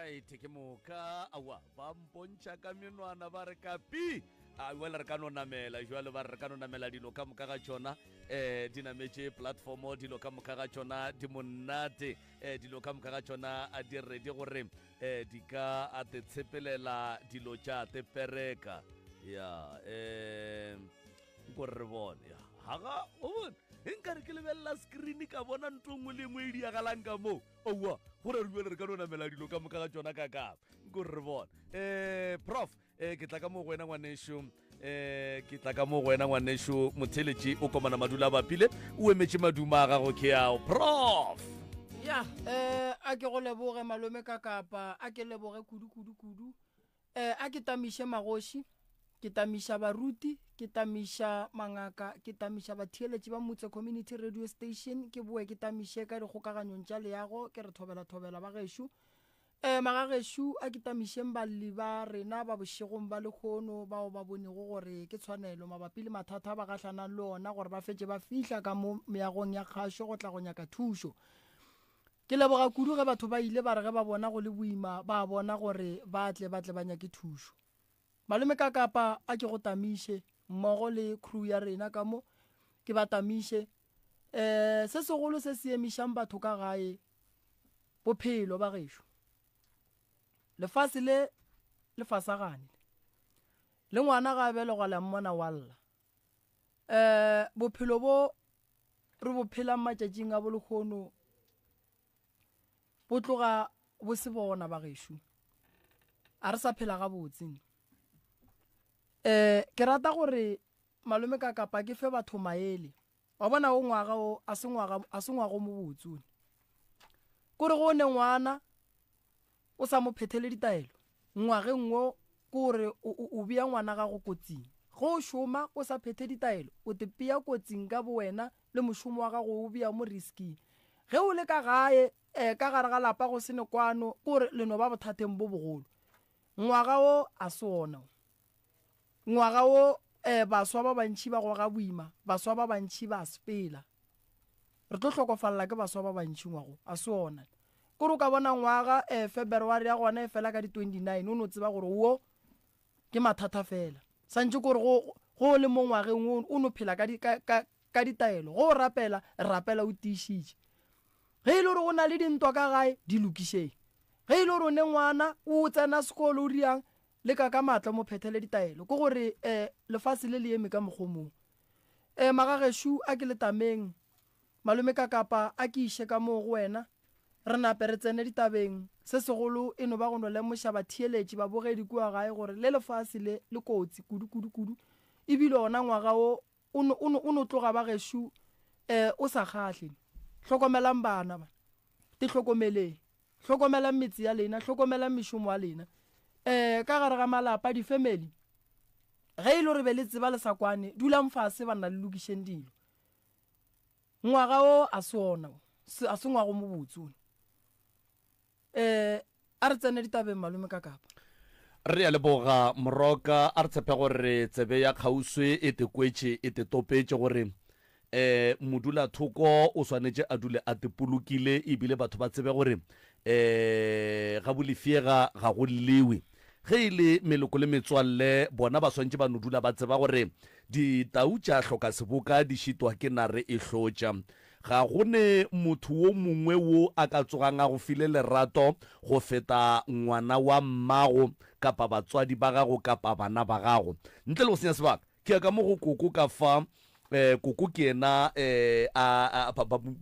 right ke moka awa ba mpontšha ka menwana ba re ka pi wela re ka no namela jwale ba re ka no namela dilo ka moka ga tšona di nametše platformo dilo ka moka ga tšona di monate dilo ka moka ga tšona a di ready gore di ka a te tshepelela dilo tša te pereka ya nkore re bone ya haga o bone nkare ke lebelela screen ka bona ntongwe le ngwe e diagalang ka moo owa gore re buele re ka no namela dilo ka moka ga tšona ka kapa nkore re bone prof ke tla ka mo go wena ngwanešo motheletši o komana madula a bapile o emetše maduma a gago ke ao prof ya a ke go leboge malome ka kapa a ke leboge kudu a ke tamiše magoši ke tamiša baruti ke tamiša mangaka ke tamiša batheeletši ba motse community radio station ke boe ke tamiše ka dikgokaganyong tša leago ke re thobela ba gešo magagešo a ke tamišeng balli ba rena ba bošegong ba lekgono bao ba bonego gore ke tshwanelo mabapi le mathata ba gatlhanang le ona gore ba fetše ba fihla ka mo meagong ya kgašo go tla go nyaka thušo ke leboga kudu ge batho ba ile ba re ge ba bona go le boima ba bona gore ba tle ba nyake thušo malome ka kapa a ke go tamiše mmogo le crew ya rena ka mo ke ba tamiše se segolo se se emišang batho ka gae bophelo ba gešo lefase le fasagane le ngwana ga belegwa la mmona walla bophelo bo re bo phelang matšatšing a bolekgono bo tloga bo se bona ba gešo a re sa phela ga botseng ke rata gore malome ka kapa ke fe batho maele wa bona o ngwaga o a se ngwago mo botsone kore go ne ngwana o sa mo phethele ditaelo ngwageng ngo kore o bea ngwana ga go kotsing go šoma o sa phethe ditaelo o te pea kotsing ka bo wena le mošomo wa gago o bea mo risking ge o le ka gae ka gare ga lapa go sene kwano kore leno ba bothateng bo bogolo ngwaga o a se ona ngwaga o baswa ba bantši ba go ga boima baswa ba bantši ba sepela re tlo hlokofalla ke baswa ba bantši ngwago a se ona kore o ka bona ngwaga February ya gona e fela ka di 29 o no tseba gore wo ke mathata fela santse kore go le mo ngwageng o no phela ka ditaelo go rapela o tiišitše ge e le gore o na le dintwa ka gae di lokišeng ge e le gore o ne ngwana o tsena sekolo o riang le ka matla mo phethele ditaelo ke gore lefase le le eme ka mokgomong magagešo a ke le tameng malome ka kapa a ke iše ka moo go wena re nape re tsene ditabeng se segolo e no ba go no lemoša batheeletši ba bogedi kua gae gore le lefase le kotsi kudu ebile ona ngwaga o no tloga ba gešo o sa kgahle hlokomelang bana ba te hlokomelang metsi ya lena hlokomelang mešomo ya lena ka gare ga malapa di-family ge e le gore be le tseba le sa kwane dulang fase ba nna le lokišeng dilo ngwaga o a se ona a se ngwago mo botsone a re tsene ditabeng malome ka kapa re ya leboga moroka a re tshepe gore tsebe ya kgauswe e te kwetše e te topetše gore modula thoko o swanetše a dule a te polokile ebile batho ba tsebe gore ga bolefiega ga go lewe ge e le meloko le metswalle bona ba swantše ba no dula ba tseba gore ditau tša hloka seboka di šitwa ke nare e hlotša ga gone motho wo mongwe wo a ka tsogang a go file lerato go feta ngwana wa mmago kapa batswadi ba gago kapa bana ba gago ntle le go senya sebaka ke ya ka mo go koko ka fa koko ke ena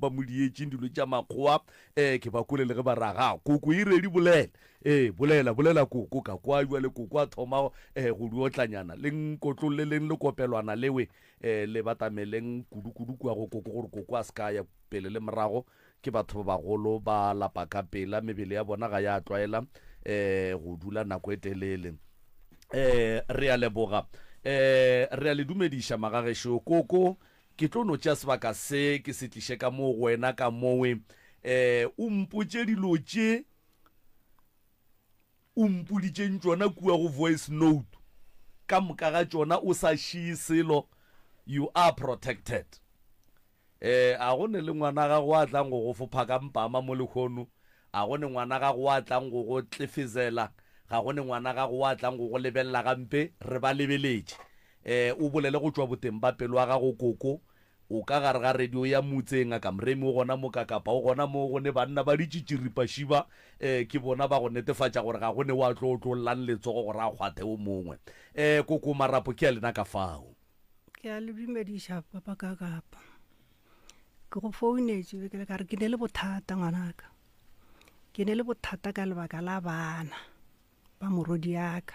ba modietšeng dilo tša makgowa ke ba kole le ge ba raga koko e redi bolela koko ka kwa jale koko a thoma go diotlanyana le nkotlo le leng le kopelwana lewe le batameleng kudu kua go koko gore koko a se ka ya pele le morago ke batho ba bagolo ba lapa ka pela mebele ya bona ga ya tlwaela go dula nako e telele re a leboga re a le dumediša magagešo koko ke tlo no tša sebaka se ke se tliše ka moo wena ka mowe o mpotše dilo tše o mpoditšeng tšona kua go voice note ka moka ga tšona o sa šie selo you are protected a go ne le ngwana ga go a tlang go fopha ka mpama mo lekgono ga gone ngwana ga go a tlang go go tlefezela, ga gone ngwana ga go a tlang go go lebelela gampe re ba lebeletše. O bolele go tšwa boteng ba pelo wa gago koko, o ka gare ga radio ya motseng a ka moremi o gona mo kakapa o gona mo gone banna ba ditšitširipa šiba ke bona ba go netefatša gore ga gone wa tlo tlollang letsogo gore a kgwathe o mongwe. Koko Marapo ke a lena ka fao. Ke a le dumediša papa kakapa, ke go founetše ke le ka re ke ne le bothata ngwanaka, ke ne le bothata ka lebaka la bana ba morodi yaka.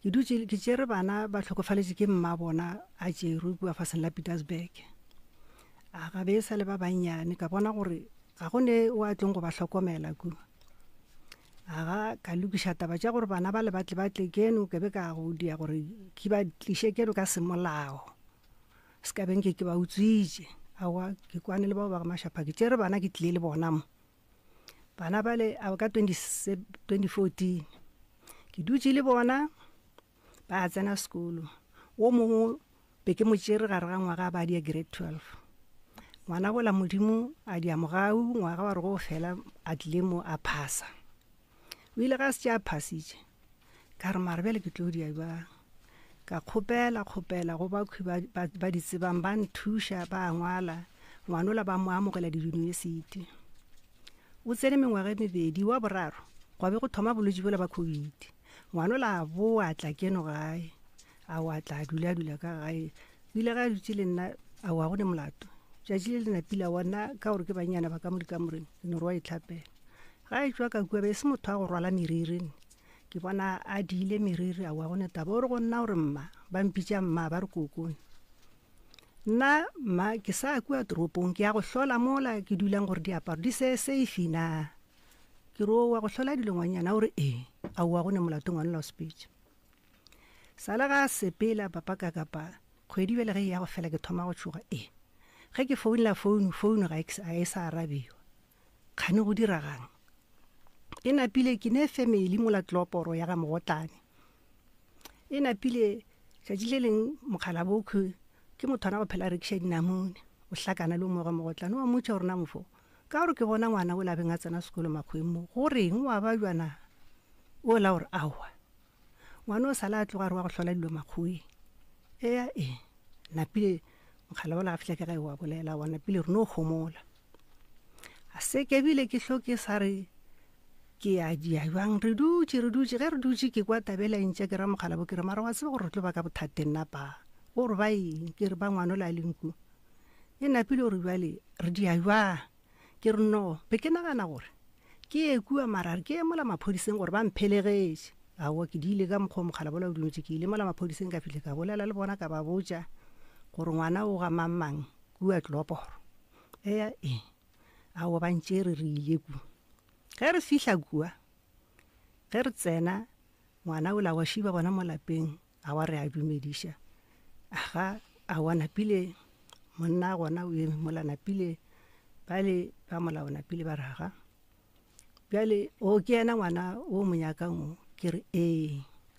Ke dutse ke tšere bana ba tlhokofaletše ke mma bona a tšeru kua faseng la Pietersburg. A ga be sa le ba bannyane ka bona gore ga gone o a tlong go ba hlokomela kua. Aga ka lokiša taba tša gore bana ba le batle keno ke be ka go dia gore ke ba tliše keno ka semolao, se ka beng ke ba utswitše. Awa ke kwane le bao ba ga mašapa, ke tšere bana ke tlile le bona mo. Bana ba le ka 2014 ke dutse le bona ba tsena sekolo. O mongwe be ke mo tšere gare ga ngwaga ba dia grade 12. Ngwana bola modimo a dia mogau ngwaga wa re go fela a tlile mo a phasa. O ile ga se tša phasitše ka re mare bjale ke tlo dia ba ka kgopela go bakhwi ba di tsebang ba nthuša ba ngwala ngwanola ba mo amogela di-university. O tsene mengwaga e 2 wa boraro go be go thoma bolwetši bola ba COVID. Ngwanola bo a tla keno gae, a wa tla dula ka gae. O ile ga dutse le nna a wa gone molato tšatši le lenapile wa nna ka gore ke banyana ba ka mo dikamoreng ne re wa itlhapela. Ga e tšwa ka kua be se motho a go rwala meriri, ke bona a diile meriri a wa gone taba o re go nna gore mma ba mpitša mma ba re kokone. Nna mma ke sa kua toropong ke ya go hlola mola ke dulang gore diaparo di se safe na. Ke ro wa go hlola dilongwanyana gore a wa gone molato ngwana la speech. Sala ga sepela papa kakapa kgwedi bele ge ya go fela ke thoma go tšhoga ge ke founela founu ga e sa arabiwa. Kgane go diragang e napile ke ne family mola tloporo ya ga Mogotlane. E napile tšatši le leng mokgala bokhu ke mothwana go phela rekša dinamune o hlakana le mo ga Mogotlane wa motša gore na mofo ka gore ke bona ngwana o labeng a tsena sekolo makgweng mo goreng wa ba jwana o la gore awa ngwana o sala a tloga re wa go hlola dilo makgweng. Napile mokgala bola ga fihla ke ga wa bolela wa napile re no gomola a se ke bile ke hloke sa re ke a dia jwang re dutse ge re dutse ke kwa tabela ntša ke ra mokgala bo ke re mara wa tseba gore re tlo ba ka bothateng napa gore ba eng ke re ba ngwana o la lenku e napile gore jwale re dia jwang ke re no be ke nagana gore ke e kua mara ke mola maphodiseng gore ba mphelegetše. Awa ke di ile ka mokgwa mogala bola o dumetse ke ile mola maphodiseng ka fihle ka bolela le bona ka ba botša gore ngwana o ga mamang kua tloporo. Awa ba ntšere re ile kua ge re fihla kua ge re tsena ngwana o la wa šiba bona mo lapeng a wa re a dumediša. Aga a wa napile monna gona o eme mola napile bale ba molao napile ba raga bjale o ke ena ngwana o monyakang o ke re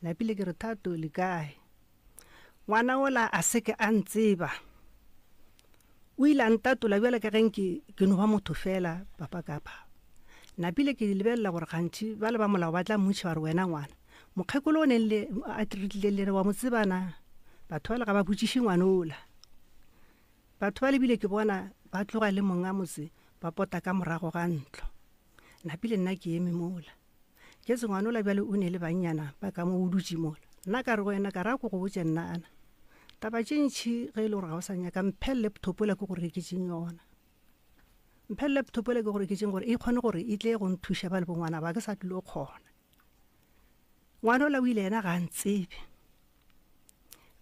napile ke re thato le kae. Ngwana ola a seke a ntseba o ile a ntatola bjale ka geng ke no ba motho fela papa kapa. Napile ke lebelela gore gantši ba le ba molao ba tla mmotša ba re wena ngwana mokgekolo o neng le a trilele wa mo tsebana. Batho ba le ga ba botšiše ngwana ola. Batho ba lebile ke bona ba tloga le monga motse ba pota ka morago ga ntlo. Napile nna ke eme mola ke se ngwana ola bjale o ne le bannyana ba ka mo o dutše mola. Nna ka re go wena ka ra ko go botše nnana taba tše ntšhi ge e le gore ga o sa nyaka mphe laptop ola ke gore ke tšeng yona. Mphe laptop ola ke gore ke tšeng gore e kgone gore e tle go nthuša ba le bo ngwana ba ke sa tlile o kgona. Ngwana ola o ile yena ga ntsebe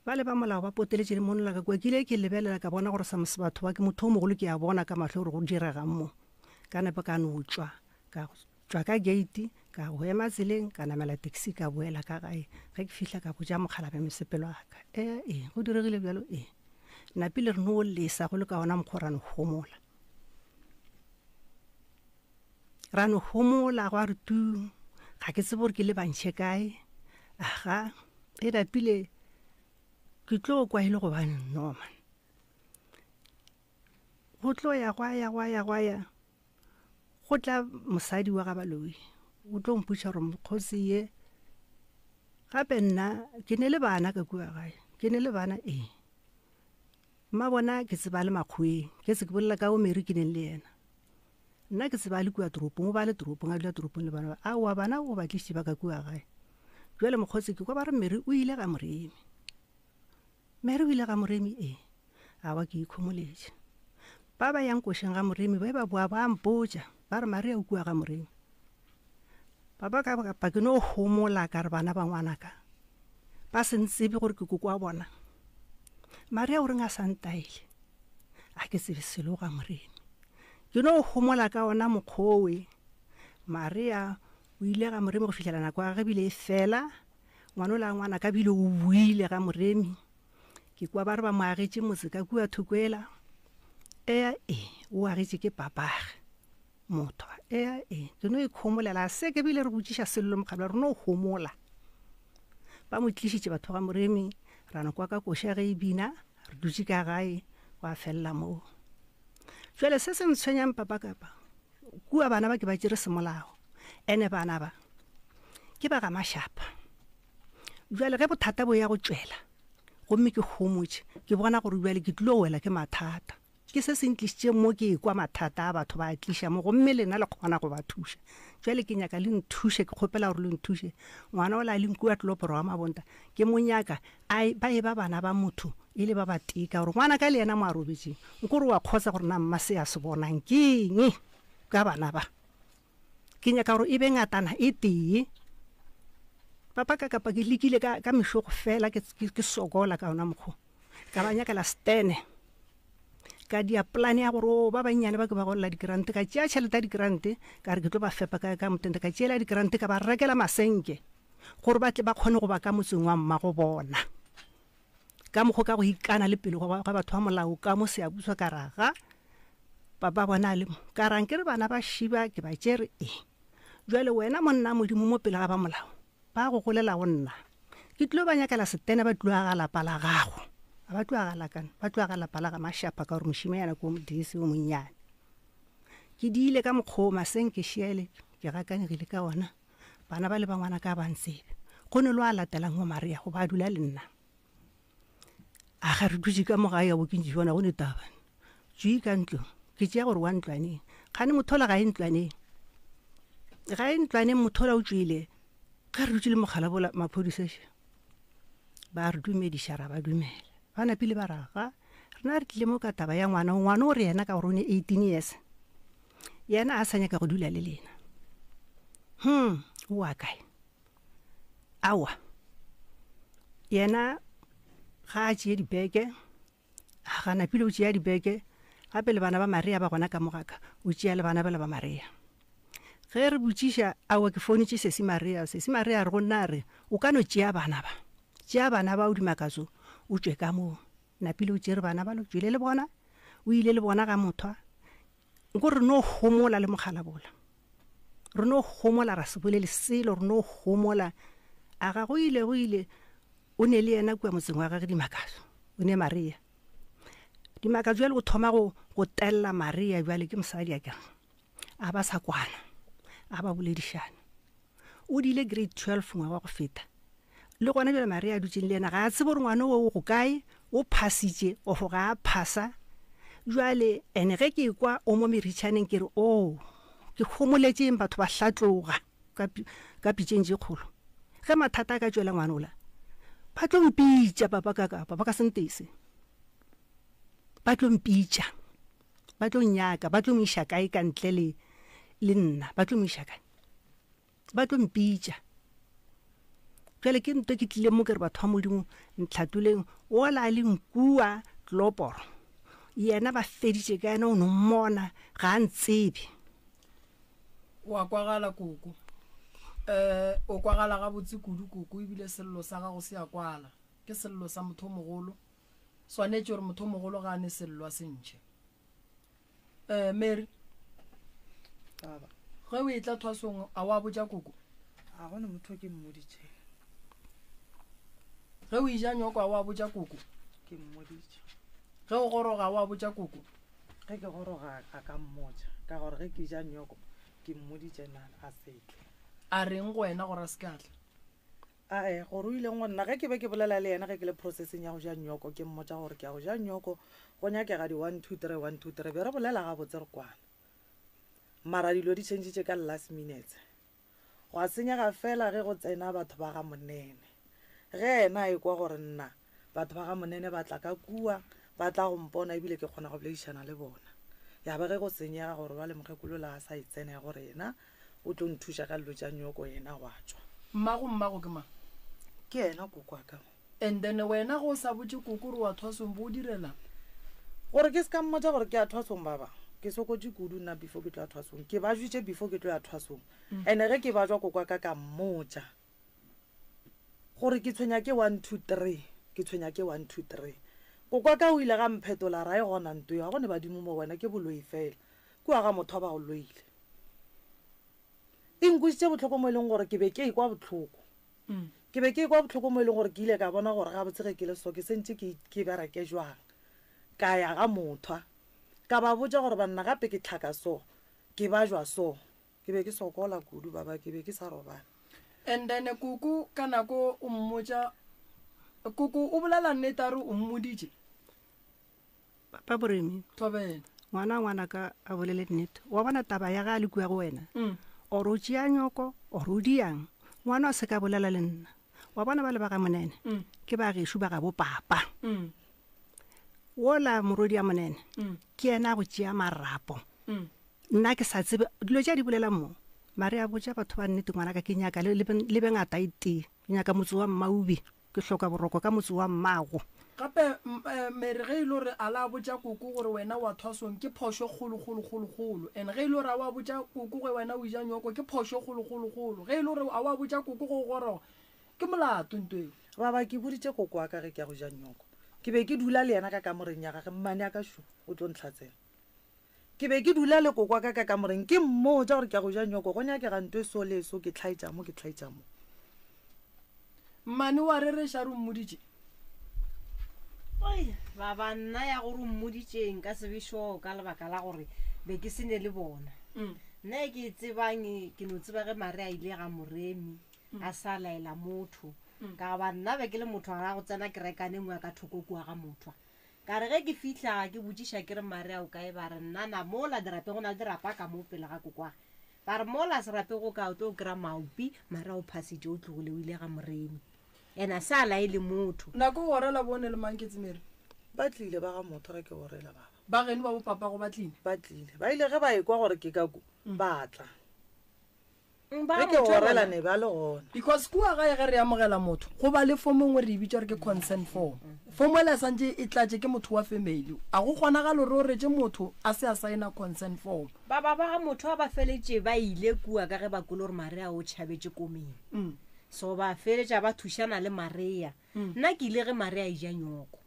ba le ba molao ba poteletše le monola ka kua ke ile ke lebelela ka bona gore samose batho ba ke motho o mogolo ke a bona ka mahlo gore go diregang mo ka nepo ka no tšwa ka gate ka go ema tseleng ka namela taxi ka boela ka gae ge ke fihla ka botša mokgalabe mesepelo wa ka go diregile bjalo napile re no lesa go le ka ona mokgwa ra no homola go a re tu ga ke tsebe gore ke le bantšhe kae. Aga napile ke tlo kwa ile go bane normal go tlo ya gwa ya go tla mosadi wa ga Baloi o tlo mputša gore mokgosi ye gape nna ke ne le bana ka kua gae ke ne le bana mma bona ke tseba le makgweng ke se ke bolela ka o Mary ke neng le yena nna ke tseba le kua toropong o ba le toropong a dula toropong le bana aowa bana o ba tlišitše ba ka kua gae jwale mokgotsi ke kwa ba re Mary o ile ga Moremi Mary o ile ga Moremi awa ke ikhomoletše ba ba yang košeng ga Moremi ba boa ba mpotša ba re Maria o kua ga Moremi papa ka ke no homola ka re bana ba ngwanaka ba se ntsebe gore ke koko wa bona Maria o reng a santaile a ke tsebe selo ga Moremi ke no homola ka ona mokgowe Maria o ile ga Moremi go fihlela nako ga bile e fela ngwana la ngwana ka bile o buile ga Moremi ke kwa ba re ba moagetše motse ka kua thukwela o agetše ke papage motho ke no ikhomolela se ke bile re botšiša sello mokgabla re no homola ba mo tlišitše batho ga Moremi rana kwa ka koša ge e bina re dutše ka gae wa felela moo jwale se se ntshwenyang papa kapa kua bana ba ke ba tšere semolao ene bana ba ke ba ga Mashapa jwale ge bothata bo ya go tšwela gomme ke homotše ke bona gore jwale ke tlilo wela ke mathata ke se se ntlišitše mo ke kwa mathata a batho ba tliša mo gomme lena le kgona go ba thuša jwale ke nyaka le nthuše ke kgopela gore le nthuše ngwana o la le nkua tloporo wa mabonta ke mo nyaka ba e ba bana ba motho e le ba ba tika gore ngwana ka le yena mo a robetšeng nkore wa kgotsa gore na mma se ya se bonang keng ka bana ba ke nyaka gore e be ngatana e tee papa ka kapa ke lekile ka mešogo fela ke sokola ka ona mokgo ka ba nyakela stene ka dia plane ya gore ba banyane ba ke ba golla digrante ka tšea tšhelete ya digrante ka re ke tlo ba fepa ka motente ka tšeela digrante ka ba rekela masenke gore ba tle ba kgone go ba ka motseng wa mma go bona ka mokgo ka go ikana le pele ga batho ba molao ka mo se a buswa ka raga papa bona le ka rang ke re bana ba šiba ke ba tšere jwale wena monna modimo mo pele ga ba molao ba go golela go nna ke tlo ba nyakela setene ba tlo ga lapa la gago ba tlo ga lakana ba tlo ga lapa la ga Mashapa ka gore mošime yana ko modisi o monnyane ke diile ka mokgwa masenke šiele ke gakanyegile ka ona bana ba le ba ngwana ka ba ntsebe go ne lo a latelang go Maria go ba dula le nna a ga re dutse ka mogae ya bo ke ntse bona go ne tabane tswi ka ntlo ke tšea gore wa ntlwaneng gane mothola ga e ntlwaneng mothola o tswile ga re dutse le mogala bola maphodisešo ba re dumediša ra ba dumela ba napile ba raga rena re tlile mo ka taba ya ngwana o re yena ka gore o ne 18 years yena a sa nyaka go dula le lena o a kae awa yena ga a tšee dibeke ga napile o tšea dibeke gape le bana ba Maria ba gona ka mogaka o tšea le bana ba le ba Maria ge re botšiša awa ke fonitše sesi Maria re go nna re o ka no tšea bana ba o dimakatso o tšwe ka moo napile o tšere bana ba lo tšwele le bona o ile le bona ga mothwa nko re no homola le mogala bola re no homola ra se bolele selo re no homola a ga go ile o ne le yena kua motseng wa gage dimakatso o ne Maria dimakatso jwale go thoma go tella Maria jwale ke mosadi a kere a ba sa kwana a ba boledišana o dile grade 12 ngwa go feta le gona jwale Maria a dutšeng le yena ga a tsebe gore ngwana o go kae o phasitše o go ga a phasa jwale ene ge ke kwa o mo meritšhaneng ke re ke kgomoletšeng batho ba hlatloga ka pitšeng tše kgolo ge mathata a ka tšwela ngwana ola ba tlo mpitša papa ka sentese ba tlo mpitša ba tlo nyaka ba tlo moiša kae ka ntle le nna ba tlo moiša kae ba tlo mpitša jwale ke nto ke tlile mo ke re batho ba modimo ntlhatoleng ola le nkua tloporo yena ba feditše ka yena o no mmona ga a ntsebe wa kwagala koko o kwagala ga botse kudu koko ebile sello sa gago se ya kwala ke sello sa motho mogolo swanetše gore motho mogolo ga a ne sello a sentšhe Mary baba ge o e tla thwasong a wa botša koko a gone motho ke mmoditše ge o ija nyoko a wa botša koko ke mmoditše ge o goroga a wa botša koko ge ke goroga a ka mmotša ka gore ge ke ja nyoko ke mmoditse nana a setle a reng go wena gore a se ka tla ae gore o ileng go nna ge ke be ke bolela le yena ge ke le processing ya go ja nyoko ke mmotsa gore ke ya go ja nyoko go nyakega di 1 2 3 1 2 3 be re bolela ga botse re kwana mara dilo di changitse ka last minutes go a senyega fela ge go tsena batho ba ga monene ge ena e kwa gore nna batho ba ga monene ba tla ka kua ba tla go mpona ebile ke kgona go boledišana le bona ya ba ge go senyega gore ba le mokgekolo la a sa itsene gore ena o tlo nthuša ka dilo tša nyoko ena wa tswa mmago ke mang ke ena kokwaka and then wena go sa botse koko re wa thwasong bo o direla gore ke se ka mmotsa gore ke a thwasong baba ke sokotse kudu nna before ke tlo ya thwasong ke ba jwitse before ke tlo ya thwasong and ge ke ba jwa kokwaka ka mmotsa gore ke tshwenya ke 1 2 3 ke tshwenya ke 1 2 3 kokwaka o ile ga mphetola ra e gona nto ya gone badimo mo wena ke boloi fela kua ga motho ba go loile inkwisitse botlhoko mo e leng gore ke be ke ikwa botlhoko ke be ke ikwa botlhoko mo e leng gore ke ile ka bona gore ga botsege ke le so ke sentse ke bereke jwang ka ya ga mothwa ka ba botsa gore banna gape ke tlhaka so ke ba jwa so ke be ke sokola kudu baba ke be ke sa robala and then koko ka nako o mmotsa koko o bolela nnete a re o mmoditse papa boremi thobela ngwana ka a bolele nnete wa bona taba ya ga le kua go wena o ro tšea nyoko o ro diang ngwana a se ka bolela le nna wa bona ba le ba ga monene ke ba gešo ba ga bo papa wola morodi ya monene ke ena go tšea marapo nna ke sa tsebe dilo tša di bolela mo mare a botša batho ba nnete ngwana ka ke nyaka le bengata ite ke nyaka motse wa mmaubi ke hloka boroko ka motse wa mmago gape mere ge e le gore a la botša koko gore wena wa thwasong ke phošo kgolo and ge e le gore a wa botša koko ge wena o ija nyoko ke phošo kgolo ge e le gore a wa botša koko go goroga ke molato ntoe baba ke boditse koko wa ka ge ke ya go ja nyoko ke be ke dula le yena ka kamoreng ya gage mmane ya ka sho o tlo ntlhatsela ke be ke dula le koko wa ka kamoreng ke mmotsa gore ke ya go ja nyoko go nyakega nto e so le so ke tlhaetša mo mmane wa rereša re mmoditše oi baba nna ya gore mmoditšeng ka sebešo ka lebaka la gore be ke sene le bona nna e ke tsebang ke no tseba ge mare a ile ga moremi a sa laela motho ka ba nna be ke le motho ga go tsena ke rekane ngwe ka thoko kua ga motho ka re ge ke fihla ke botsiša ke re mare a o kae ba re nna na mola dirape go na le dirapa ka mo pele ga kokwa ba re mola serape go ka o tlo kry-a maupi mare a o phasitše o tlogole o ile ga moremi ena sa laele motho nako gorela bone le manketse mere ba tlile ba ga motho ge ke gorela baba ba geno ba bopapa go batlile ba tlile ba ile ge ba ekwa gore ke ka batla ba ge ke gorela ne ba le gona because kua gae ge re amogela motho go ba le fomo ngwe re ebitša re ke consent form fomo ele santse e tlatše ke motho wa family a go kgona ga lore o retse motho a se a saena consent form ba ga motho ba feletše ba ile kua ka ge ba kolo gore mare a o tšhabetše komeng so ba feletša ba thušana le marea nna ke ile ge marea e ja nyoko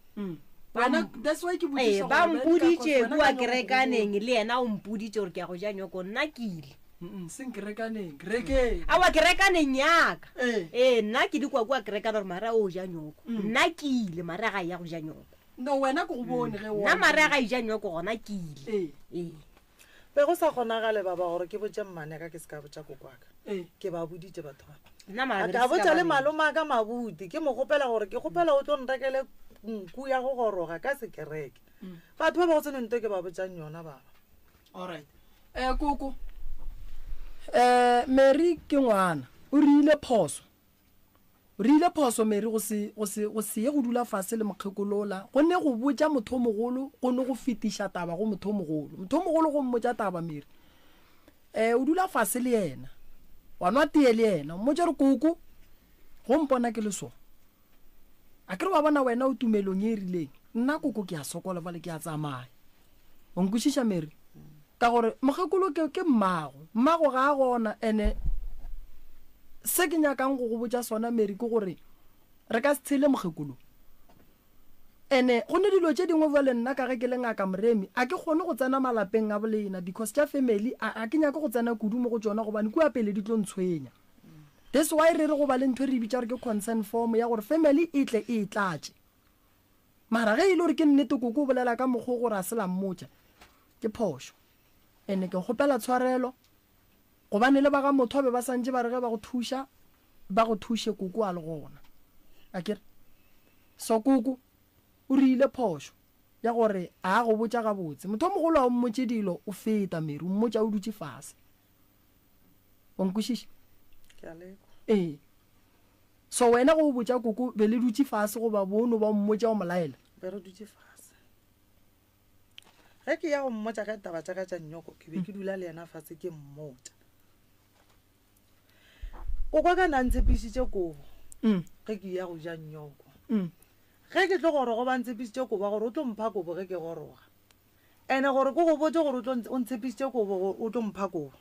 ba mpoditše kua kerekaneng le yena o mpoditše gore ke ya go ja nyoko nna ke ile awa kerekaneng yaka nna ke di kua kerekana gore marea o ja nyoko nna ke ile marea ga ya go ja nyoko no wena ke go bone ge nna marea ga e ja nyoko gona ke ile be go sa kgonagale baba gore ke botse mmane ka ke se ka botsa kokwaka ke ba boditše batho ba ka botsa le maloma ka mabuti ke mo gopela gore ke gopela o tlo nrekele nku ya go goroga ka sekereke batho ba ba go tsenento ke ba botsang yona baba alright koko Mary ke ngwana o rile phoso Mary go se ye go dula fase le mokgekolola go ne go botsa motho mogolo go ne go fetiša taba go motho mogolo go mmotsa taba Mary o dula fase le yena wa nwa tee le yena mmotsa re koko go mpona ke le so a kere wa bona wena o tumelong e rileng nna koko ke a sokola bale ke a tsamaya o nkwešiša Mary ka gore mokgekolo ke mmago ga a gona ene se ke nyakang go botsa sona Mary ke gore re ka se tshele mokgekolo ene go ne dilo tše dingwe bjale nna ka ge ke le ngaka moremi a ke kgone go tsena malapeng a bolena because tša family a ke nyaka go tsena kudu mo go tsona gobane kua pele di tlo ntshwenya that's why re go ba le ntho re bitša gore ke consent form ya gore family e tle e tlatše mara ge e le gore ke nnete koko o bolela ka mokgwa gore a sela mmotša ke phošo ene ke gopela tshwarelo gobane le ba ga motho be ba santse ba re ge ba go thusha ba go thushe kuku a le gona akere so kuku o rile phoso ya gore a go botsa ga botse motho mogolo wa mmotse dilo o feta Mary o mmotsa o dutse fase o nkušiša so wena go botsa kuku be le dutse fase go ba bono ba mmotsa o molaela be re dutse fase ge ke ya go mmotsa ka taba tša ka tša nnyoko ke be ke dula le yena fase ke mmotsa o kwa ka nantshepešitše kobo ge ke ya go ja nnyoko ge ke tlo gore go ba ntshepešitše kobo gore o tlo mpha kobo ge ke goroga ene gore ko go botse gore o ntshepešitše kobo o tlo mpha kobo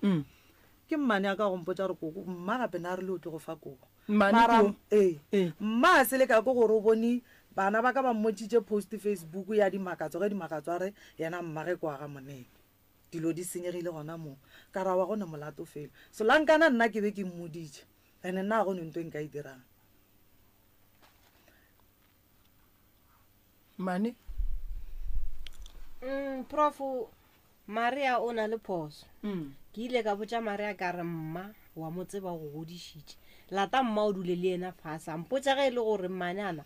ke mmane a ka gompotsa gore koko mma gape na re le o tlo go fa kobo mma a se le ka ko gore o bone bana ba ka ba mmotšitše post Facebook ya dimakatso ge dimakatso a re yena mma ge kwa ga monene dilo di senyegile gona moo ka ra wa gone molato fela so lankana nna ke be ke mmoditše ene nna gone ntho e nka e dirang mane prof Maria o na le phoso ke ile ka botsa Maria ka re mma wa mo tseba go godišitše lata mma o dule le ena fasa mpotsa ge e le gore mmanana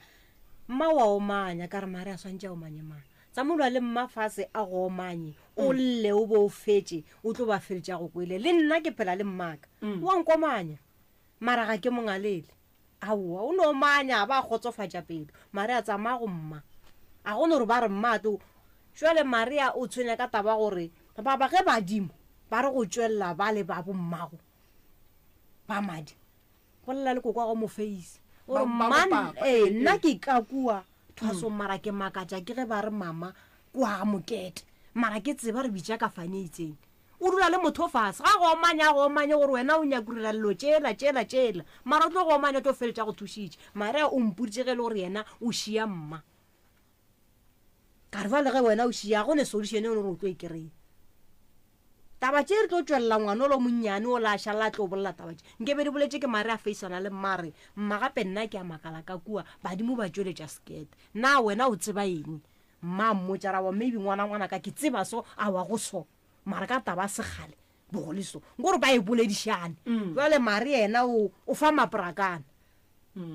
mma wa omanya ka re Maria swantse o manye mang tsa molwa le mma fase a go omanye o lle o bo o fetse o tlo ba feletša go kwele le nna ke phela le mmaka wa nkomanya mara ga ke mongalele aowa o no omanya ba khotsofatša pelo Maria tsamaya go mma a go no re ba re mma to jwale Maria o tshwenya ka taba gore ba ge badimo ba re go tšwella ba le ba bommago ba madi go lla le kokwa go mo face o man nna ke ka kua thaso mara ke makatša ke ge ba re mama kwa mokete mara ke tseba re bitša ka faneitseng o dula le motho fase ga go omanya gore wena o nyakurela lelo tšela mara o tlo go omanya to feletša go thušitše Maria o mpoditše ge le gore yena o šia mma ka re ba le ge wena o šia gone solution e gore o tlo e kry-e taba tše re tlo tšwelela ngwana o lo monnyane o la šala tlo bolela taba tše nke be di boletše ke Maria a faisana le mmare mma gape nna ke a makala ka kua badimo ba tšweletša skete na wena o tseba eng mma mmotša ra wa maybe ngwana ka ke tseba so a wa go so mara ka taba segale bogole so nkore ba e boledišane jale Maria yena o fa maporakana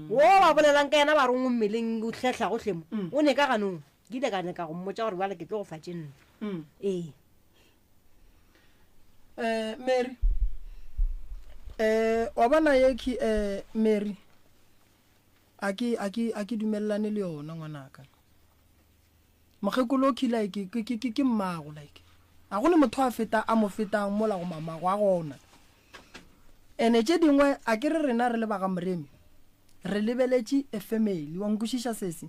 wo ba bolelang ka yena ba rongwe mmeleng o tlhehla go tlhemo o ne ka ganong ke ile ka neka go mmotša gore bale ke tlo go fatše nna Mary wa bona yeki Mary a ke dumelelane le yona ngwanaka mogekolo o khila ke mmago like a gone motho a feta a mo fetang mola go mamago a gona ene tše dingwe a ke re rena re le ba ga moremi re lebeletše a family wa nkušiša sese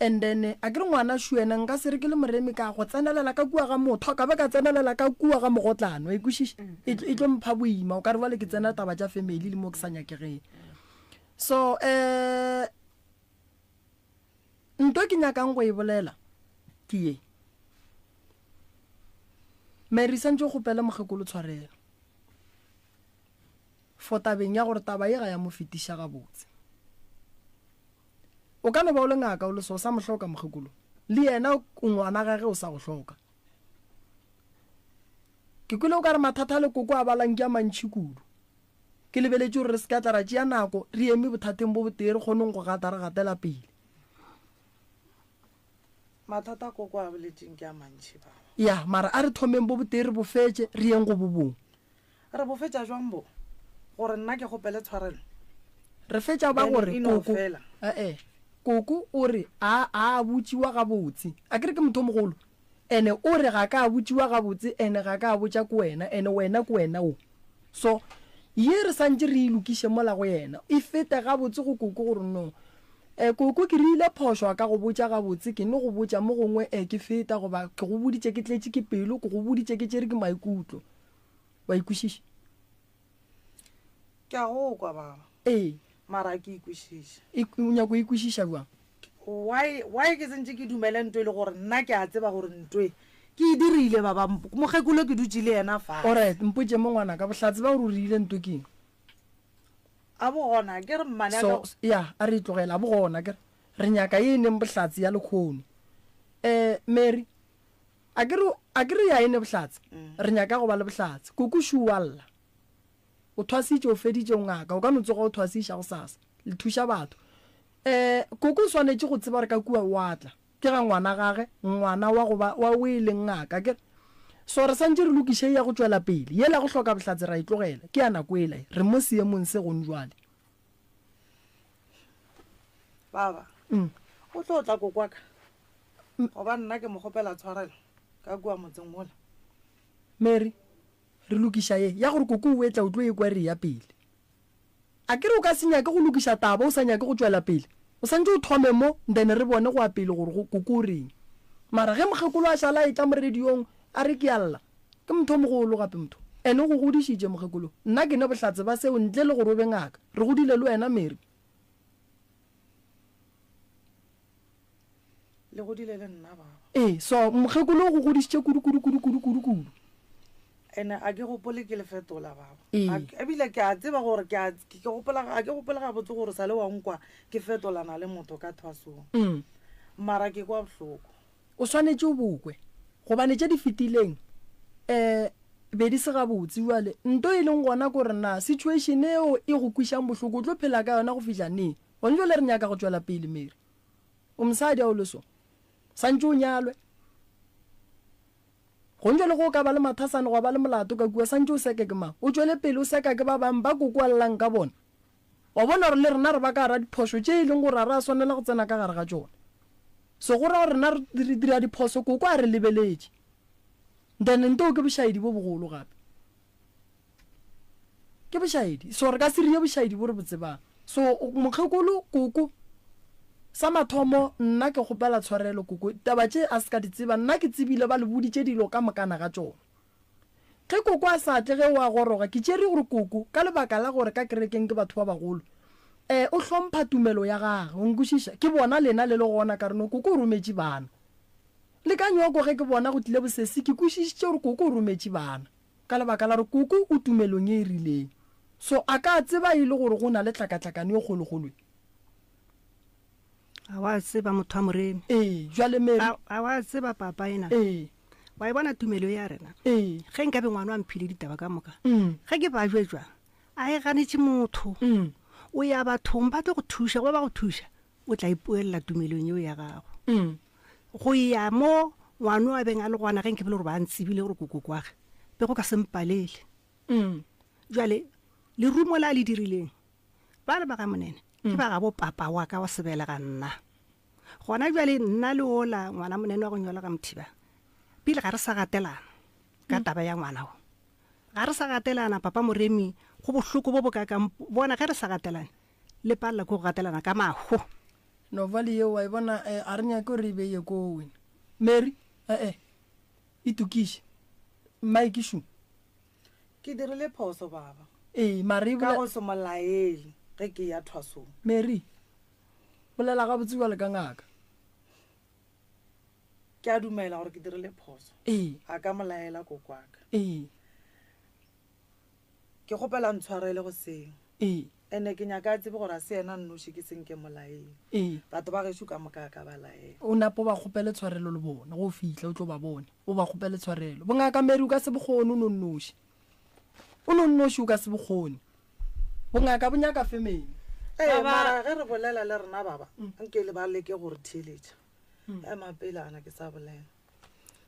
and then a ke re ngwana šuena nka se re ke le moremi ka go tsenelela ka kua ga motho ka be ka tsenelela ka kua ga mogotlano wa ikušiša e tlo mpha boima o ka re bale ke tsena taba tša family le mo ke sa nyakegeng so nto ke nyakang go e bolela ke ye Mary santse go pela mogekolo tshwarelo for tabeng ya gore taba e ga ya mo fetiša ga botse o ka no ba o le ngaka o le so sa mohloka mogekolo le yena o ngwana gage o sa go hloka ke kule o ka re mathata le koko a balang ke a mantši kudu ke lebeletše gore re se ka tla ra tšea nako re eme bothateng bo botee re kgoneng go gata re gatela pele mathata koko a boletseng ke a mantši ba ya mara a re thomeng bo botee re bo fetse re yeng go bobong re bo fetša jwang bo gore nna ke gopele tshwarelo re fetša ba gore koko koko o re a botšiwa ga botse a kere ke motho mogolo ene o re ga ka a botšiwa ga botse ene ga ka a botša ko wena ene wena ko wena o so ye re santse re ilokiše mola go yena e fete ga botse go koko gore no koko ke rile phoso ka go botša ga botse ke ne go botša mo gongwe ke feta goba ke go boditše ke tletše ke pelo ke go boditše ke tšere ke maikutlo wa ikušiša ke a go kwa baba mara ke ikušiša o nyako ikušiša bjang why ke sentse ke dumele ntwe le gore nna ke a tseba gore ntwe ke e dirile baba mogekolo ke dutse le yena fa alright mpotše mo ngwana ka bohlatse ba gore o rile ntwe keng a bogona ke re mmane so ya a re tlogela a bogona ke re nyaka ye neng bohlatse ya lekgono Mary a ke re ya ene bohlatse re nyaka go ba le bohlatse koko šualla o thwasitse o feditse ngaka o ka no tsoga o thwasisha go sasa le thuša batho koko o swanetse go tseba re ka kua watla ke ga ngwana gage ngwana wa o e leng ngaka ke so re santse re lokiše ya go tswela pele yela go hloka bohlatse ra itlogela ke ya nako ele re mo seemong se gone jwale baba o tlo tla kokwaka goba nna ke mogopela tshwarelo ka kua motseng mola Mary re lokiša ye ya gore koko o etla o tlo e kwa re ya pele a ke re o ka se nyake go lokiša taba o sa nyake go tswela pele o santse o thome mo then re bone go a pele gore koko o reng mara ge mokgekolo a šala e tla mo rediong a re ke alla ke motho o mogolo gape motho ene go godišitše mokgekolo nna ke ne bohlatse ba seo ntle le gore o be ngaka re godile le wena Mary le godile le nna baba so mokgekolo go godišitše kudu ene a ke gopole ke le fetola baba Ee. ebile ke a tseba gore a ke gopole ga botse gore sa le wa nkwa ke fetolana le motho ka thwasong mara ke kwa bohloko o swanetse o bokwe gobane tše di fetileng be di se gabotse jale nto e leng gona kore na situation eo e go kwišang bohloko o tlo phela ka yona go fitlha neng gone jale re nyaka go tswela pele Mary o mosadi a o le so santse o nyalwe gone jale go ka ba le mathasane go ba le molato ka kua santse o seke ke mang o tswele pele o seka ke ba bang ba kokoalelang ka bona wa bona gore le rena re ba ka gara diphoso tše e leng gore a re a swanela go tsena ka gare ga tsona so go ra gore rena re dira diphoso koko a re lebeletše then nto ke bošaedi bo bogolo gape ke bošaedi so re ka se rie bošaedi bo re botsebang so mokgekolo koko sa mathomo nna ke kgopela tshwarelo koko taba tše a se ka di tseba nna ke tsebile ba le boditše dilo ka mokana ga tsona ge koko a sa tle ge o a goroga ke tšere gore koko ka lebaka la gore ka kerekeng ke batho ba bagolo o hlompha tumelo ya gage o nkwešiša ke bona lena le le gona ka reno koko o rometše bana le ka nyoko ge ke bona go tlile bosesi ke kwešišitše gore koko o rometše bana ka lebaka la gore koko o tumelong e e rileng so a ka tseba e le gore go na le tlhakatlhakano e kgologolwe a wa tseba motho a moremi jwale Mary a wa tseba papa ena wa e bona tumelo ya rena ge ge nkabe ngwana wa mphile ditaba ka moka ge ke ba jwetswa a e ganetše motho o ya bathong ba tlo go thuša go ba go thuša o tla ipuelela tumelong eo ya gago go ya mo ngwana a beng a le gwana ge nke bele gore ba ntsebile gore koko kwage be go ka sempalele jwale lerumo la le dirileng ba le ba ga monene ke ba ga bo papa wa ka wa sebele ga nna gona jwale nna le ola ngwana monene wa go nyola ka mothiba pele ga re sa gatelana ka taba ya ngwana o ga re sa gatelana papa moremi go bohloko bo bokakang bona ge re sa gatelane le palela ko go gatelana ka maho novale yeo wa e bona a re nyake gore e beye ko wena Mary e tukiše Mike Shu ke dirile phoso baba mare ka go se molaele ge ke ya thwasong Mary bolela ga botse le ka ngaka ke a dumela gore ke dirile phoso a ka molaela kokwaka ke gopela ntshwarele go seng ene ke nyaka tsebe gore a se ena nnoši ke senke molaeng batho ba gešo ka moka ka ba laela o napo ba kgopele tshwarelo le bona go fitlha o tlo ba bone o ba kgopele tshwarelo bongaka Mary o ka se bokgone o nonnoši o ka se bokgone bongaka bo nyaka family mara ge re bolela le rena baba nke le ba leke gore theeletša mapele ana ke sa bolela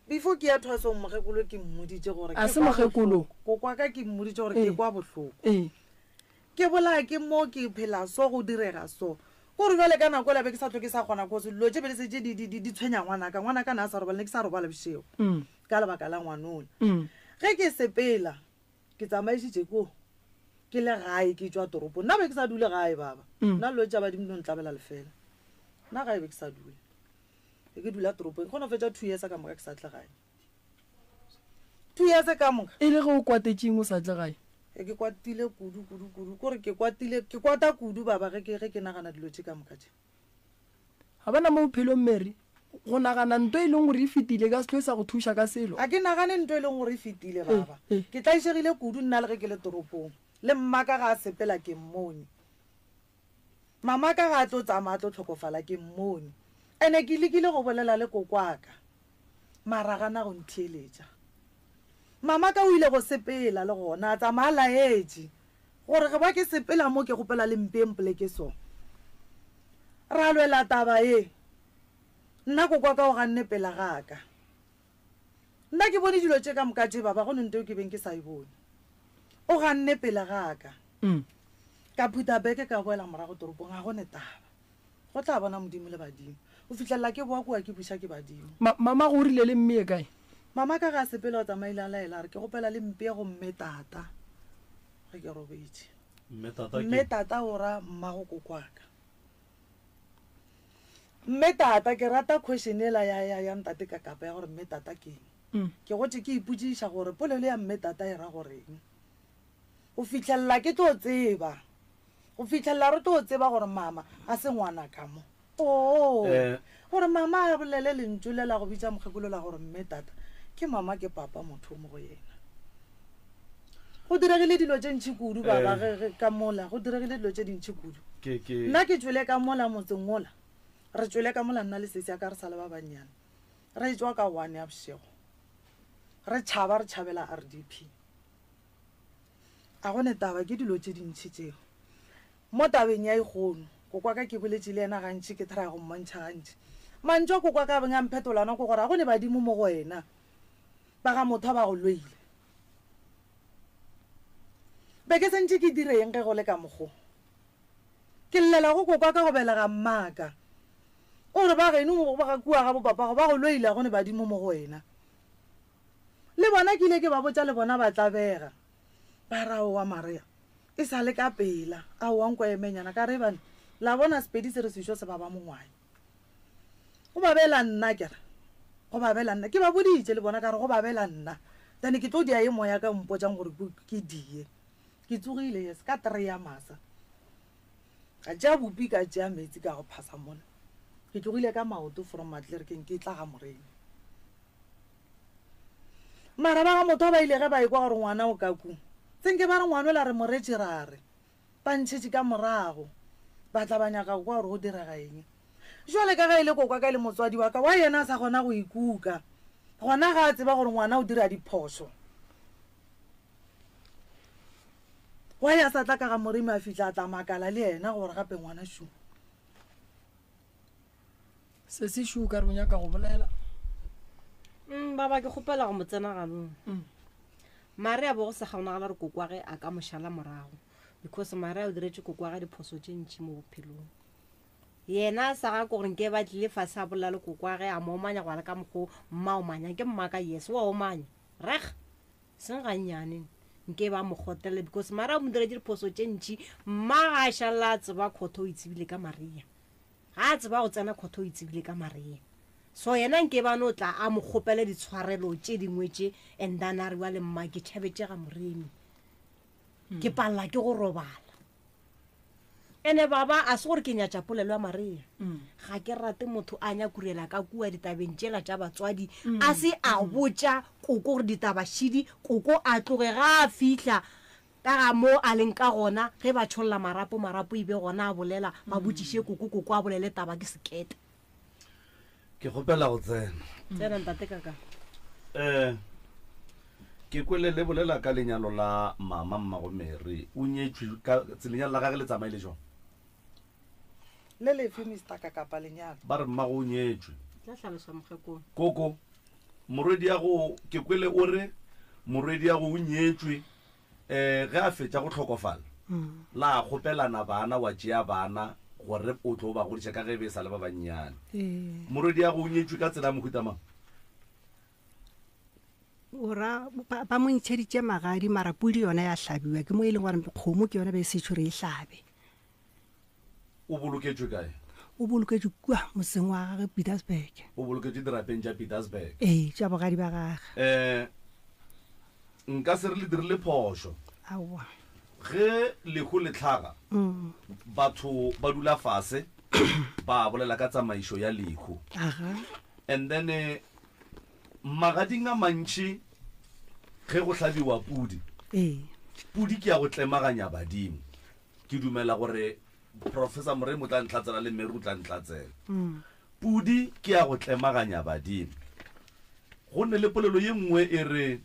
before ke ya thwasong mokgekolo ke mmoditše gore a se mokgekolo kokwaka ke mmoditše gore ke kwa bohloko ke bola ke mo ke phela so go direga so gore jale ka nako labe ke sa tlo ke sa kgona go se dilo tše bele se tše di tshwenya ngwanaka na a sa robala ne ke sa robala bošego ka lebaka la ngwanone ge ke sepela ke tsamaišitše ko ke le gae ke tswa toropong nna be ke sa dule gae baba nna lo tša badimo no ntlabela lefela nna gae be ke sa dule be ke dula toropong kgona fetša 2 years ka moka ke sa tle gae 2 years ka moka e le ge o kwatetšeng o sa tle gae ke kwatile kudu kore ke kwata kudu baba ge ke nagana dilo tše ka moka tše ga bana mo bophelong Mary go nagana nto e leng gore e fetile ka setlo e sa go thuša ka selo a ke nagane nto e leng gore e fetile baba ke tlaišegile kudu nna le ge ke le toropong le mmaka ga a sepela ke mmone mama ka ga a tlo tsamaya a tlo tlhokofala ke mmone ene ke lekile go bolela le kokwaka mara gana go ntheeletša mama ka o ile go sepela le gona a tsamaya laetše gore ge ba ke sepela mo ke gopela le mpempole ke so ra lwela taba e nna ko kwa ka o ganne pela gaka nna ke bone dilo tse ka moka tse baba go nente ke beng ke sa e bone o ganne pela gaka ka phuta beke ka boela morago toropong ga gone taba go tla bona modimo le badimo o fitlhelela ke boa koa ke buša ke badimo mama go rile le mme kae mama ka ga sepele o tsamaile a laela re ke gopela le mpe go mme tata ge ke robetse mme tata o ra mmago kokwaka mme tata ke rata question ela ya ntate ka kapa ya gore mme tata ke eng ke gotse ke iputsiša gore polelo ya mme tata e ra goreng o fitlhelela ke tlo tseba go fitlhelela re tlo tseba gore mama a se ngwana ka mo gore mama a bolele lentsolela go bitsa mokgekolola gore mme tata ke mama ke papa motho mo go yena go diregile dilo tse ntšhi kudu baba ka mola go diregile dilo tse dintšhi kudu nna ke tswele ka mola motseng ola re tswele ka mola nna le sesi ya ka re sa le ba bannyane re e tswa ka 1 ya bošego re tšhaba re tšhabela RDP a gone taba ke dilo tse dintšhi tseo mo tabeng ya ikgono ko kwa ka ke boletse le ena gantši ke thara go mmantšha gantši mantšwa ko kwa ka beng a mphetolana ko gore a gone badimo mo go wena ba ga motho ba go lweile be ke sentše ke direng ge go le ka mokgo ke llela go ko kwa ka go belega mmaka o re ba geno ba ga kua ga bopapa go ba go lweile a gone badimo mo go wena le bona ke ile ke ba botša le bona ba tlabega ba rao wa maria e sa le ka pela a wankwa emenyana ka re bana la bona sepedi se re sešo se ba ba mongwae go ba bela nna kere go ba bela nna ke ba boditše le bona ka re go ba bela nna tane ke tlo dia e moya ka mpotšang gore ke die ke tsogile yes ka 3 ya masa ka tšea bopi ka tšea metsi ka go phasa mona ke tlogile ka maoto from matlerekeng ke tla ga morena mara ba ga motho ba ile ge ba ekwa gore ngwana o ka ku tsenke ba re ngwana o la re moretše rare ba ntšhetše ka morago ba tla ba nyaka kwa gore go direga eng jwale ka ga ile kokwa ka le motswadi wa ka wa yena a sa kgona go ikuka gona ga a tseba gore ngwana o dira diphoso wa ya sa tla ka ga moremi a fitlha a tla makala le ena gore gape ngwana shu se se shu ka re o nyaka go bolela baba ke kgopela go motsena ganong mare a bo go sa kgaonagala re kokwage a ka mošala morago because mare a o diretse kokwage diphoso tše ntšhi mo bophelong yena a sa ga ko gore nke ba tlile fase a bolela le kokwage a moomanya go ala ka mokgo mma o manya ke mmaka yes wa omanya reg seng gannyane nke ba mo gotele because mare a mo diretse diphoso tše ntšhi mma ga a šalela a tseba khotho o itsebile ka maria ga a tseba go tsena khotho o itsebile ka maria so yena nke ba no tla a mo kgopele ditshwarelo tše dingwe tše and then a riwa le mma ke tšhabetse ga moremi ke palela ke go robala ene baba a se gore ke nyatša polelo ya maria ga ke rate motho a nyakurela ka kua ditabeng tšela tša batswadi a se a botša koko gore ditabašidi koko a tloge ga a fihla ka ga mo a leng ka gona ge ba tšholola marapo e be gona a bolela ba botšiše koko a bolele taba ke sekete ke kgopela go tsena ntate kaka ke kwele le bolela ka lenyalo la mama mmago Mary o nyetšwe ka lenyalo la gage le tsamaile jong le le femista ka kapa lenyalo ba re mmago o nyetšwe tla tlhalosa mokgekong koko morwedi ya go ke kwele o re morwedi ya go o nyetšwe ge a fetša go tlhokofala la kgopelana bana wa tšea bana gore o tlo ba godiša ka ge be sa le ba bannyane morwedi ya go o nyetšwe ka tsela mohuta mang ora ba mo ntšheditše magadi mara pudi yona ya hlabiwa ke mo e leng gore kgomo ke yona be se tšhore e hlabe o boloketšwe kae o boloketšwe kua moseng wa gage Pietersburg o boloketšwe dirapeng tša Pietersburg tša bogadi ba gage nka se re le dirile phošo aowa ge lehu le tlhaga batho ba dula fase ba bolela ka tsamaišo ya lehu and then magading a mantši ge go hlabiwa pudi pudi ke ya go tlemaganya badimo ke dumela gore professor Moremo tla ntlatsela le Mary o tla ntlatsela pudi ke ya go tlemaganya badimo go ne le polelo ye nngwe e re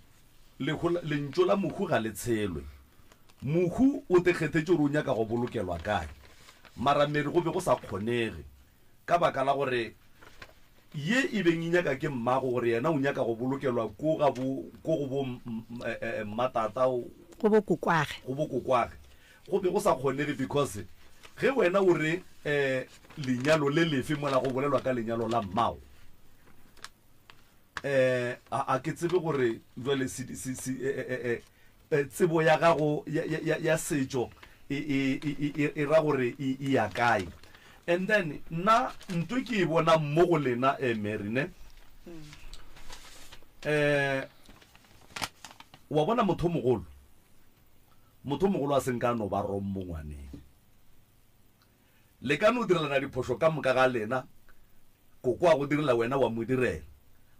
lentso la mohu ga le tshelwe mohu o te kgethetse gore o nyaka go bolokelwa kae mara Mary go be go sa kgonege ka baka la gore ye e beng e nyaka ke mmago gore yena o nyaka go bolokelwa ko go bo mmatata go bo kokwage go be go sa kgonege because ge wena o re lenyalo le lefe mola go bolelwa ka lenyalo la mmao a ke tsebe gore jwale tsebo ya gago ya setšo e ra gore e ya kae and then nna ntwe ke e bona mo go lena Mary ne wa bona motho mogolo a seng ka no ba rommo ngwaneng le ka no direlana diphoso ka moka ga lena koko a go direla wena wa mo direla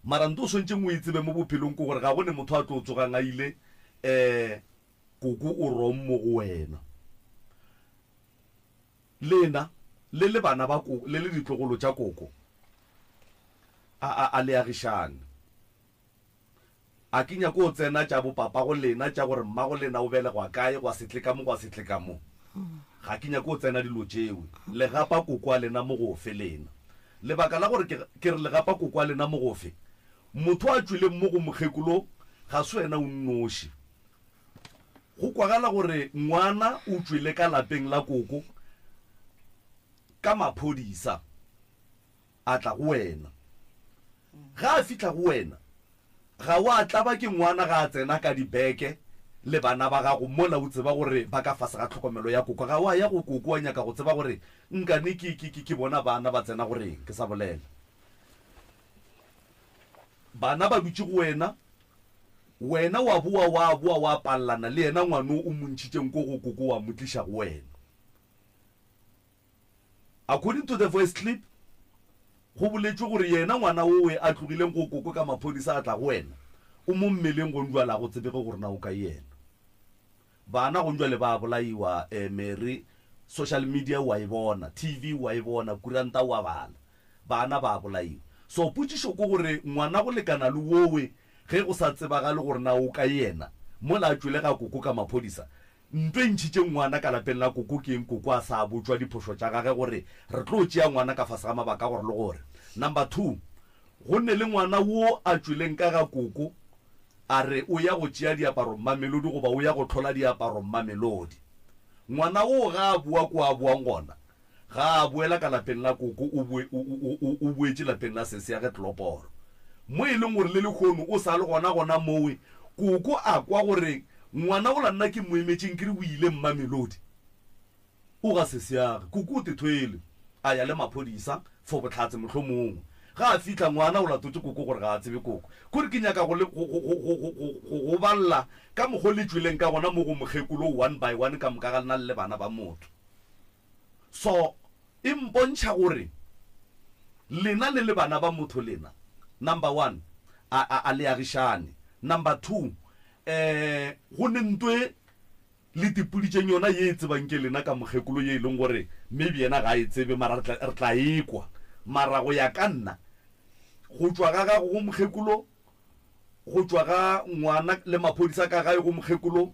mara nto sontse mo itsebe mo bophelong ko gore ga go ne motho a tlo tsogang a ile koko o rommo go wena lena le bana ba koko le ditlogolo tša koko a le agishane a kinya ko tsena tša bo papa go lena tša gore mma go lena o belegwa kae go setle ka mo ga kinya ko tsena dilo tšeo le gapa koko a lena mo go fe lena lebaka la gore ke re le gapa koko a lena mo go fe motho a tswile mo go mokgekulo ga se wena o nnoši go kwagala gore ngwana o tswile ka lapeng la koko ka maphodisa a tla go wena ga a fitla go wena ga wa tlaba ke ngwana ga a tsena ka dibeke le bana ba gago mola o tseba gore ba ka fase ga tlhokomelo ya koko ga wa ya go koko wa nyaka go tseba gore nkane ke bona bana ba tsena goreng ke sa bolela bana ba dutse go wena wa boa wa pallana le yena ngwana o montšhitšeng ko go koko wa motliša go wena according to the voice clip go boletswe gore yena ngwana owe a tlogileng go koko ka maphodisa a tla go wena o mo mmeleng go njwala go tsebege gore na o ka yena bana go njwale ba bolaiwa Mary social media wa e bona TV wa e bona kuranta wa bana ba bolaiwa so putshišo ko gore ngwana go lekana le wowe ge go sa tsebagale gore na o ka yena mola a tswile ga koko ka maphodisa ntwe ntšhitše ngwana ka lapeng la koko ke eng koko a sa botswa diphoso tša gage gore re tlo tšea ngwana ka fase ga mabaka gore le gore number 2 go nne le ngwana wo a tswileng ka ga koko a re o ya go tšea diaparo Mamelodi goba o ya go tlhola diaparo Mamelodi ngwana wo ga a bua ko a buang gona ga a buela ka lapeng la koko o buetše lapeng la sese ya ge tloporo mo e leng gore le lekgono o sa le gona mowe koko a kwa gore ngwana o la nna ke moemetseng ke re o ile Mamelodi o ga sese ya koko o tethwele a ya le maphodisa for botlhatse motlho mongwe ga a fitla ngwana o latotse koko gore ga a tsebe koko kore ke nyaka go balla ka mogo le tswileng ka gona mo go mokgekulo 1 by 1 ka moka ga lena le bana ba motho so e mpontšha gore lena le bana ba motho lena number 1 a le agishane number 2 go ne ntwe le tipuditseng yona ye e tsebang ke lena ka mokgekulo ye e leng gore maybe yena ga e tsebe mara re tla ekwa mara go ya ka nna go tswa ga gago go mokgekulo go tswa ga ngwana le maphodisa ka gae go mokgekulo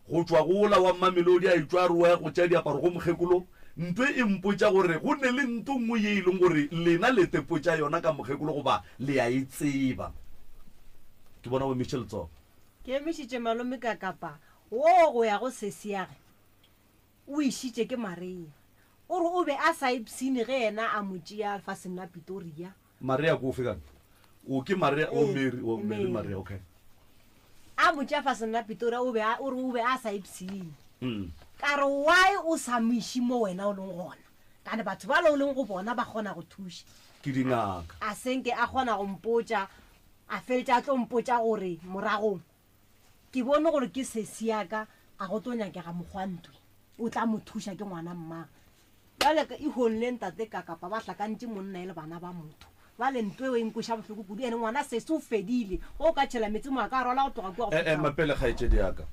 go tswa go la wa Mamelodi a itswa re wa go tšea diaparo go mokgekulo ntwe e mpotša gore go ne le nto nngwe ye e leng gore lena le tepotša yona ka mokgekulo goba le a e tseba ke bona bo Michelle Tso ke emišitše malome ka kapa wo go ya go sesiage o išitše ke Maria o re o be a sa ipsine ge yena a motšea lefaseng la Pretoria Maria ko fe kana o ke Maria o Mary Maria okay a motšea lefaseng la Pretoria o re o be a sa ipsine ka re why o sa moiši mo wena o leng gona kane batho ba le o leng go bona ba kgona go thuša ke dingaka a senke a kgona go mpotša a feletša a tlo mpotša gore moragong ke bone gore ke sesiaka a go tlo nyakega mokgwantwe o tla mo thuša ke ngwana mmaga jale e honle ntate ka kapa ba hlakantše monna e le bana ba motho ba le ntwe o enkoša bohloko kudu ene ngwana sese o fedile o ka tšhela metsi mo a ka rola go tloga kua go mapele kgaetšedi yaka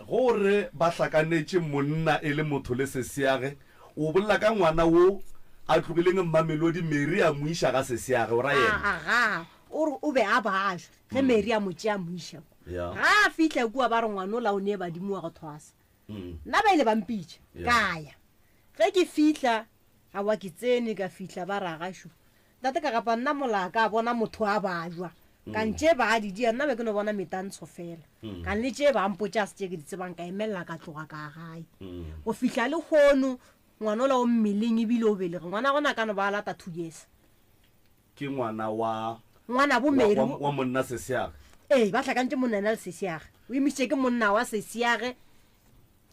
gore ba hlakanetše monna e le motho le seseage o bolela ka ngwana wo a tlogileng Mamelodi Mary a moiša ga seseage o ra yena o re o be a bašwa ge Mary a motšea moiša Yeah. ga a fitlha kua ba re ngwane o la o ne badimo wa go thwasa nna ba ile bampitša kaya ge ke fitlha a wa ke tsene ka fitlha ba ragašo tate ka gapa nna molaka a bona motho a bajwa kantše ba didia nna be ke no bona metantsho fela ka le tše bampotša se tše ke di tsebang ka emelela ka tloga ka gae go fitlha le kgono ngwana o la o mmeleng ebile o belege ngwana gona ka no ba lata 2 years ke ngwana bomedi wa monna Sesiage. ee ba tlhakantše monna le Sesiage o emisitše ke monna wa Sesiage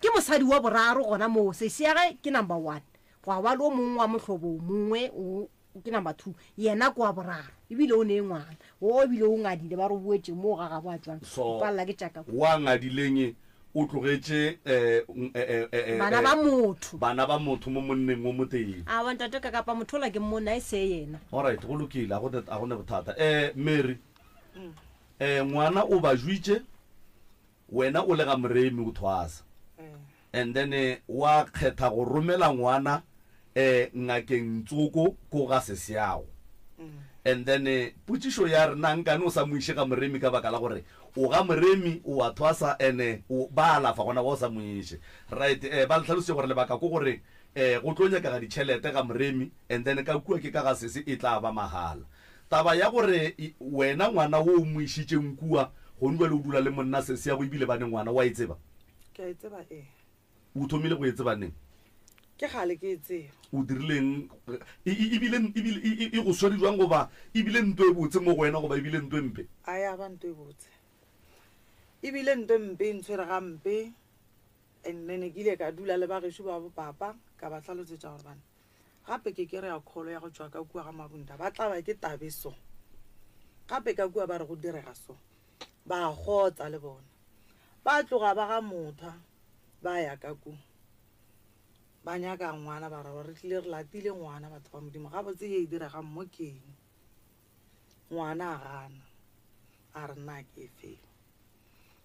ke mosadi wa boraro gona moo Sesiage ke number 1 gwa ba le o mongwe wa mohlobo mongwe ke number 2 yena kwa boraro ebile o ne ngwana o ebile o ngadile ba re boetse mo ga ga ba tswang palla ke tšaka wa ngadileng o tlogetše bana ba motho mo monneng o moteng a wa ntate ka kapa motho la ke monna e se yena alright go lokile a go ne bothata Mary ngwana o ba jwitše wena o le ga moremi o thwasa and then wa kgetha go romela ngwana ngakeng Tsoko ko ga Sesiago and then putsišo ya re nankane o sa moiše ga moremi ka baka la gore o ga moremi o a thwasa ene ba alafa gona ba o sa moiše right ba le tlhalose gore lebaka ko gore go tlo nyaka ga ditšhelete ga moremi and then ka kua ke ka ga Sesi e tla ba mahala taba ya gore wena ngwana o moišitšeng kua go nwa le o dula le monna Sesiago ebile ba ne ngwana wa e tseba ke a tseba o thomile go e tseba neng ke gale ke tseba o dirileng ebile e go swadi jwang goba ebile ntwe e botse mo go wena goba ebile ntwe mpe a ya ba ntwe e botse ebile ntwe mpe e ntshwere gampe and then ke ile ka dula le bagešo ba bo papa ka ba tlhalosetša gore bana gape ke re ya kgolo ya go tswa ka kua ga Mabunda ba tla ba ke tabeso gape ka kua ba re go direga so ba gotsa le bona ba tloga ba ga motho ba ya ka kua ba nyaka ngwana ba re tlile re latile ngwana batho ba modimo ga botse ye e diregang mo keng ngwana a gana a re nna ke fela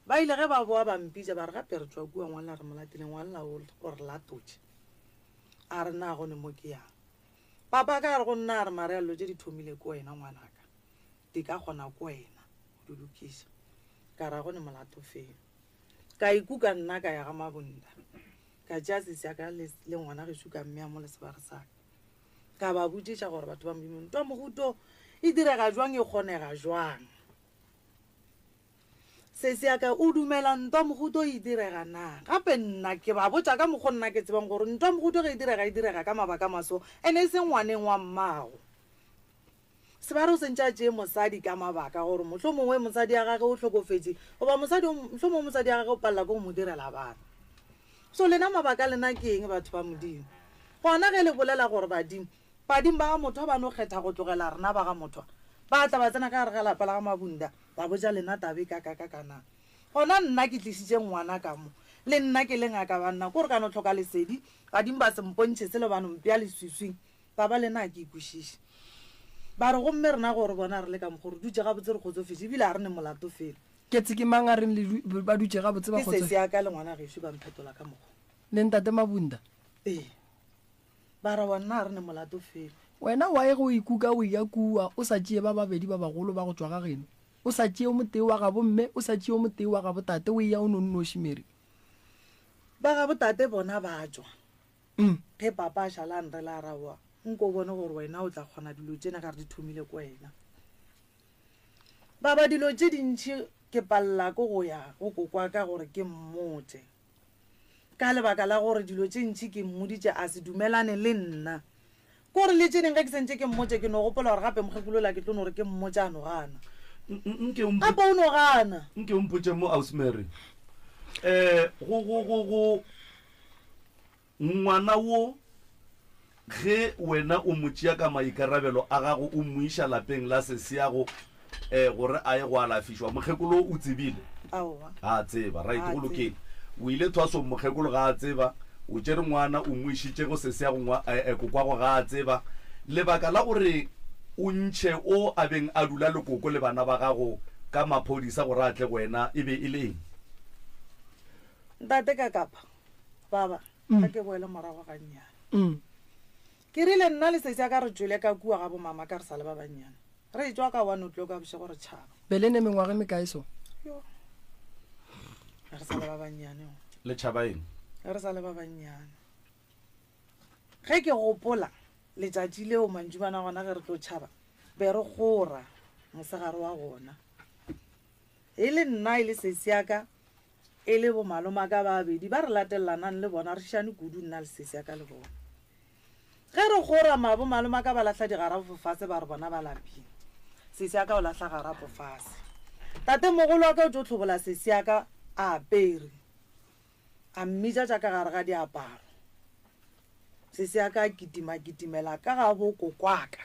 ba ile ge ba boa bampitša ba re gape re tswa kua ngwana re molatile ngwana o re latotše a re nna gone mo ke yang papa ka re go nna a re marealo tše di thomile ko wena ngwanaka di ka kgona ko wena go di lokiša ka ra gone molato fela ka ikuka nna ka ya ga Mabunda ka tšea Sesiaka le ngwana ge suka mmea mo le sebare saka ka ba botšiša gore batho ba modimo ntwa mohuto e direga jwang e kgonega jwang Sesiaka o dumela ntwa mohuto e direga na gape nna ke ba botša ka mokgo nna ke tsebang gore ntwa mohuto ge e direga ka mabaka maso ene e se ngwaneng wa mmago sebare o sentša tšee mosadi ka mabaka gore mohlho mongwe mosadi ya gage o hlokofetse goba mohlho mongwe mosadi ya gage o palela ko go mo direla bana so lena mabaka lena ke eng batho ba modimo gona ge le bolela gore badimo ba ga motho ba no kgetha go tlogela rena ba ga motho ba tla ba tsena ka gare ga lapa la ga Mabunda ba botša lena tabe ka kana gona nna ke tlisitše ngwana ka mo le nna ke le ngaka banna kore ka no tlhoka lesedi badimo ba sempontšhe se le banompea leswiswing ba ba lena ke ikušiše ba re gomme rena gore bona re le ka mokgore dutse ga botse re kgotsofetse ebile a re ne molato fela ke tse ke mang a reng ba dutse ga botse ba ke Sesiaka le ngwana gešo ba mphetola ka mokgwa le ntate Mabunda ba ra bona a re ne molato fela wena wa e go ikuka o ya kua o sa tšee ba babedi ba bagolo ba go tswa ga geno o sa tšee o motee wa ga bomme o sa tšee o motee wa ga botate o ya o nonnoši Mary ba ga botate bona ba tswa ge papa a šala a nrela a raboa nko bone gore wena o tla kgona dilo tsena ka re di thomile ko wena ba dilo tše dintšhi ke palela ko go ya go kokwa ka gore ke mmotse ka lebaka la gore dilo tše ntšhi ke mmoditše a se dumelane le nna kore le tše dingwe ge ke sentše ke mmotse ke no gopola gore gape mokgekolola ke tlo no gore ke mmotse a no gana gape o no gana nke o mpotše mo Ausimary go ngwana wo ge wena o motšea ka maikarabelo a gago o moiša lapeng la Sesiago gore a ye go alafišwa mokgekolo o tsebile a tseba right go lokile o ile thwaso mokgekolo ga a tseba o tšere ngwana o moišitše go Sesiago kokwago ga a tseba lebaka la gore o ntšhe o a beng a dula lekoko le bana ba gago ka maphodisa gore a tle wena e be e leng ntate ka kapa baba ga ke boele morago ga nnyane ke rile nna le Sesiaka re tswele ka kua ga bomama ka re sa le ba bannyane re tswa ka 1 o'clock ka bošego re tšhaba bele ne mengwaga mekae so ga re sa le ba bannyane le tšhabaeng ga re sa le ba bannyane ge ke gopola letšatši leo mantšubana gona ge re tlo tšhaba be re gora mosegare wa gona e le nna e le sesiaka e le bomalomaka babedi ba re latellanang le bona re šane kudu nna le sesiaka le bona ge re gora bomalomaka ba latlha digarapo fase ba re bona ba lapile sesiaka o latlha garapo fase tate mogolo wa ka o tlo tlhobola sesiaka a apere a mmitša jaaka gare ga diaparo sesiaka a kitimela ka ga bo kokwaka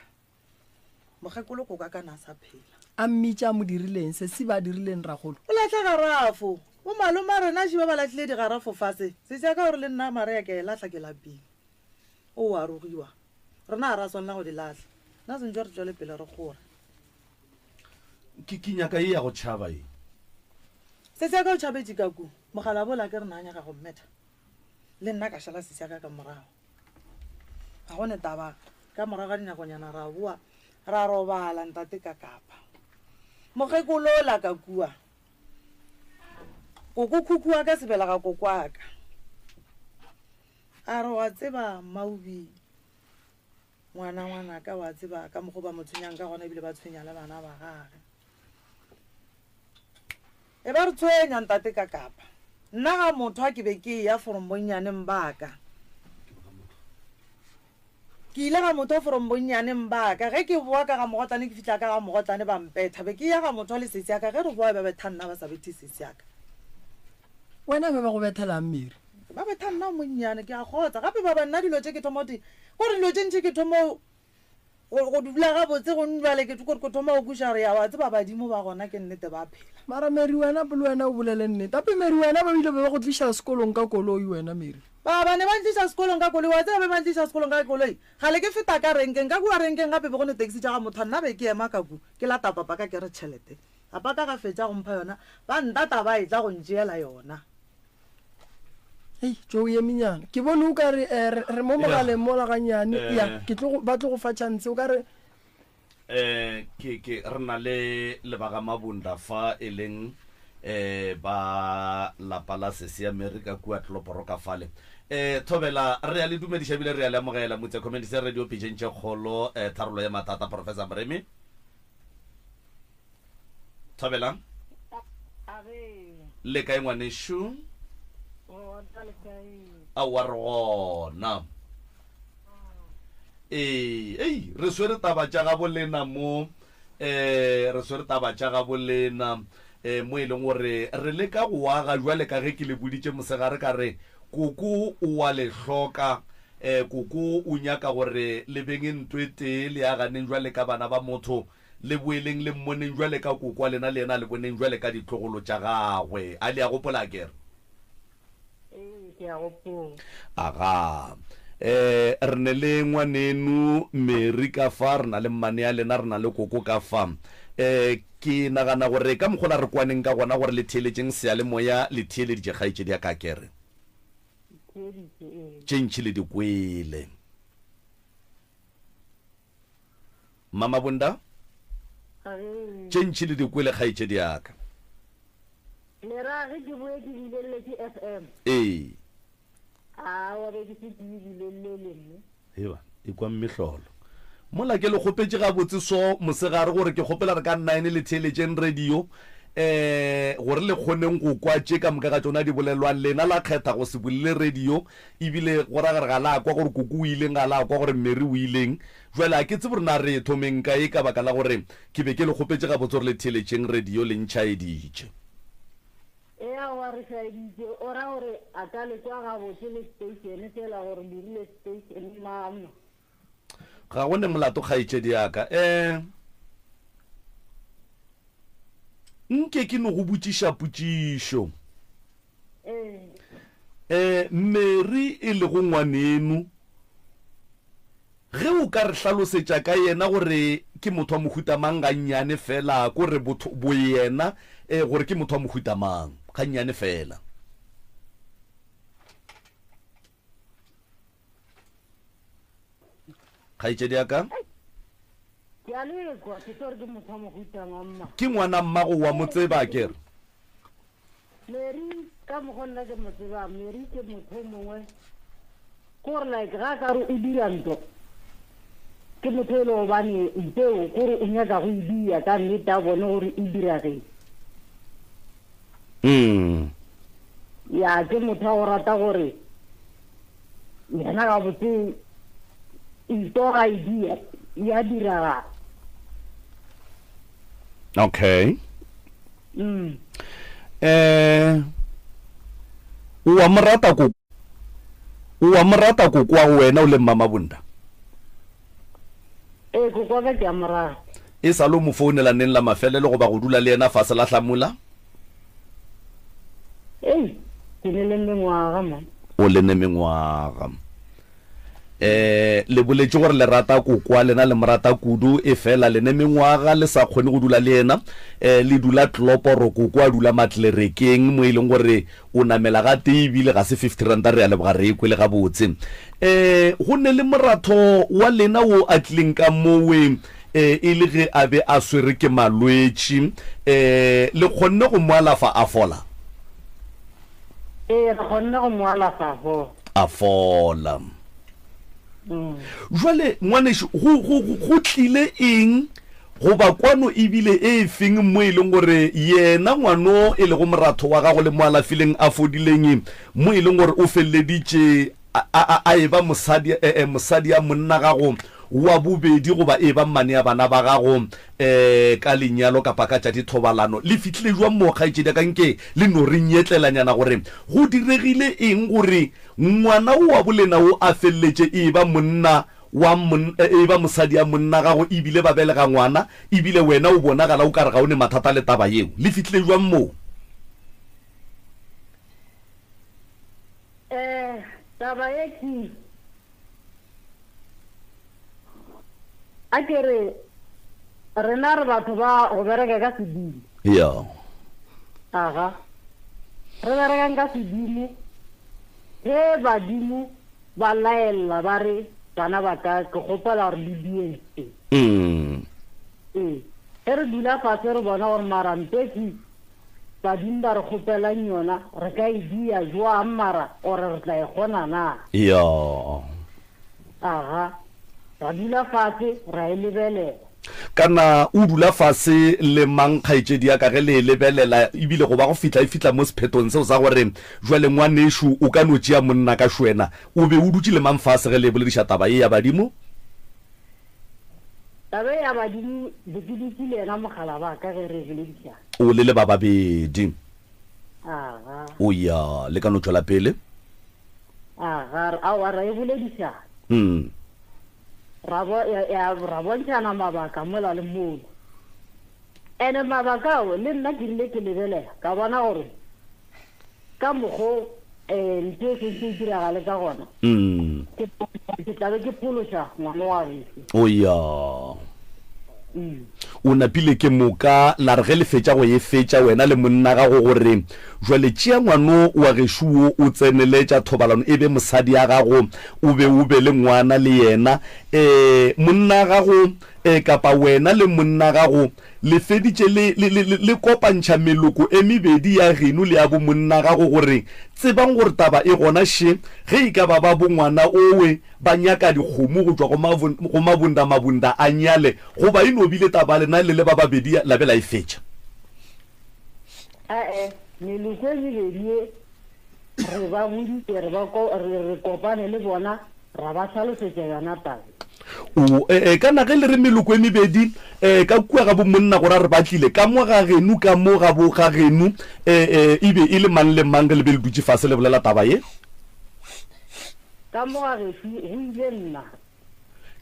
mogekolo kokwaka na sa phela a mmitša mo dirileng se se ba dirileng ragolo o latlha garafo o maloma rena šiba ba latlhile digarafo fase sesiaka gore le nna marea ke latlha ke lapile o a rogiwa rena a ra swanela go di latlha nna sentse re tswele pele re gore ke nyaka e ya go tšhaba e sesiaka o tšhabetse ka ku mogala bola ke re na nyaka go mmetha le nna ka šala sesiaka ka morago ga gone taba ka morago ga dinakonyana ra boa ra robala ntate ka kapa mogekolola ka kua koko khukhua ka sebela ga kokwaka a re wa tseba maubi ngwana ka wa tseba ka mogo ba motshwenyang ka gona ebile ba tshwenya le bana ba gage e ba re tshwenya ntate ka kapa nna ga motho a ke be ke ya forombonnyaneng baka ke ile ga motho forombonnyaneng baka ge ke boa ka ga mogotlane ke fitlha ka ga mogotlane ba mpetha be ke ya ga motho a le sesiaka ge re boa ba betha nna ba sa bethe sesiaka wena be ba go bethelang mmiri ba betha nna monnyane ke a kgotsa gape ba banna dilo tse ke thomoti gore dilo tse ntšhe ke thomo go dula gabotse go nbale ke kore ko thoma go kuša re ya wa tseba badimo ba gona ke nnete ba phela mara mary wena pele wena o bolele nnete ape mary wena ba bile ba go tliša sekolong ka koloi wena mary ba ne ba ntliša sekolong ka koloi wa tseba ba ntliša sekolong ka koloi gale ke feta ka renkeng ka kua renkeng gape be gone taxi tša ga motho nna be ke ema ka ku ke lata papa ka ke re tšhelete papa ka ga fetša go mpha yona ba ntata ba e tla go ntšeela yona hei jo ye minyana ke bone o ka re mo mogaleng mola ganyane ya ba tlo go fa chance o ka re ke re na le lebaga mabunda fa e leng ba lapa la sesia america kua tloporo ka fale thobela re ya le dumediša bile re ya le amogela motse community se radio pagentše kgolo tharolo ya matata professor mremi thobela le kae ngwanešo a wa re gona re swere taba tša ga bolena mo re swere taba tša ga bolena mo e leng gore re le ka go aga jwale ka ge ke le boditše mosegare ka re koko o wa le hloka koko o nyaka gore le beng ntwe tee le aganeng jwale ka bana ba motho le boeleng le mmoneng jwale ka koko a lena le ena le boneng jwale ka ditlogolo tša gagwe a le ya gopola kere aga re ne le ngwanenu mary ka fa re na le mmane ya lena re na le koko ka fa ke nagana gore ka mokgola re kwaneng ka gona gore le theeletseng sealemoya le theeleditše kgaetšedi ya ka kere tše ntšhi le dikwele mama bunda tše ntšhi le dikwele kgaetšedi yaka ee eba e kwa mmehlolo mola ke le kgopetse gabotse so mosegare gore ke kgopela re ka 9 le theeletšeng radio gore le kgoneng go kwa tše ka moka ga tsona di bolelwang lena la kgetha go se bolele radio ebile go ragare ga la kwa gore koko o ileng ga la kwa gore mmeri o ileng jwale a ke tse borena re thomeng ka e ka baka la gore ke be ke le kgopetse gabotse gore le theeletšeng radio le ntšhaeditše wa re saiditse o ra gore a ka le tswa ga botse le station fela gore dirile station mama ga gone molato kgaetšedi yaka nke ke no go botšiša potšišo mary e le go ngwanenu ge o ka re hlalosetša ka yena gore ke motho wa mohutamang ga nnyane fela ko re bo yena gore ke motho wa mohutamang ga nnyane fela kgaetšedi yaka ke ngwana mmago wa motseba kere ka mokgwa nna ke mo tseba Mary ke motho o mongwe gore like ga ka re o dira ntho ke motho e le gobane nteo gore o nyaka go e dia ka nnete a bone gore e diragetse ya ke motho a go rata gore yena ka botse ntho ga e dia ya diraga okay wa morata ko kwa wena o le mama bunda ko kwa ka ke a morata e sa lo mo founela neng la mafelelo go ba go dula le yena fa se la hlamula ke ne le mengwaga man o le ne mengwaga le boletse gore le rata ko kwa lena le morata kudu e fela le ne mengwaga le sa kgone go dula le yena le dula tloporo ko kwa dula matlerekeng mo ileng gore o namela ga tebile ga se 50 rand re ya le boga re ikwe le ga botse go ne le moratho wa lena o a tlileng ka mowe e le ge a be a swere ke malwetši le kgonne go mo alafa a fola re kgonne go mo alafa a fola jwale ngwanešo go tlile eng goba kwano ebile e feng mo e leng gore yena ngwano e le go moratho wa gago le mo alafileng a fodileng mo e leng gore o felleditše a eba mosadi ya monna gago wa bobedi goba e ba mmane ya bana ba gago ka lenyalo kapa ka tša dithobalano le fitlhile jwa mokgaetšedi ka nke le no re nyetlelanyana gore go diregile eng gore ngwana wa bolena o a felletše e ba monna e ba mosadi ya monna gago ebile ba belega ngwana ebile wena o bonagala o ka re ga o ne mathata le taba yeo le fitlhile jwa moo taba ye ke a kere rena re batho ba go bereka ka sedimo aga re berekang ka sedimo ge badimo ba laela ba re bana ba ka ke gopela gore le diese ge re dula fatshe re bona gore maranteki badimo ba re gopelang yona re ka e dia jwang mara ore re tla e kgona na aga ra dula fatshe ra e lebelela kana o dula fase le mankgaetšedi ya ka ge le lebelela ebile go ba go fitla mo sephetong seo sa gore jwale ngwaneshu o ka no tšea monna ka šwena o be o dutse le mang fase ge le bolediša taba ye ya badimo taba ya badimo be ke dutse le ena mogala ba ka ge re bolediša o le ba babedi aga ya le ka no tšwela pele aga ra e bolediša ra bontšhana mabaka mola le mola ene mabaka ao le nna ke rile ke lebelela ka bona gore ka mokgo ntho e sentse e diragale ka gona ke tlabe ke phološa ngwana wa gese o napile ke moka la re ge le fetša go e fetša wena le monna gago gore jwale tšea ngwano wa gešuo o tseneletša thobalano e be mosadi ya gago o be le ngwana le yena monna gago kapa wena le monna gago le feditše le kopantšha meloko e mebedi ya geno le ya bo monna gago gore tsebang gore taba e gona she ge e ka ba ba bongwana owe ba nyaka dikgomo go tšwa go mabunda a nyale goba e nobile taba lena le ba babedi la be la e fetša meloko e mebedi re ba boditse re kopane le bona ra ba tlhalosetša yona taba kana ge le re meloko e mebedi ka kua ga bo monna gore re batlile ka mo ga genu ka mo ga bo ga genu ebe e le mang le mang le be le dutse fase le bolela taba ye ka mo ga gesu go ile nna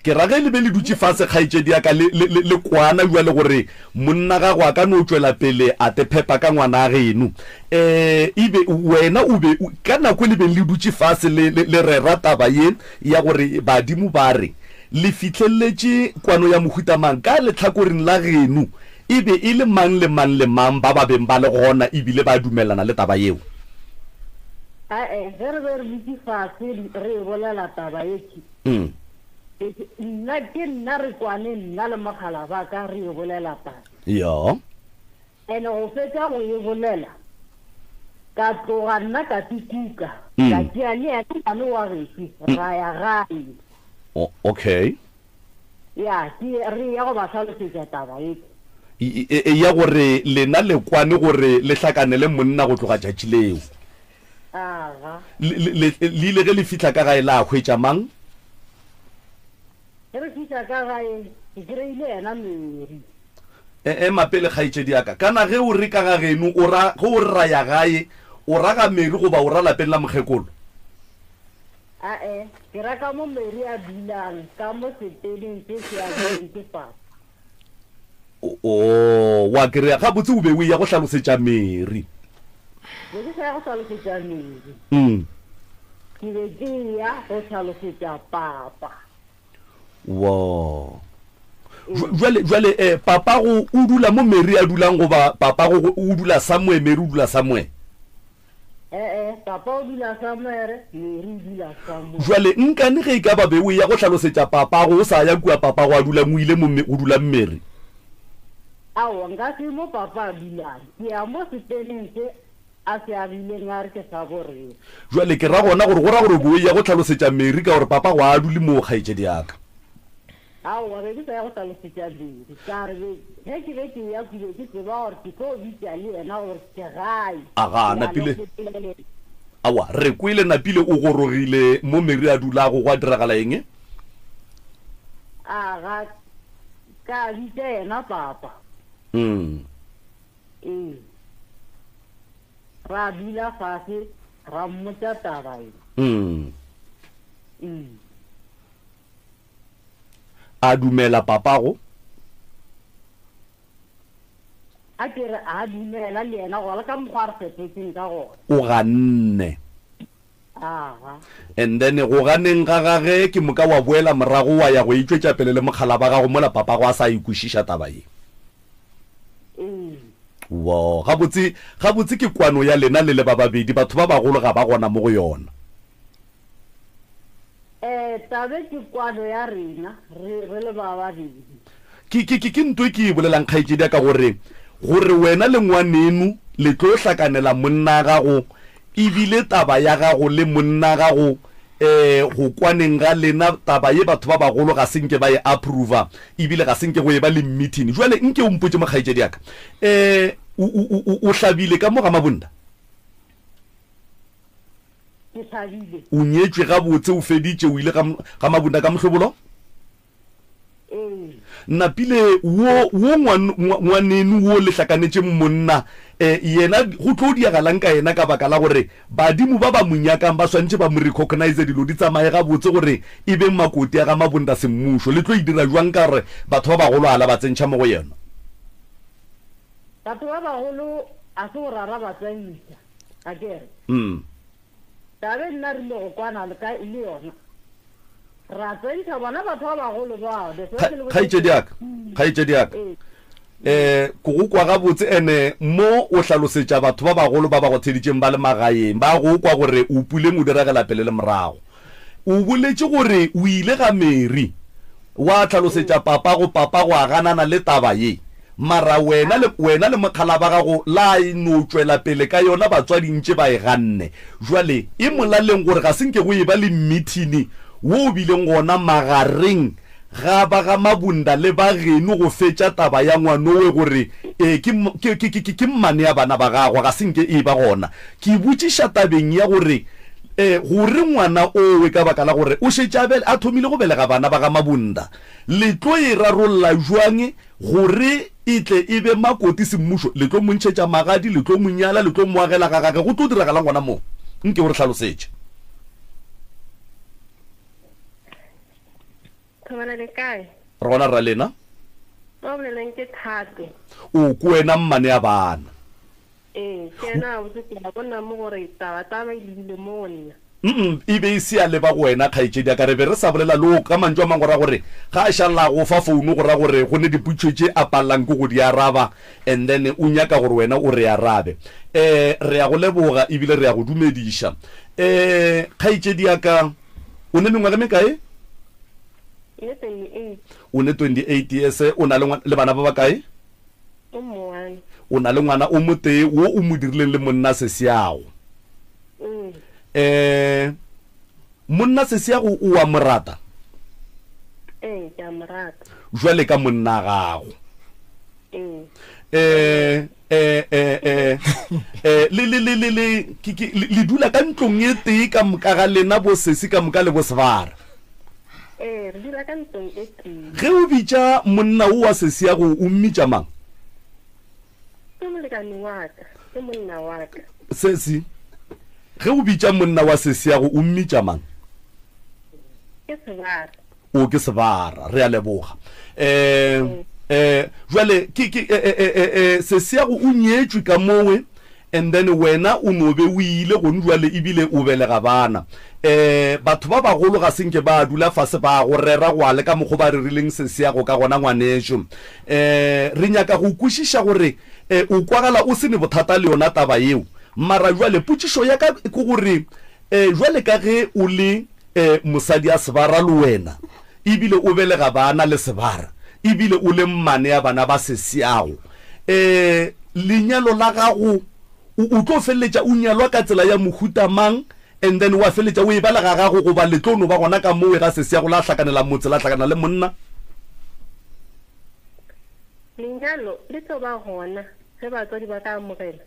ke ra ge le be le dutse fase kgaetšedi ya ka le kwana jwale gore monna gago a ka no tšwela pele a te phepa ka ngwana a genu ebe wena o be ka nako le be le dutse fase le rera taba ye ya gore badimo ba re le fitlheletse kwano ya mohutamang ka letlhakoreng la genu ebe e le mang le mang ba ba beng ba le gona ebile ba dumelana le taba yeo ge re be re dutse fase re e bolela taba eki nna ke nna re kwane nna le mogala ba ka re e bolela taba ya ene go fetša go e bolela ka tloga nna ka tikuka ka tšea le ena ngwane wa gešo ra ya gae okay ya re ya go ba tlhalosetša taba ya gore lena le kwane gore le hlakanele monna go tloga tšatši leo aga le ile ge le fihla ka gae la hwetša mang re fitlha ka gae ke kry-ile ena Mary mapele kgaetšedi yaka kana ge o re ka ga geno ge o re raya gae o raga Mary goba o ra lapeng la mokgekolo ke raka mo Mary a dulang ka mo seteleng se se a ke papa wa kry-a ga botse o be o ya go hlalosetša Mary be ke sa ya go tlhalosetša Mary ke be ke ya go tlhalosetša papa wa jwale papa go o dula mo Mary a dulang goba papa go o dula somewhere Mary o dula somewhere papa o dula somewhere Mary o dula somewhere jwale nkane ge e ka ba be o ya go hlalosetša papa go o sa ya kua papa go a dula mo ile go dula Mary awa nka se mo papa a dulang ke ya mo seteleng se a se abileng a re ke sa borena jwale ke ra gona gore go ra gore bo ya go tlhalosetša Mary ka gore papa go a dule mo kgaetšedi yaka awa be ke sa ya go tlhalosetša Mary ka re ge ke be ke ya ke be ke tseba gore ke tlo bitša le ena gore ke gae aga napile awa re kwele napile o gorogile mo Mary a dulago go a diragala eng aga ka bitša ena papa ra dula fase ra mmotša taba a dumela papago a kere a dumela le ena gola ka mokgwa re fetetseng ka gona o ganne and then go ganeng ga gage ke moka wa boela morago wa ya go itšwetša pele le mokgala ba gago mola papago a sa ikwešiša taba ye wow gabotse ke kwano ya lena le ba babedi batho ba bagolo ga ba gona mo go yona tabe ke kwano ya rena re le ba babedi ke ntwe ke e bolelang kgaetšedi ka gore wena le ngwanenu le tlo hlakanela monna gago ebile taba ya gago le monna gago go kwaneng ga lena taba ye batho ba bagolo ga senke ba e approva ebile ga senke go e ba le meeting jwale nke o mpotse mokgaetšedi yaka o hlabile ka mo ga mabunda ke tlhabile o nyetšwe gabotse o feditše o ile ga mabunda ka mohlobolo napile wo ngwanenu wo le hlakanetše monna yena go tlo diagalang ka yena ka baka la gore badimo ba ba monyakang ba swantše ba mo recognize dilo di tsamaye gabotse gore e beng makoti a ga mabunda semmušo le tlo e dira jwang ka gore batho ba bagolo ala ba tsentšha mo go yena batho ba bagolo a se go rara ba tsaisa a kere tabe nna rile go kwana le yona ra tsentšha bona batho ba bagolo bao kgaetšedi yaka ko go kwa gabotse ene mo o hlalosetša batho ba bagolo ba ba go tsheditšeng ba le magaeng ba go kwa gore o puleng o diragela pele le morago o boletše gore o ile ga Mary wa hlalosetša papa go a ganana le taba ye mara wena le mokgala ba gago la no tšwela pele ka yona batswadi ntše ba e ganne jwale e molaleng gore ga senke go e ba le meeting wo o bileng gona magareng ga ba ga mabunda le ba geno go fetša taba ya ngwanowe gore ke mmane ya bana ba gagwa ga senke e ba gona ke botšiša tabeng ya gore gore ngwana owe ka baka la gore o šetša a thomile go belega bana ba ga mabunda le tlo e rarolola jwang gore e tle e be makoti semmušo le tlo montšhetša magadi le tlo monyala le tlo moagela ga gage go tlo diragalang gona mo nke gore hlalosetše le kae re gona ra lena o boleleng ke Thato o ko wena mmane ya bana ke ena a botse ke la bona mo gore taba e lebile mo nna e be e se a leba go wena kgaetšedi ka re be re sa bolela le ka mantšu a mangwe ra gore ga a šala go fa founu go ra gore go ne diputšo tše a palelang ke go di araba and then o nyaka gore wena o re arabe re ya go leboga ebile re ya go dumediša kgaetšedi yaka o ne mengwaga mekae o ne 28 years o na le bana ba ba kae o na le ngwana o motee wo o mo dirileng le monna Sesiago monna Sesiago o wa morata ke a morata jwale ka monna gago le dula ka ntlong e tee ka moka ga lena bo Sesi ka moka le bo Sevara re dula ka ntlong e tee ge o bitša monna o wa Sesiago o mmitša mang ke molekane wa ka ke monna wa ka Sesi ge o bitša monna wa Sesiago o mmitša mang ke Sevara o ke Sevara re a leboga jwale Sesiago o nyetšwe ka mowe and then wena o no be o ile gone jwale ebile o belega bana batho ba bagolo ga senke ba dula fase ba go rera go ale ka mokgo ba re rileng Sesiago ka gona ngwanešo re nyaka go kwešiša gore o kwagala o sene bothata le yona taba yeo mara jwale potšišo ya ka ke gore jwale ka ge o le mosadi a Sevara le wena ebile o belega bana le Sevara ebile o le mmane ya bana ba Sesiago lenyalo la gago o tlo feleletša o nyalwa ka tsela ya mohuta mang and then wa feleletša o e bala ga gago goba letlono ba gona ka mowe ga Sesiago la hlakanela motse la hlakana le monna lenyalo le tlo ba gona ge batswadi ba ka amogela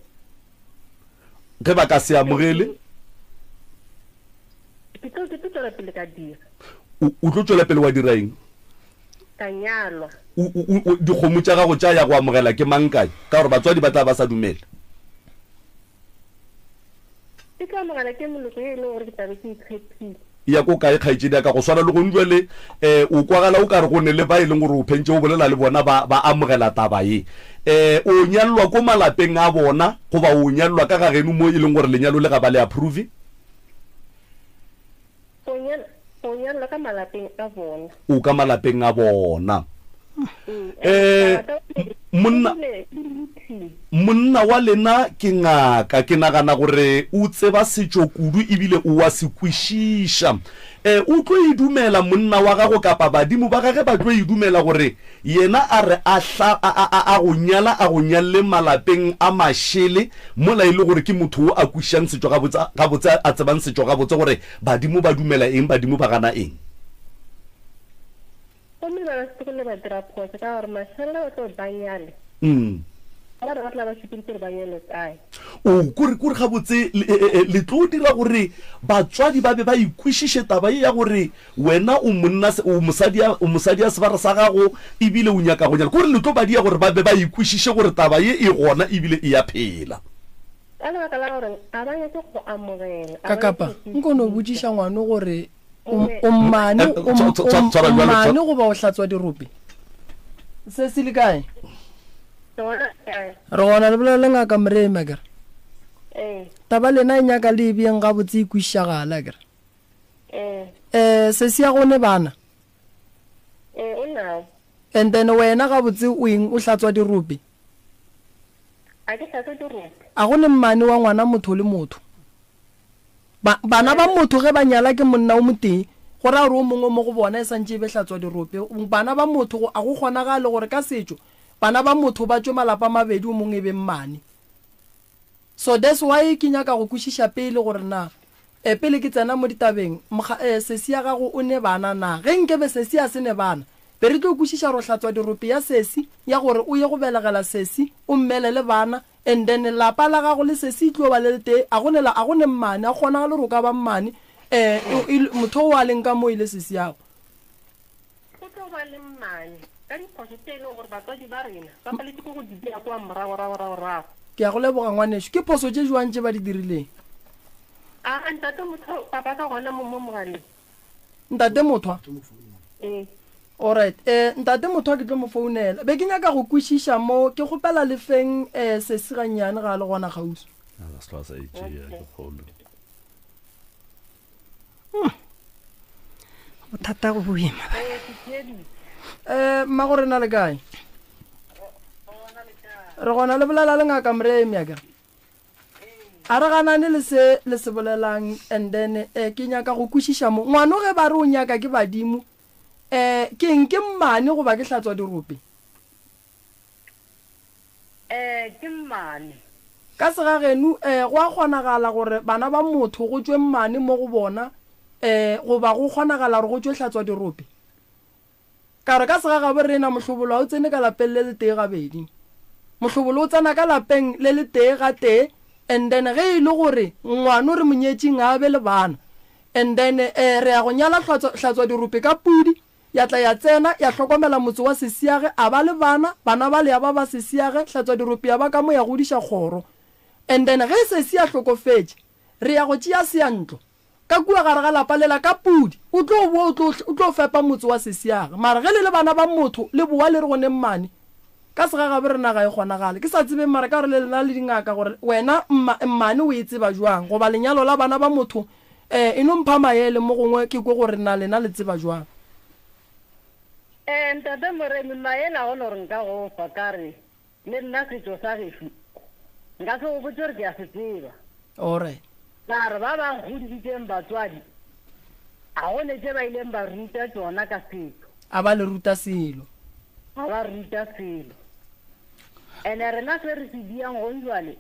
ge ba ka se amogele ke tlo tswela pele ka dira o tlo tswela pele wa dira eng ka nyalwa dikgomo tša gago tša ya go amogela ke mang kae ka gore batswadi ba tla ba sa dumela ke tlo amogela ke moloko e leng gore ke tabe ke ikgethile ya ko kae kgaetšedi ya ka go swana le gone jwale o kwagala o ka re go ne le ba e leng gore o phentše o bolela le bona ba amogela taba ye o nyalwa ko malapeng a bona goba o nyalwa ka ga geno mo e leng gore lenyalo le ga ba le approve o nyalwa ka malapeng a bona o ka malapeng a bona monna wa lena ke ngaka ke nagana gore o tseba setšo kudu ebile o wa se kwešiša o tlo e dumela monna wa gago kapa badimo ba gage ba tlo e dumela gore yena a re a go nyalle malapeng a mašele mola e le gore ke motho o a kwešišang setšo gabotse a tsebang setšo gabotse gore badimo ba dumela eng badimo ba gana eng gomme ba se go le ba dira phoso ka gore mašela ba tlo banyale ba re ba tla ba sepintse re banyale kae o kore gabotse le tlo dira gore batswadi ba be ba ikwešiše taba ye ya gore wena o mosadi a Sevara sa gago ebile o nyaka go nyala kore le tlo badia gore ba be ba ikwešiše gore taba ye e gona ebile e ya phela ka lebaka la gore ga ba nyake go amogela ka kapa nkono o botšiša ngwane gore o mmane goba o hlatswa dirope se se le kae re gona le bolela ngaka Moremi kere taba lena e nyaka le ebeng gabotse e kwešišagala kere Sesiago ne bana and then wena gabotse o eng o hlatswa dirope a go le mmane wa ngwana motho le motho bana ba motho ge ba nyala ke monna o motee gore a re o mongwe mo go bona e santse e be hlatswa dirope bana ba motho a go kgonagale gore ka setšo bana ba motho ba tšwe malapa mabedi o mongwe e be mmane so that's why ke nyaka go kwešiša pele gore na pele ke tsena mo ditabeng Sesi ya gago o ne bana na ge nkebe Sesi a se ne bana be re tlo kwešiša go hlatswa dirope ya Sesi ya gore o ye go belegela Sesi o mmele le bana and then lapa la gago le Sesi tlo ba le te a gone mmane a kgona le ro ka ba mmane motho wa leng ka mo ile Sesi yago go tlo ba le mmane ka diphoso tse e leng gore batswadi ba rena ba paletse go di dira kwa morago ke a go leboga ngwanešo ke phoso tše jwang tše ba di dirileng ntate motho papa ka gona mo mogaleng ntate mothwa alright ntate mothwa ke tlo mo founela be ke nyaka go kwešiša mo ke gopela le feng Sesi gannyane ga le gona gausi bothata go boima mma gore na le kae re gona le bolela le ngaka Moremi ya kere a re ganane le se bolelang and then ke nyaka go kwešiša mo ngwano ge ba re o nyaka ke badimo ke eng ke mmane goba ke hlatswa dirope ke mmane ka sega genu go a kgonagala gore bana ba motho go tswe mmane mo go bona goba go kgonagala gore go tswe hlatswa dirope ka re ka sega gabe re na mohlobolo o tsene ka lapeng le le tee gabedi mohlobolo o tsena ka lapeng le le tee ga tee and then ge e le gore ngwana re monyetsing a be le bana and then re ya go nyala hlatswa dirope ka pudi ya tla ya tsena ya hlokomela motse wa sesiage a ba le bana ba le ya ba sesiage hlatswa dirope ya ba ka mo ya godiša kgoro and then ge se se ya hlokofetse re ya go tšea seantlo ka kua gare ga lapa lela ka pudi o tlo fepa motse wa sesiage mara ge le bana ba motho le boa le re gone mmane ka sega gabe re na ga e kgonagale ke sa tsebe mara ka gore le lena le dingaka gore wena mmane o e tseba jwang goba lenyalo la bana ba motho e no mpha maele mo gongwe ke kwe gore na lena le tseba jwang ntate Moremi maele a gone gore nka go fa kare le nna setso sa gefu nka se go botse gore ke a se tseba alright kare ba ba godisitseng batswadi a gone tse ba ileng ba ruta tsona ka setso a ba le ruta selo a ba ruta selo ene rena se re se diang go jwale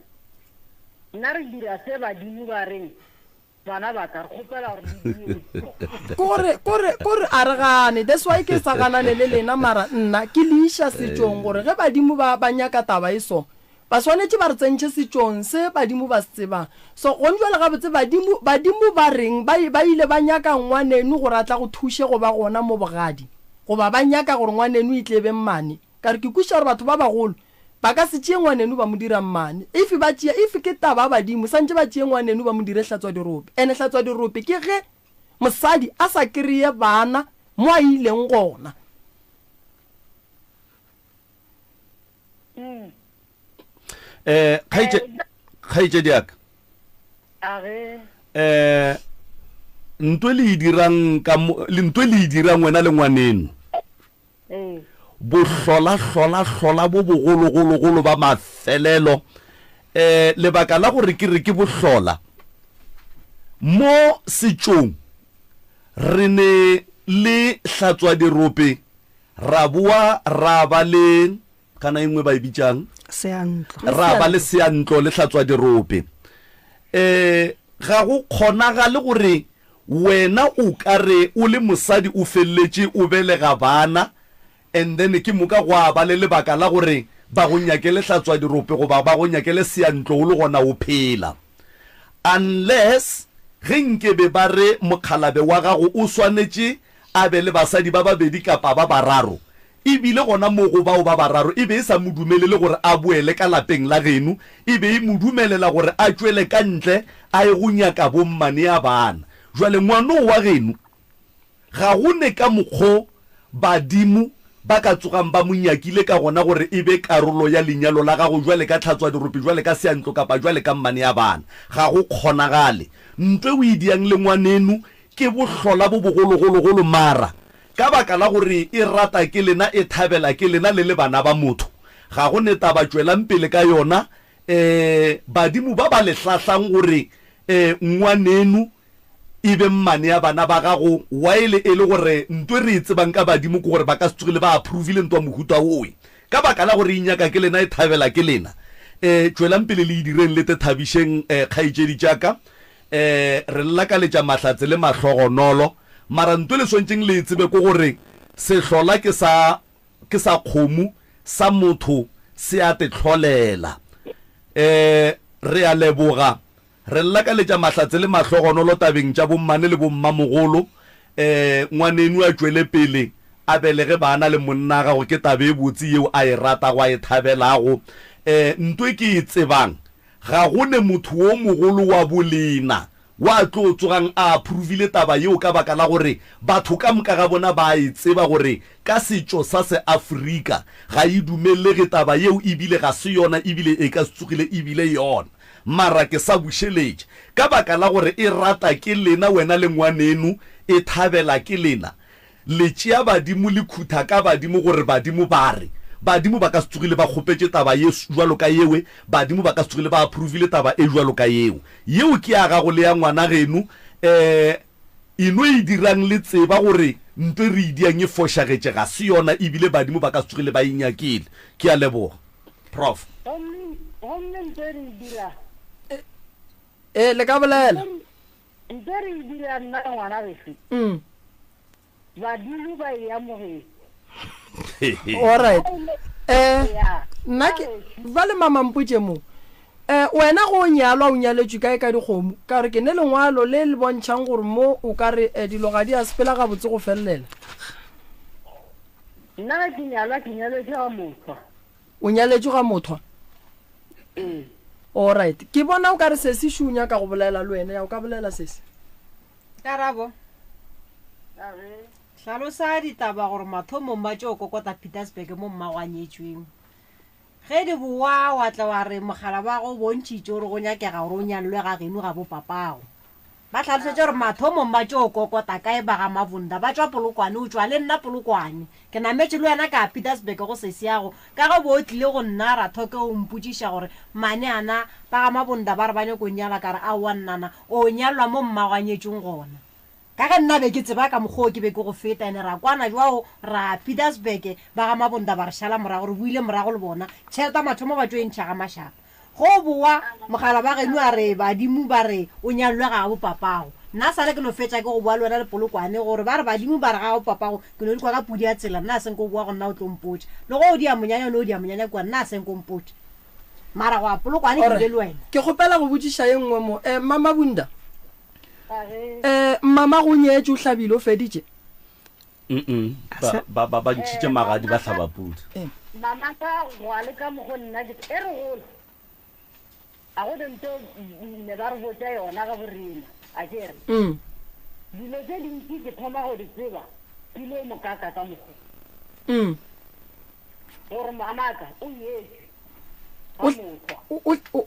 nna re dira se badimo ba reng bana ba ka re kgopela kore a re gane that's why ke sa ganane le lena mara nna ke leiša setšong gore ge badimo ba nyaka taba e so ba swanetse ba re tsentšhe setšong se badimo ba se tsebang so go njwale gabotse badimo ba reng ba ile ba nyaka ngwaneno gore a tla go thuše go ba gona mo bogadi goba ba nyaka gore ngwaneno e tlebe mmane ka re ke kuša gore batho ba bagolo ba ka se tšee ngwaneno ba mo dira mmane if ke taba badimo santse ba tšee ngwaneno ba mo dire hlatswa dirope ene hlatswa dirope ke ge mosadi a sa kry-e bana mo a ileng gona kgaitšedi aka ntwe le e dirang wena le ngwaneno bohlola bo bogologologolo ba mafelelo lebaka la gore ke re ke bohlola mo setšong re ne le hlatswa dirope ra boa ra ba le kana engwe ba e bitsang ra ba le seantlo le hlatswa dirope ga go kgonagale gore wena o kare o le mosadi o felletše o belega bana and then ke moka go a ba le lebaka la gore ba go nyakele hlatswa dirope goba ba go nyakele seantlo o le gona o phela unless ge nkebe ba re mokhalabe wa gago o swanetše a be le basadi ba babedi kapa ba bararo ebile gona mo go bao ba bararo ebe e sa mo dumelele gore a boele ka lapeng la geno ebe e mo dumelela gore a tšwele ka ntle a e go nyaka bommane ya bana jwale ngwano wa geno ga go ne ka mokgwa badimo ba ka tsogang ba monyakile ka gona gore ebe karolo ya lenyalo la gago jwale ka tlhatswa dirope jwale ka seantlo kapa jwale ka mmane ya bana ga go kgonagale ntwe o e diang le ngwaneno ke bohlola bo bogologologolo mara ka baka la gore e rata ke lena e thabela ke lena le bana ba motho ga go neta ba tswelang pele ka yona badimo ba ba le hlahlang gore ngwaneno ibe mmane ya bana ba gago wa ile e le gore ntwe re tsebang ka badimo ke gore ba ka se tsogile ba approve ntwa mohuta oe ka baka la gore inyaka ke lena e thabela ke lena tswelang pele le direng le te thabisheng kgaitšedi tšaka re llakaletša mahlatse le mahlogonolo mara ntwe le swantšeng le tsebe ko gore sehlola ke sa kgomo sa motho se a te tlholela re a leboga re llakaletša mahlatse le mahlogonolo tabeng tša bommane le bommamogolo ngwaneno a tšwele pele a belege bana le monna gago ke tabe e botse yeo a e rata go a e thabelago ntwe ke e tsebang ga go ne motho o mogolo wa bolena wa tlo tsogang a approvile taba yeo ka baka la gore batho ka moka ga bona ba e tseba gore ka setšo sa se Afrika ga e dumelege taba yeo ebile ga se yona ebile e ka se tsogile ebile yona mara ke sa bušeletše ka baka la gore e rata ke lena wena le ngwaneno e thabela ke lena le tšea badimo le khutha ka badimo gore badimo ba re badimo ba ka se tsogile ba kgopetše taba ye jwalo ka yewe badimo ba ka se tsogile ba approvile taba e jwalo ka yeo ke a gago le ya ngwana geno eno e dirang le tseba gore ntwe re idiang e fošagetše ga se yona ebile badimo ba ka se tsogile ba inyakile ke a leboga prof gomme ntse re dira le ka bolela ntse re dira nna le ngwana refe badimo ba e amogetse alright ya nna ke ba le mama mpotse mo wena go nyalwa o nyaletswe kae ka dikgomo ka re ke ne lengwalo le le bontšhang gore mo o ka re dilo ga di a sepela ga botse go felelela nna ke nyalwa ke nyaletswe ga mothwa o nyaletswe ga mothwa alright ke bona o ka re se se šunya ka go bolela le wena ya o ka bolela sese Karabo hlalosa ditaba gore mathomo mma tšeo kokota Petersburg mo mma wa nyetšweng ge di boa wa tla wa re mogala ba go bontšhitše gore go nyakega gore o nyalwe ga geno ga bo papago ba tlhalosetše gore mathomo mma tšeo kokota kae ba ga mabunda ba tšwa polokwane o tšwa le nna polokwane ke nametše le wena ka Petersburg go sesiago ka ge bo tlile go nna ra thoke o mpotšiša gore mane ana ba ga mabunda ba re ba nyako nyala ka re aowa nnana o nyalwa mo mma wa nyetšong gona ka ge nna be ke tseba ka mokgwa ke be ke go feta ene ra kwana jwao ra Petersburg ba ga mabunda ba re šala morago re buile morago le bona tšheleta mathomo ba tšo e ntšha ga mašapa go boa mogala ba geno a re badimo ba re o nyalwe ga bo papago nna sale ke no fetša ke go boa le wena le polokwane gore ba re badimo ba re ga bo papago ke no di kwa ka pudi ya tsela nna a seng ko boa go nna o tlompotse le go o di a monyanya o ne o di a monyanya kua nna a seng kompotse mara go a polokwane ke le wena ke kgopela go botšiša ye nngwe mo mama bunda mama go nyetse o hlabile o feditše ba ntšhitše magadi ba hlaba pudi mama ka go a le ka mogo nna ke e re golo a go dento ne ba re botsa yona ka borena a kere dilo tse dintsi ke thoma go di tseba dilo mokaka ka mogo gore mamaka o yetse ga mothwa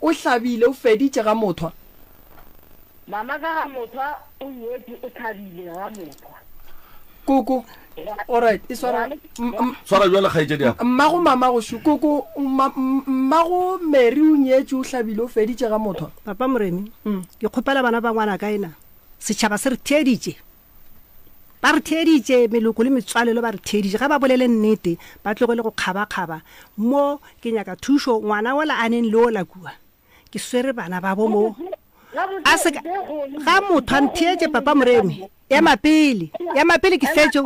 o hlabile o feditše ga mothwa mama ka ga mothwa o yetse o tlhabile ga mothwa koko alright e swara jwale kgaetšedi yako mmago mama go shu koko mmago Mary o nyetse o hlabile o feditše ga mothwa papa moremi ke kgopela bana ba ngwana ka ena setšhaba se re theeditše ba re theeditše meloko le metswalelo ba re theeditše ga ba bolele nnete ba tlogele go kgaba-kgaba mo ke nyaka thušo ngwana ola a neng le o la kua ke swere bana ba bo mo ga motho a ntheetše papa moremi ya mapele ke fetšo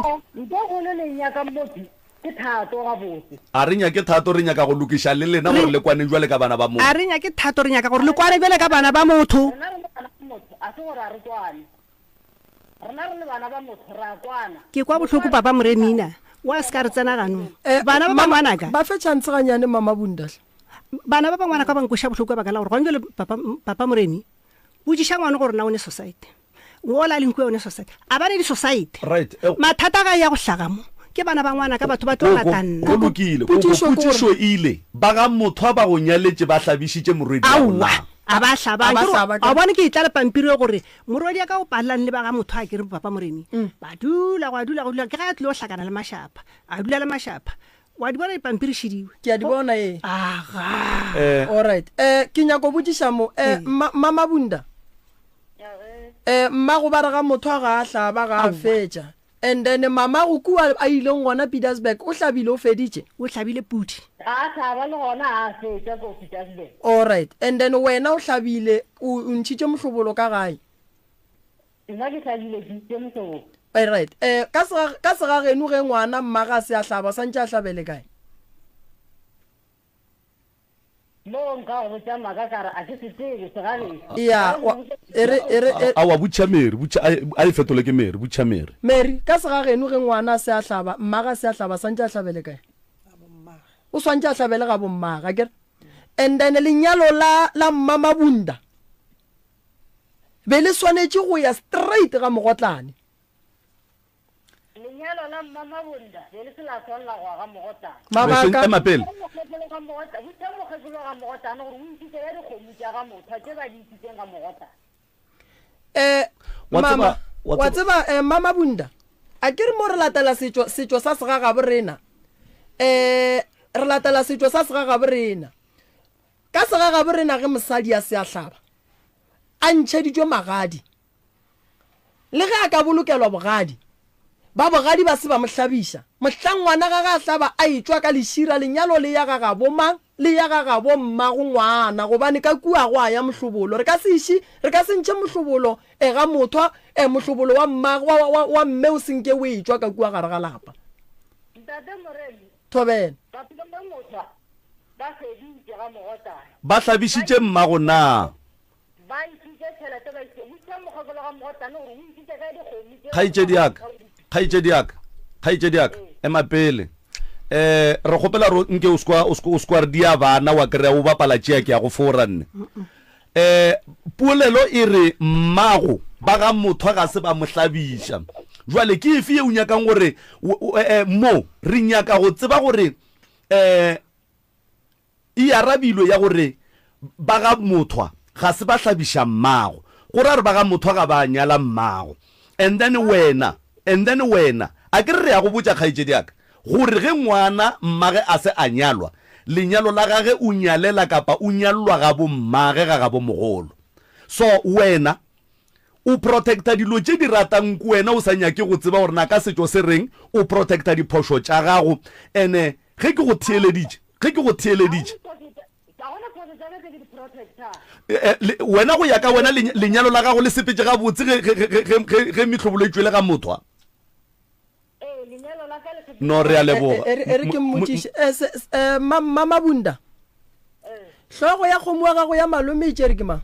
a re nyake thato re nyaka go lokiša le lena gore le kwaneng jwa le ka bana ba motho a re nyake thato re nyaka gore le kwane bjale ka bana ba motho ke kwa bohloko papa moremina wa se ka re tsena ganong bana ba bangwanaka ba fetšantsheganyane mama bundahla bana ba bangwana ka bankoša bohloko ba bakala gore gwanjole papa moremi bojiša ngwane gore na o ne society ngola leng kwe o ne society a ba ne di society right mathata ga ya go hlaga mo ke bana ba ngwana ka batho ba tlo latanna go lokile potšišo ile ba ga motho a ba go nyaletše ba hlabišitše morwedi a ba hlaba a bone ke itla le pampiri gore morwedi ka o palelang le ba ga motho a ke re papa moremi ba dula ke ga tlile go hlakana le mašapa a dula le mašapa wa di bona dipampiri šidiwe ke a di bona e aga alright ke nyako botšiša mo mama bunda mma go ba re ga motho a ga a hlaba ga a fetša and then mama go kua a ileng gona Petersburg o hlabile o feditše o hlabile pudi alright and then wena o hlabile o ntšhitše mohlobolo ka gae alright ka sega geno ge ngwana mma ga se a hlaba santše a hlabele kae a wa butšha Mary a e fetole ke Mary butšha Mary ka sega geno ge ngwana se a hlaba mma ga se a hlaba santše a hlabele kae o swantše a hlabele ga bommaga kere and then lenyalo la mama bunda be le swanetše go ya straight ga mogotlane mapele mama wa tseba mama bunda a ke re mo re latela setšo sa segagabo rena re latela setšo sa segagabo rena ka segagabo rena ge mosadi a se a hlaba a ntšheditšwe magadi le ge a ka bolokelwa bogadi ba bogadi ba se ba mohlabiša mohlang ngwana ga ga hlaba a etswa ka lešira lenyalo le ya ga ga bomang le ya ga bo mmago ngwana gobane ka kua go a ya mohlobolo re ka se ntšhe mohlobolo ga motho mohlobolo wa mmago wa mme o senke o e tswa ka kua gare ga lapa Thobela ba hlabišitše mmago na kgaitšedi yaka ema pele re kgopela nke o skwa re dia bana wa kry-a o bapala tšea ke ya go foranne polelo e re mmago ba ga motho ga se ba mo hlabiša jwale ke efe ye o nyakang gore mo re nyaka go tseba gore e arabilwe ya gore ba ga motho ga se ba hlabiša mmago gore re ba ga motho ga ba nyala mmago and then wena a ke re ya go botša kgaitšedi yaka gore ge ngwana mmage a se a nyalwa lenyalo la gage o nyalela kapa o nyallwa ga bo mmage ga bo mogolo so wena o protecta dilo tše di ratang ko wena o sa nyake go tseba gore na ka setšo se reng o protecta diphošo tša gago ene ge ke go theeleditše wena go ya ka wena lenyalo la gago le sepetse ga botse ge metlhobolo e tswele ga mothwa no re a leboga re ke mmotšiše mama Bunda hlogo ya kgomo wa gago ya malome e tšere ke mang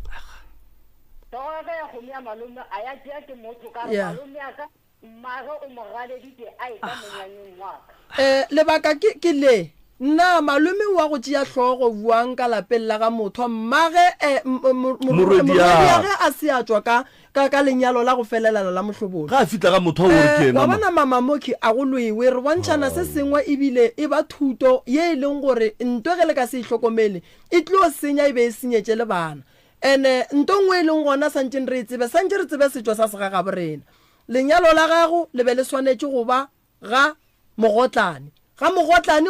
lebaka ke le nna malome wa go tšea hlogo buang ka lapeng la ga motho mmage morwedi a se a tswa ka lenyalo la go felelana la mohlobolo ga a fitla ga motho o re ke wa bona mama Moki a go loiwe re bontšhana se sengwe ebile e ba thuto ye e leng gore ntwe ge le ka se ihlokomele e tlo senya e be e senyetše le bana ene nto ngwe e leng gona santše re tsebe setšo sa sega ga borena lenyalo la gago le be le swanetše go ba ga mogotlane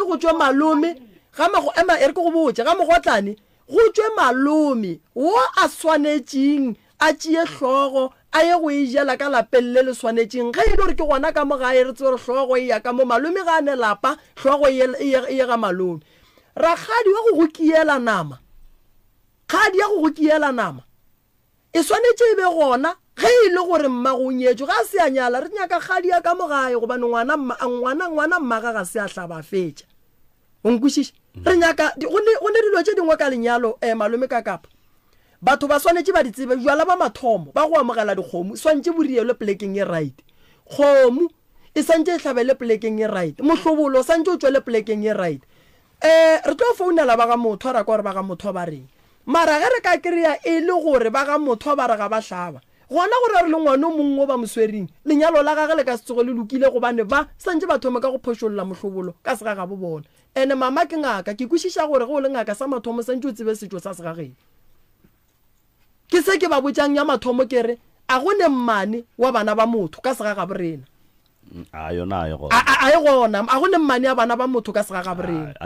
go tšwe malome e re ke go botse ga mogotlane go tšwe malome wo a swanetšeng a tšee hlogo a ye go e jela ka lapeng le le swanetšeng ge e le gore ke gona ka mo gae re tse gore hlogo e ya ka mo malome ga a ne lapa hlogo e ye ga malome rakgadi wa go kiela nama kgadi ya go kiela nama e swanetše e be gona ge e le gore mmago nyetšo ga se a nyala re nyaka kgadi ya ka mo gae gobane ngwana mmaga ga se a hlaba fetša o nkwešiše re nyaka go ne dilo tše dingwe ka lenyalo malome ka kapa batho ba swanetše ba di tsebe jwala ba mathomo ba go amogela dikgomo swantše borielwe plekeng e right kgomo e santše e hlabele plekeng e right mohlobolo santše o tswele plekeng e right re tlo founela ba ga motho ra kwa gore ba ga motho ba reng mara ge re ka kry-a e le gore ba ga motho ba re ga ba hlaba gona gore re le ngwana o mongwe o ba moswering lenyalo la gage le ka setsogo le lokile gobane ba santše ba thome ka go phošolola mohlobolo ka sega ga bo bona ene mama ke ngaka ke kwešiša gore ge o le ngaka sa mathomo santše o tsebe setšo sa segageng ke se ke ba botšang ya mathomo ke re a go ne mmane wa bana ba motho ka sega ga borena a gona a go ne mmane ya bana ba motho ka sega ga borena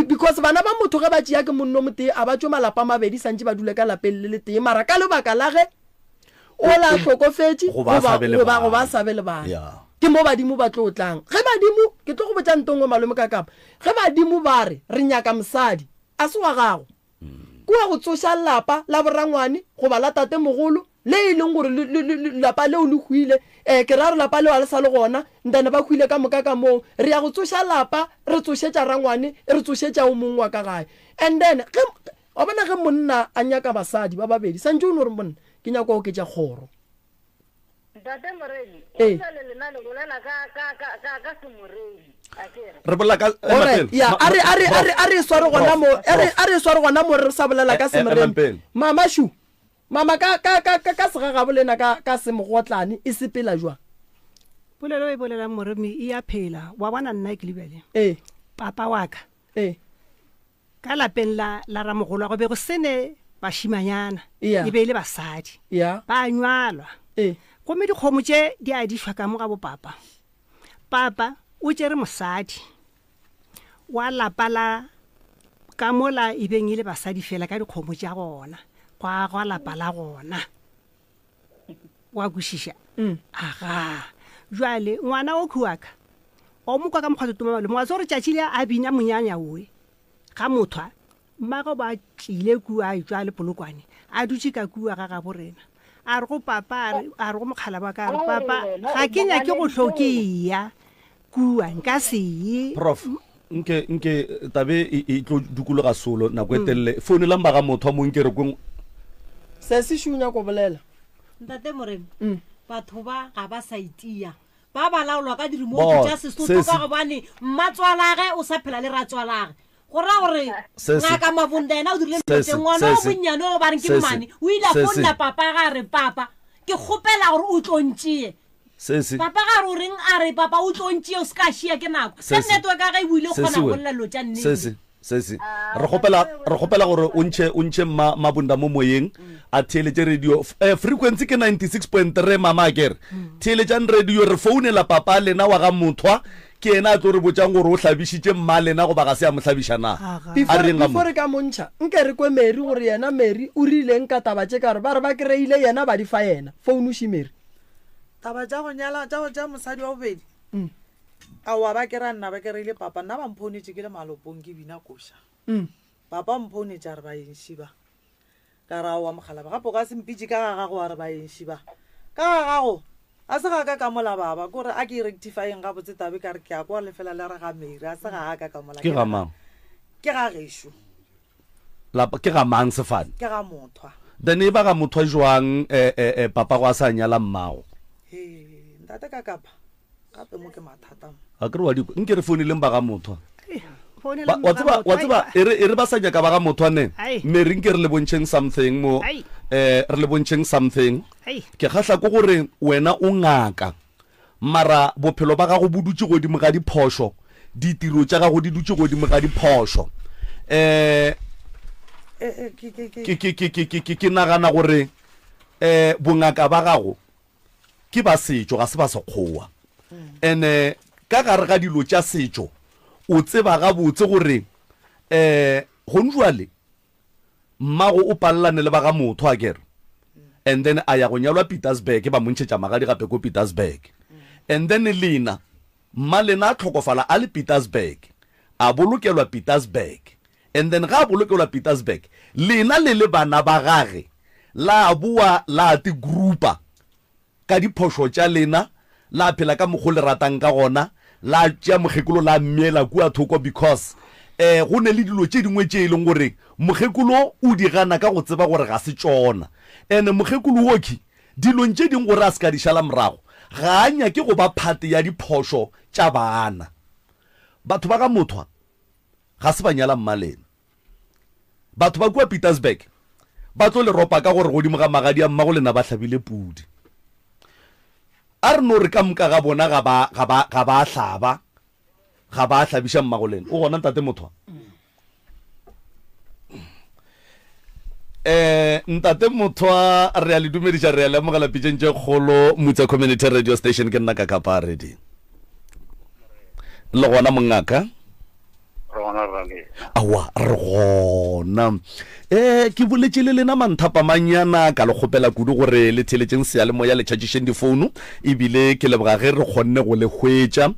because bana ba motho ge ba tšea ke monno motee a ba tšwe malapa mabedi santše ba dule ka lapeng le le tee mara ka lebaka la ge o la hlokofetše go ba sabe le bana ke mo badimo ba tlo tlang ge badimo ke tlo go botša ntongwe malome ka kapa ge badimo ba re nyaka mosadi a se wa gago kua go tsoša lapa la borangwane go ba la tate mogolo le e leng gore lapa leo le hwile ke ra re lapa leo a le sa le gona ntane ba hwile ka moka ka moo re ya go tsoša lapa re tsošetša rangwane re tsošetša o mongwe wa ka gae and then wa bona ge monna a nyaka basadi ba babedi santše o ne gore monna ke nyaka o ke tša kgoro re bolela ka a re sware gona mo re sa bolela ka semereng mama ka segagabo bolena ka semogotlane e sepela jwa polelo e bolelang moremi e ya phela wa bona nna ke lebele papa wa ka ka lapeng la ramogolo go be go sene bašimanyana e be le basadi ba nywalwa gomme dikgomo tše di a dišwa ka mo ga bo papa o tšere mosadi wa lapa la ka mola e beng e le basadi fela ka dikgomo tša gona gwa lapa la gona wa kwešiša aga jwale ngwana o khuaka o mokwa ka mokgwatotoma malome wa tse gore tšatši le a bina monyanya oe ga mothwa mmago ba tlile kua a etswa le polokwane a dutse ka kua ga ga borena a re go papa a re go mokgala ba ka re papa ga ke nya ke go tlhokeya kua nka se prof nke tabe e tlo dukologa solo nako e telele founu lang ba ga motho mo nke re kweng se se shunya go bolela ntate moremi batho ba ga ba sa itia ba ba laolwa ka dirimoto tša Sesotho ka gobane mmatswalage o sa phela le ratswalage go ra gore ngaka mabonda ena o dirile metseng ngwana o bonnyane o ba reng ke mmane o ile a fonna papa ga re papa ke kgopela gore o tlontšee papa ga re o reng a re papa o tlontšee o se ka šia ke nako ke network ka ga e buile kgona go lela lo tša nnete re gopela gore o ntšhe mabonda mo moyeng a theeletše radio frequency ke 96.3 mama akere theeletšang radio re founela papa lena wa ga mothwa ke ena a tlo re botjang gore o hlabišitše mma lena go ba ga se a mo hlabišana before ka montšha nke re kwe Mary gore yena Mary o rileng ka taba tše ka re ba re ba kry-ile yena ba di fa yena founu she Mary taba tša go nyala tša mosadi wa bobedi aowa ba kera nna ba kry-ile papa nna ba mphounetše ke le malopong ke bina koša papa mphounetša re ba enšiba ka ra wa mogala ba gapo ka sempitše ka ga gago a re ba enšiba ka ga gago a se ga ka mola baba kore a ke rectifyeng ga botse tabe ka re ke a kwa lefela le re ga Mary a se ga ka mola ke ga mang ke ga gešo ke ga mang sefane ke ga mothwa then e ba ga mothwa jwang papa go a sa nyala mmago ntate ka kapa gape mo ke mathata a kere wa diko nke re founileng ba ga mothwa wa tseba e re ba sa nyaka ba ga mothwane Mary nke re le bontšheng something mo re le bontšheng something ke kgahla ko gore wena o ngaka mara bophelo ba gago bo dutse godimo ga diphošo ditiro tša gago di dutse godimo ga diphošo ke nagana gore bongaka ba gago ke ba setšo ga se ba sekgowa and ka gare ga dilo tša setšo o tseba ga botse gore gone jwale mmago o palelane le ba ga motho a kere and then a ya go nyalwa Petersburg ba montšhetša magadi gape ko Petersburg and then lena mma lena a tlhokofala a le Petersburg a bolokelwa Petersburg and then ga a bolokelwa Petersburg lena le bana ba gage la boa la ti groupa ka diphošo tša lena la phela ka mokgo le ratang ka gona la tšea mokgekolo la mmela kua thoko because go ne le dilo tše dingwe tše e leng gore mokgekolo o di gana ka go tseba gore ga se tšona and mokgekolo woki dilong tše dingwe gore a se ka di šala morago ga a nyake go ba phate ya diphošo tša bana batho ba ga mothwa ga se ba nyala mmalena batho ba kua Petersburg ba tlo le ropa ka gore godimo ga magadi a mmago lena ba hlabile pudi a re no re ka moka ga bona ga ba hlabiša mmago lena o gona ntate mothwa ntate mothwa re a le dumediša re a lemogela pitšeng tše kgolo Mutsa Community Radio Station ke nna ka kapa ready le gona mongaka awa re gona ke boletše le lena manthapamanyana ka le kgopela kudu gore le theletšeng sealemoya le tšhatšišeng difounu ebile ke leboga ge re kgonne go le hwetša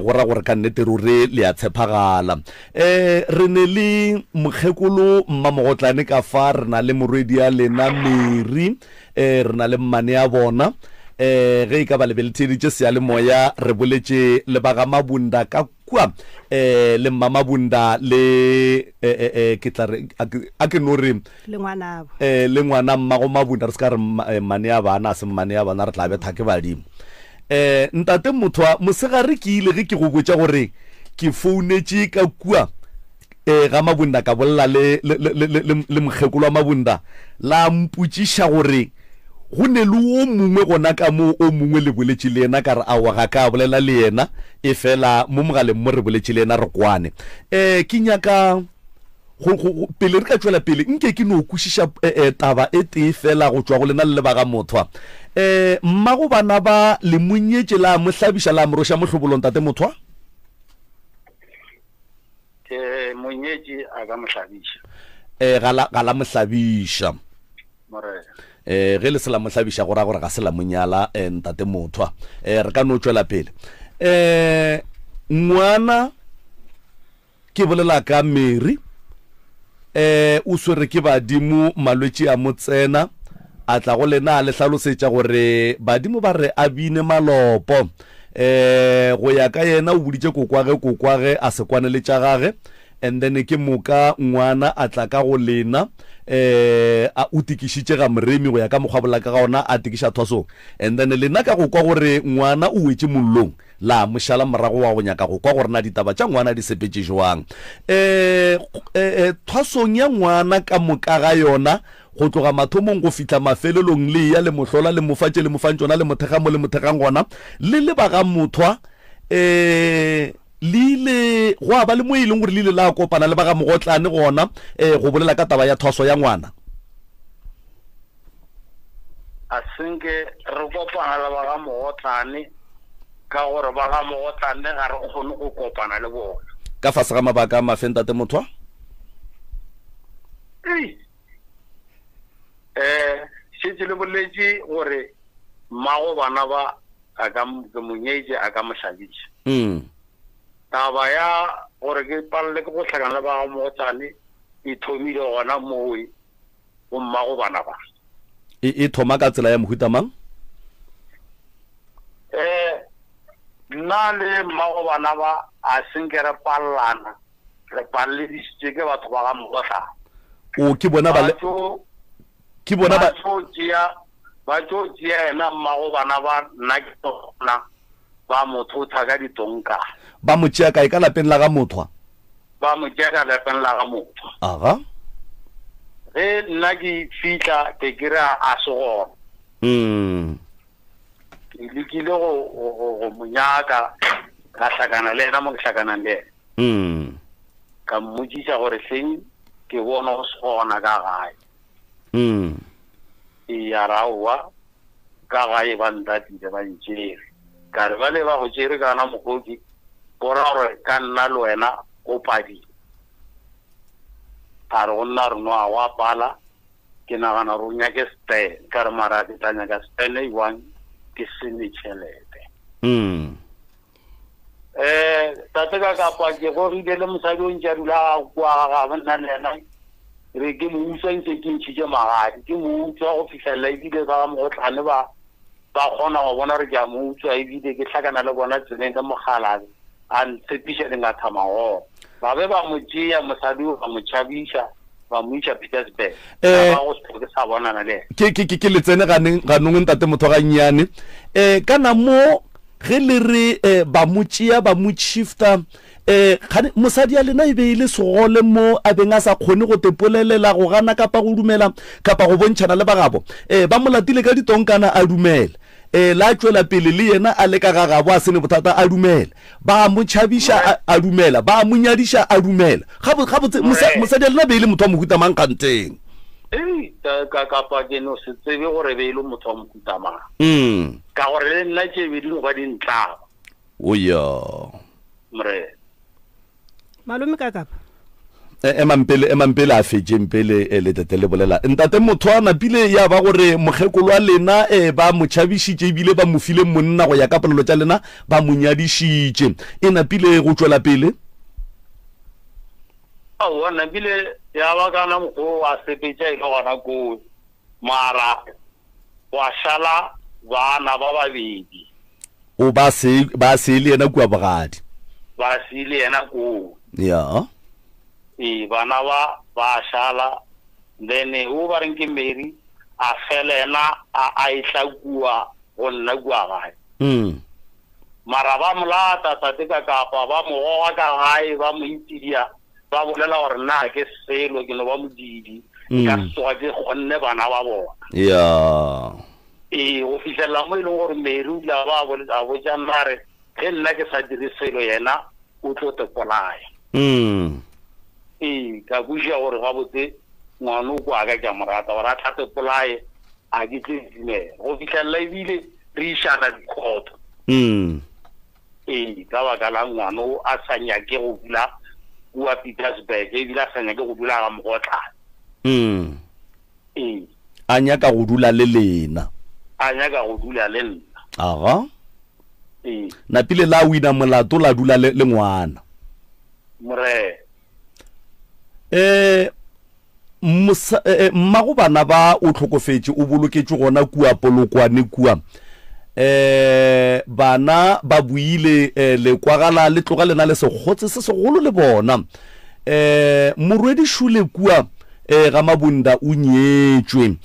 go ra gore ka nnete ruri le a tshepagala re ne le mokgekolo mmamogotlane ka fa re na le morwedi ya lena Mary re na le mmane ya bona ge e ka ba lebeletheditše sealemoya re boletše le ba ga mabunda ka kua le mmamabunda le ke tla re a ke no re le ngwana mmago mabunda re se ka re mmane ya bana a se mmane ya bana re tla betha ke badimo ntate mothwa mosegare ke ile ge ke go botša gore ke founetše ka kua ga mabunda ka bolla le mokgekolo wa mabunda la mpotšiša gore go ne le o mongwe gona ka mo o mongwe le boletše le yena ka re awa ga ka bolela le yena e fela mo mogaleng mo re boletše le yena re kwane ke nyaka pele re ka tšwela pele nke ke no kwešiša taba e tee fela go tšwa go lena le ba ga mothwa mmago bana ba le monyetše la mo hlabiša la moroša mohlobolong tate mothwa monyetše a ka mo hlabiša ga la mo hlabiša ge le se la mo hlabiša gore ga se la monyala ntate mothwa re ka no tšwela pele ngwana ke bolela ka Mary o swere ke badimo malwetse a motsena a tla go lena le hlalosetša gore badimo ba re a bine malopo go ya ka yena o buditše kokwage a se kwane le tša gage and then ke moka ngwana a tla ka go lena a o tikišitše ga moremi go ya ka mokgwa bola ka ga ona a tikiša thwasong and then lena ka go kwa gore ngwana o wetše mollong la mošala morago wa go nyaka go kwa gore na ditaba tša ngwana di sepetše jwang thwasong ya ngwana ka moka ga yona go tloga mathomong go fitla mafelelong le ya le mohlola le mofatše le mofantšona le mothegamo le mothegang gona le ba ga mothwa le ile go a ba le mo e leng gore le ile la kopana le ba ga mogotlane gona go bolela ka taba ya thwaso ya ngwana a senke re kopana le ba ga mogotlane ka gore ba ga mogotlane ga re kgone go kopana le bona ka fase ga mabaka a mafentate mothwa šetse le boletše gore mmago bana ba ke monyetše a ka mošaditše taba ya gore ke palele ke go hlakana le ba ga mogotlane e thomile gona moe go mmago bana ba e thoma ka tsela ya mohuta mang nna le mmago bana ba a senke re palelana re palledisitše ke batho ba ga mogotlane o ke bona ba ba tšo tšea ena mmago bana ba nna ke tona ba mothotha ka ditonka ba mo tšea kae ka lapeng la ga mothwa ba mo tšea ka lapeng la ga mothwa aga ge nna ke fihla ke kry-a a se gona ke lekile go monyaka ka hlakana le ena mo ke hlakanang le ena ka mmotšiša gore hleng ke bona go se gona ka gae ya raowa ka gae ba ntatile ba ntšere ka re ba le ba go tšere kana mokoki bora gore ka nna le wena o padile a re go nna re no a wa pala ke nagana re o nyake stene ka re mara ke tla nyaka stene iwang ke sene tšhelete tate ka kapa ke gorile le mosadi o ntša dula kua ga nna le ena re ke mo utswa ntse ke ntšhitše magadi ke mo utswa go fitlhelela ebile ba ga mogotlane ba kgona go bona re ke a mo utswa ebile ke tlhakana le bona tseleng ka mogala a ntshepiša di ngatha magoro ba be ba mo tšea mosadi o ba mo tšhabiša ba mo iša Pietersburg ba go se ke sa bonana le ke le tsene ganong ntate motho ga nnyane kana mo ge le re ba mo tšea ba mo shifta mosadi ya lena e be ile segole mo a beng a sa kgone go tepolelela go gana kapa go dumela kapa go bontšhana le bagabo ba mo latile ka ditonkana a dumela la tšwela pele le yena a le ka gagabo a sene bothata a dumela ba mo tšhabiša a dumela ba mo nyadiša a dumela gabotse mosadi ya lena be ile motho wa mohuta mang kanteng kapa ke no se tsebe gore be ile motho wa mohuta mang ka gore le nna tše be dino ba dintlaba oya mre malome ka kapa emampele a fetše mpele le tete le bolela ntate motho a napile ya ba gore mokgekolo wa lena ba mo tšhabišitše ebile ba mo file monna go ya ka polelo tša lena ba mo nyadišitše e napile go tšwela pele aowa napile ya ba kana mokgwa wa sepetša ile gona koo mara wa šala bana ba babedi o ba se le yena kua bogadi ba se le yena koo ya bana ba šala then o ba reng ke Mary a felena a itla kua go nna kua gae mara ba molata tate ka kapa ba mo goga ka gae ba mo itidia ba bolela gore nna ke selo ke no ba modidi ka tsoga ke gonne bana ba bona ya go fitlhelela mo e leng gore Mary o la ba botša nnare ge nna ke sa dire selo yena o tlo tepolaya ka buša gore ga botse ngwana o kwa ka ke a morata gore a tla tepolaye a ke tle dimela go fitlhelela ebile re išana dikgoto ka baka la ngwana o a sa nyake go dula kua Pietersburg ebile a sa nyake go dula ga mogotlane a nyaka go dula le lena a nyaka go dula le nna aga napile la wina molato la dula le ngwana more mmago bana ba o tlhokofetse o boloketse gona kua polokwane kua bana ba buile le kwagala le tloga lena le segotse se segolo le bona morwedi Shule kua ga Mabunda o nyetswe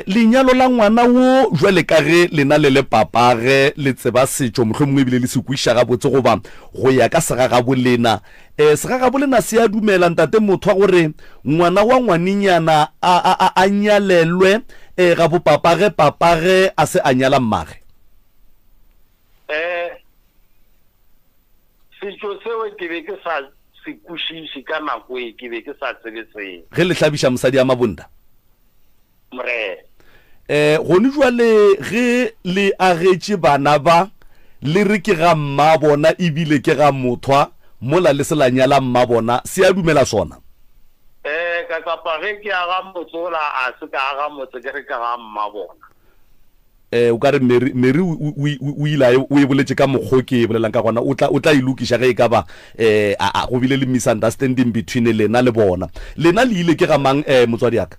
lenyalo la ngwana wo jwale ka ge lena le papage le tseba setšo mohlomongwe ebile le se kwiša gabotse goba go ya ka segagabolena segagabolena se a dumela ntate motho a gore ngwana wa ngwaninyana a nyalelwe ga bo papage a se a nyala mmage setšo seo ke be ke sa se kwešiše ka nako e ke be ke sa tsebetseng ge le hlabiša mosadi a Mabunda mre gone jwale ge le agetše bana ba le re ke ga mma bona ebile ke ga mothwa mola le se la nyala mma bona se a dumela sona ka kapa ge ke aga motsola a se ka aga motse ke re ka ga mma bona o ka re Mary o ile o e boletse ka mokgo ke e bolelang ka gona o tla ilukiša ge e ka ba go bile le misunderstanding between lena le bona lena le ile ke ga mang motswadi aka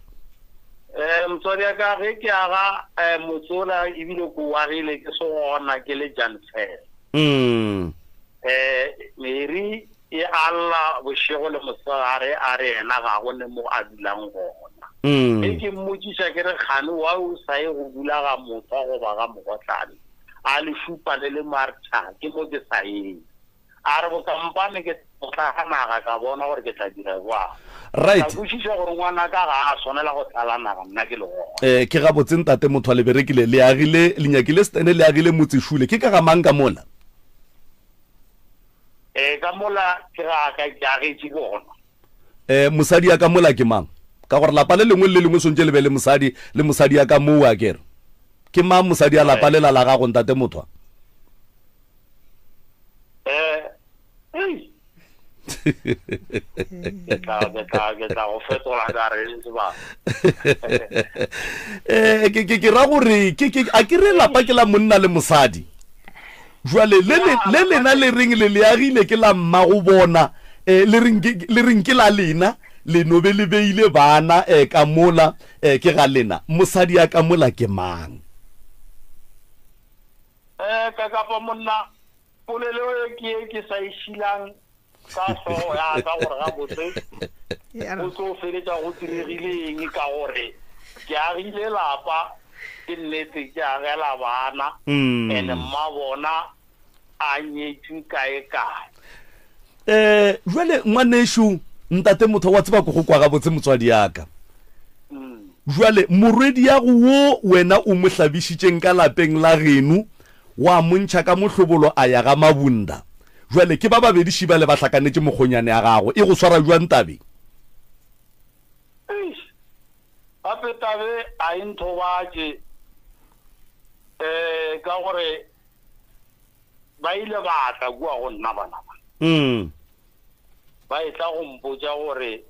motswadi ya ka ge ke aga motsola ebile ko wagile ke se gona ke le Janfel Mary e alla bošego le mosegare a re ena ga go ne mo a dulang gona ke mmotšiša ke re kgane wa o sa ye go dula ga motho goba ga mogotlane a le šupa le martha ke mo ke sa yeng a re bokampane ke tlaga ka bona gore ke tla dira jwang right botšiša gore ngwana ka ga a swanela go tlala naga nna ke le gona ke ga botse ntate motho a le berekile le agile le nyakile stene le agile motse Shule ke ka ga mang ka mola ka mola ke ga ka agetše bona mosadi ya ka mola ke mang ka gore lapa le lengwe le lengwe sontse le be le mosadi ya ka moo a kere ke mang mosadi ya lapa le la gago ntate motho ke ra gore a ke re lapa ke la monna le mosadi jwale le lena le reng le agile ke la mma go bona le reng ke la lena le nobe le beile bana ka mola ke ga lena mosadi ya ka mola ke mang ka kapa monna polelo ke sa ishilang ka so ya ka gore ga botse o tlo feletsa go tiregileng ka gore ke agile lapa ke nnete ke agela bana ene mma bona a nyetšwe kae jwale ngwaneshu ntate motho wa tseba go kwa ga botse motswadi yaka jwale morwedi ya go wo wena o mo hlabišitšeng ka lapeng la geno wa montšha ka mohlobolo a ya ga Mabunda jwale ke ba babedi šiba le ba hlakanetše mokgonyane ya gago e go swara jwang tabe gape tabe a e nthobatše ka gore ba ile ba tla kua go nna bana ba e tla go mpotša gore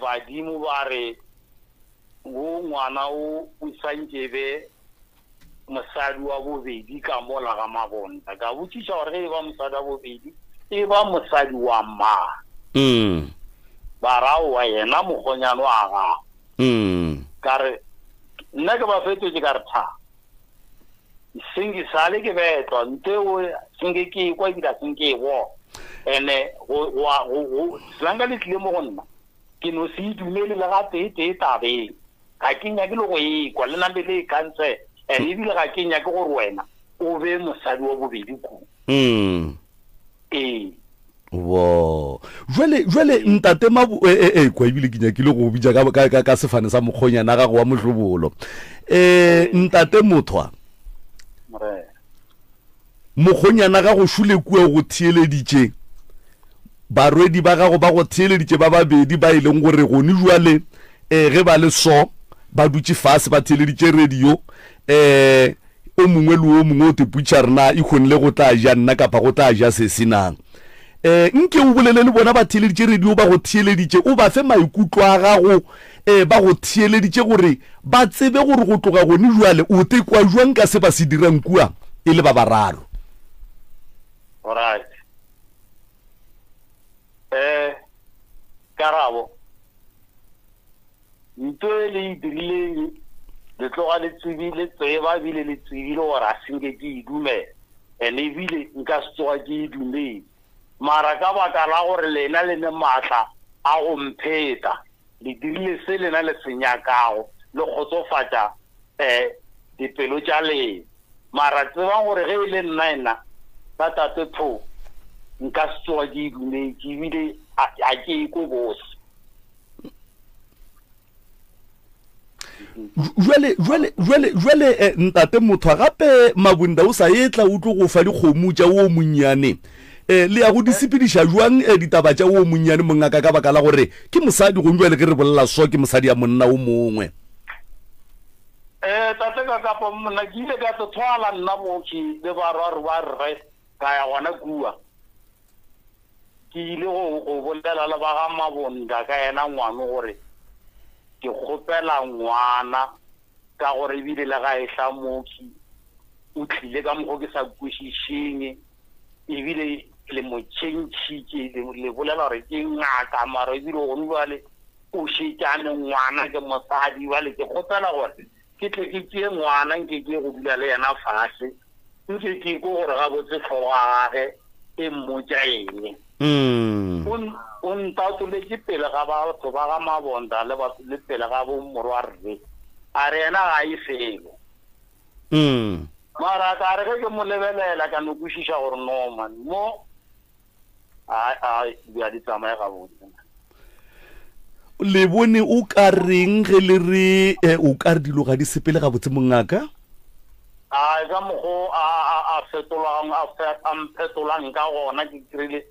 badimo ba re wo ngwana o santše be mosadi wa bobedi ka mola ga Mabunda ka botšiša gore ge e ba mosadi wa bobedi e ba mosadi wa mma ba ra wa yena mokgonyane wa gago ka re nna ke ba fetotše ka re tha senke sale ke betlwa nte o senke ke ekwa ebila senke e bona ene selanka le tlile mo go nna ke no se idumele le ga tee tabeng ga ke nyake le go ekwa le nambe le ikantse ene ebile ga ke nyake gore wena o be mosadi wa bobedi ku wo jwale ntate kwa ebile ke nyakile go bitša ka sefane sa mokgonyana gago wa mohlobolo ntate mothwa mokgonyana ga go Shule kua go theeleditše barwedi ba gago ba go theeleditše ba babedi ba ileng gore gone jwale ge ba le so ba dutše fase ba theeleditše radio o mongwe le o mongwe o te putša rena e kgonile go tla ja nna kapa go tla ja se senang nke o bolele le bona ba theeleditše radio ba go theeleditše o ba fe maikutlo a gago ba go theeleditše gore ba tsebe gore go tloga gone jwale o te kwa jwang ka se ba se dirang kua e le ba bararo karabo ntho e le e dirileng le tloga le tsebile tseba ebile le tsebile gore a senke ke e dumela and ebile nka se tsoga ke e dumele mara ka baka la gore lena le ne maatla a go mpheta le dirile se lena le senyakago le kgotsofatša dipelo tša lena mara tsebang gore ge e le nna ka tate Tho nka se tsoga ke e dumele ke ebile a ke e ko bose jwale ntate Motho gape Mabunda o sa etla o tlo go fa dikgomo tša o monnyane le ya go disepediša jwang ditaba tša o monnyane mongaka ka baka la gore ke mosadi go jwale ke re bolela so ke mosadi ya monna o mongwe tate ka kapa monna ke ile ka tswala nna mo ke le ba re ka ya gona kua ke ile go bolela le ba ga Mabonda ka yena ngwana gore ke gopela ngwana ka gore ebile le ga e tla moki o tlile ka mokgwa ke sa kwešišeng ebile le mo tšhentšhitše le bolela gore ke ngaka mara ebile gone jale o šetšane ngwana ke mosadi bale ke gopela gore ke tle ke tšee ngwana nke ke go dula le yena fase nke ke ko gore ga botse tlhogo gage e mmotša eng o ntatoletse pele ga batho ba ga Mabonda le pele ga bomorwa rre a re yena ga e felo mara ka re ke mo lebelela ka no kwešiša gore no man mo a di tsamaya ga botse le bone o ka reng ge le re o ka re dilo ga di sepele ga botse mongaka ka mokgo a mphetolang ka gona ke kry-ile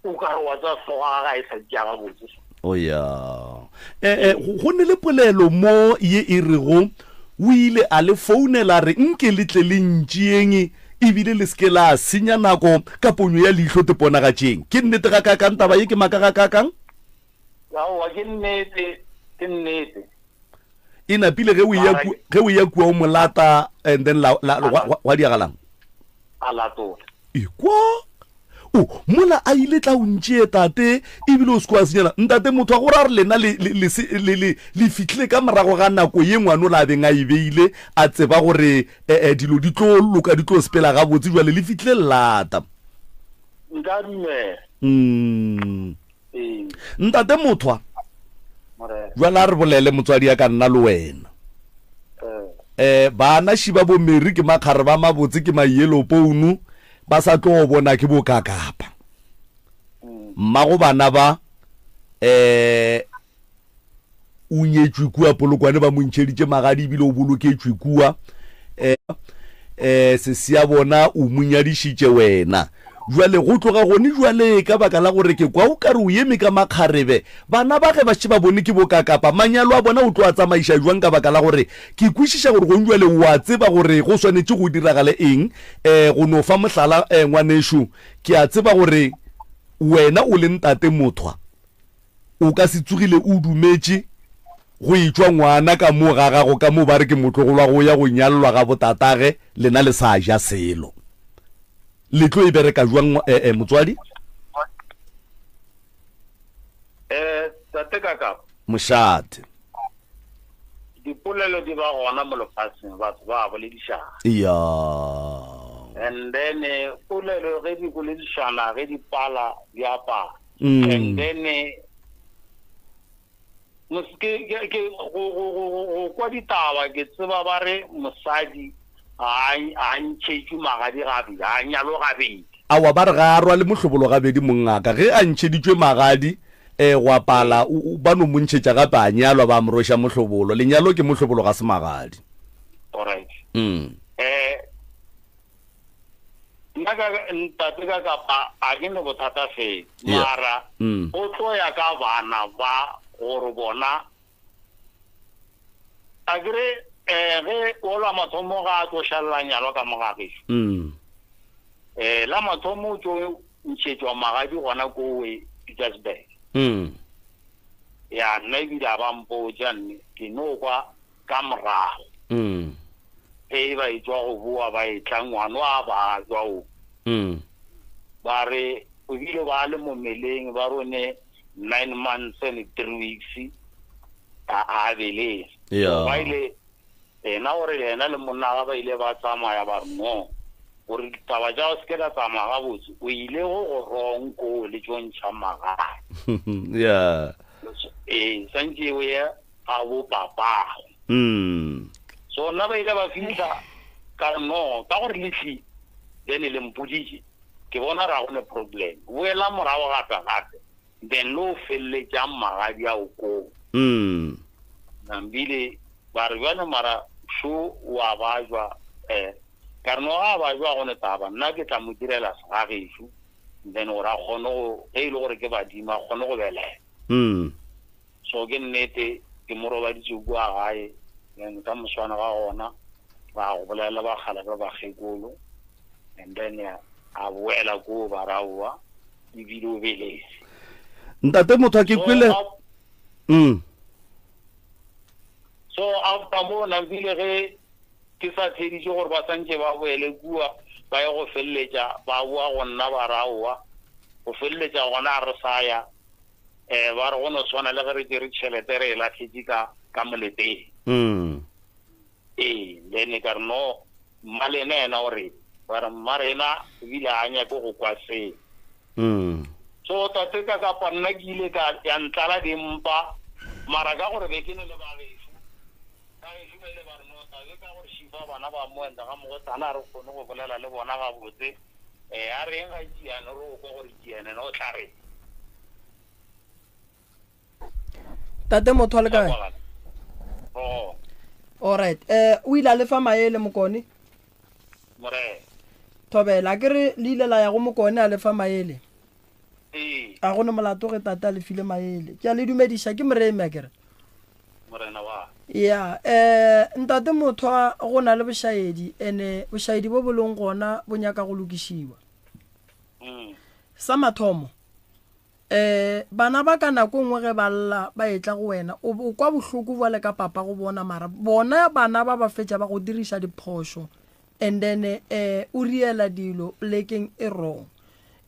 o ka re wa tsa tloga ga e sa tšea ga botse ya go ne le polelo mo ye e rego o ile a le founela re nke le tle le ntšieng ebile le seke la senya nako ka ponyo ya leihlo teponagatšeng ke nnete ga kakang taba ye ke maka ga kakang yaowa ke nnete e napile ge o ya kua o molata and then wa diagalang a latola ekwa mola a ile tla o ntšee tate ebile o se ko a senyela ntate Motho a gore a re lena le fitlhile ka morago ga nako ye ngwane o la beng a e beile a tseba gore dilo di tlo loka di tlo sepela ga botse jwale le fitlhile lata nka dumela ntate Motho jwale a re bolele motswadi ya ka nna le wena bana šiba bo Mary ke makgare ba mabotse ke mayelo pounu ba sa tlo bona ke bo kakapa mmago bana ba o nyetswe kua polokwane ba montšheditše magadi ebile o boloketswe kua se sia bona o monyadišitše wena jwale go tloga gone jwale ka baka la gore ke kwa o ka re o eme ka makgarebe bana ba ge ba šeba bone ke bo kakapa manyalo a bona o tlo a tsamaiša jwang ka baka la gore ke kwešiša gore gone jwale wa tseba gore go swanetše go diragale eng go no fa mohlala ngwanešo ke a tseba gore wena o le ntate Motho o ka se tsogile o dumetše go itšwa ngwana ka mo ga gago ka mo ba re ke motlogolwa go ya go nyallwa ga botatage lena le sa ja selo le tlo e bereka jwang motswadi tate kaka mošate dipolelo di ba gona mo lefatsheng batho ba boledišana ya and then polelo ge di boledišana ge di pala di apara and then go kwa ditaba ke tseba ba re mosadi a ntšhetšwe magadi gabedi a nyalo gabedi awa ba re ga a rwa le mohlobolo gabedi mongaka ge a ntšheditšwe magadi go apala ba no montšhetša gape a nyalwa ba moroša mohlobolo lenyalo ke mohlobolo ga se magadi alright nna ntate ka kapa a ke ne bothata fela mara o tlo ya ka bana ba gore bona a kere ge o la mathomo ga a tlo šalela nyalwa ka mogagišo la mathomo o tlo ntšhetšwa magadi gona ko Pietersburg ya nna ebile a bampotša nne ke no kwa ka morago ge ba e tswa go boa ba e tla ngwana a ba tswa o ba re ebile ba le mo meleng ba rone 9 months and 3 weeks a bele Yeah. ba ile ena gore ena le monna ga ba ile ba tsamaya ba re no gore taba ja o se ka tsamaya ga botse o ile go rong ko le tsontšha maga Yeah. santse o ye a bo papa so nna ba ile ba fitlha ka no ka gore letlhi then le mpoditse ke bona ra go ne problem boela morago gape then lo felletša magadi a o ko nambile ba re bjane mara sho wa bajwa ka re no ga bajwa gone taba nna ke tla mo direla segagešo then gore a kgone go ge e le gore ke badimo a kgone go belela so ke nnete ke mo robaditse kua gae then ka moswana ga gona ba go bolela ba kgalabe ba kgekolo and then a boela ko ba raoa ebile o beletse ntate motho a ke kwele so after mo nambile ge ke sa tsheditse gore ba santse ba boele kua ba ye go feleletša ba boa go nna ba raoa go feleletša gona a re saya ba re go no tshwana le ge re dire tšhelete re e latlhetse ka moleteng then ka re no mmalena ena gore ba re mmarena ebile a nyake go kwa seo so tate ka kapa nna ke ile ya ntlala dimpa mara ka gore be ke ne le bagešo ka gešo ba ile ba re nota ke ka gore šifa bana ba moenta ga mogotana a re kgone go bolela le bona gabotse a reng ga tšeane re o kwa gore tšeane na o tla re tate motho a le kae alright o ile a lefa maele mokone more thobela ke re le ile la ya go mokone a lefa maele a gone molato ge tata le file maele ke a le dumediša ke moremi a kere morena wa ya ntate motho go na le bošaedi ene bošaedi bo boleng gona bo nyaka go lokišiwa sa mathomo bana ba ka nako nngwe ge ba lla ba etla go wena o kwa bohloko bale ka papa go bona mara bona bana ba ba fetša ba go diriša diphošo and then o riela dilo plekeng e wrong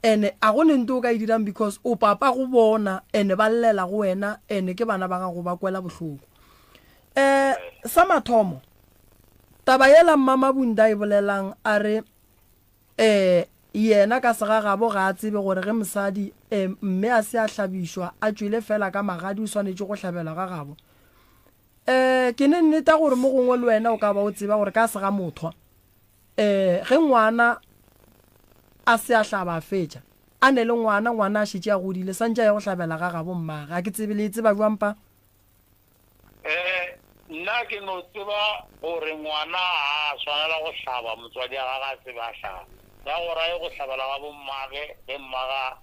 ene a go nente o ka e dirang because o papa go bona ene ba llela go wena ene ke bana ba gago ba kwela bohloko sa mathomo taba yela mama bunda e bolelang a re yena ka segagabo ga a tsebe gore ge mosadi mme a se a hlabišwa a tswile fela ka magadi o swanetše go hlabela ga gabo ke ne nneta gore mo gongwe le wena o ka ba o tseba gore ka sega mothwa ge ngwana a se a hlaba a fetša a ne le ngwana a šitše a godile santše ya go hlabela ga gabo mmaga a ke tsebe le e tseba jwampa nna ke no tseba gore ngwana a swanela go hlaba motswadi a gaga a tsebe a hlaba ka gore a ye go hlabela ga bommage ge mmaga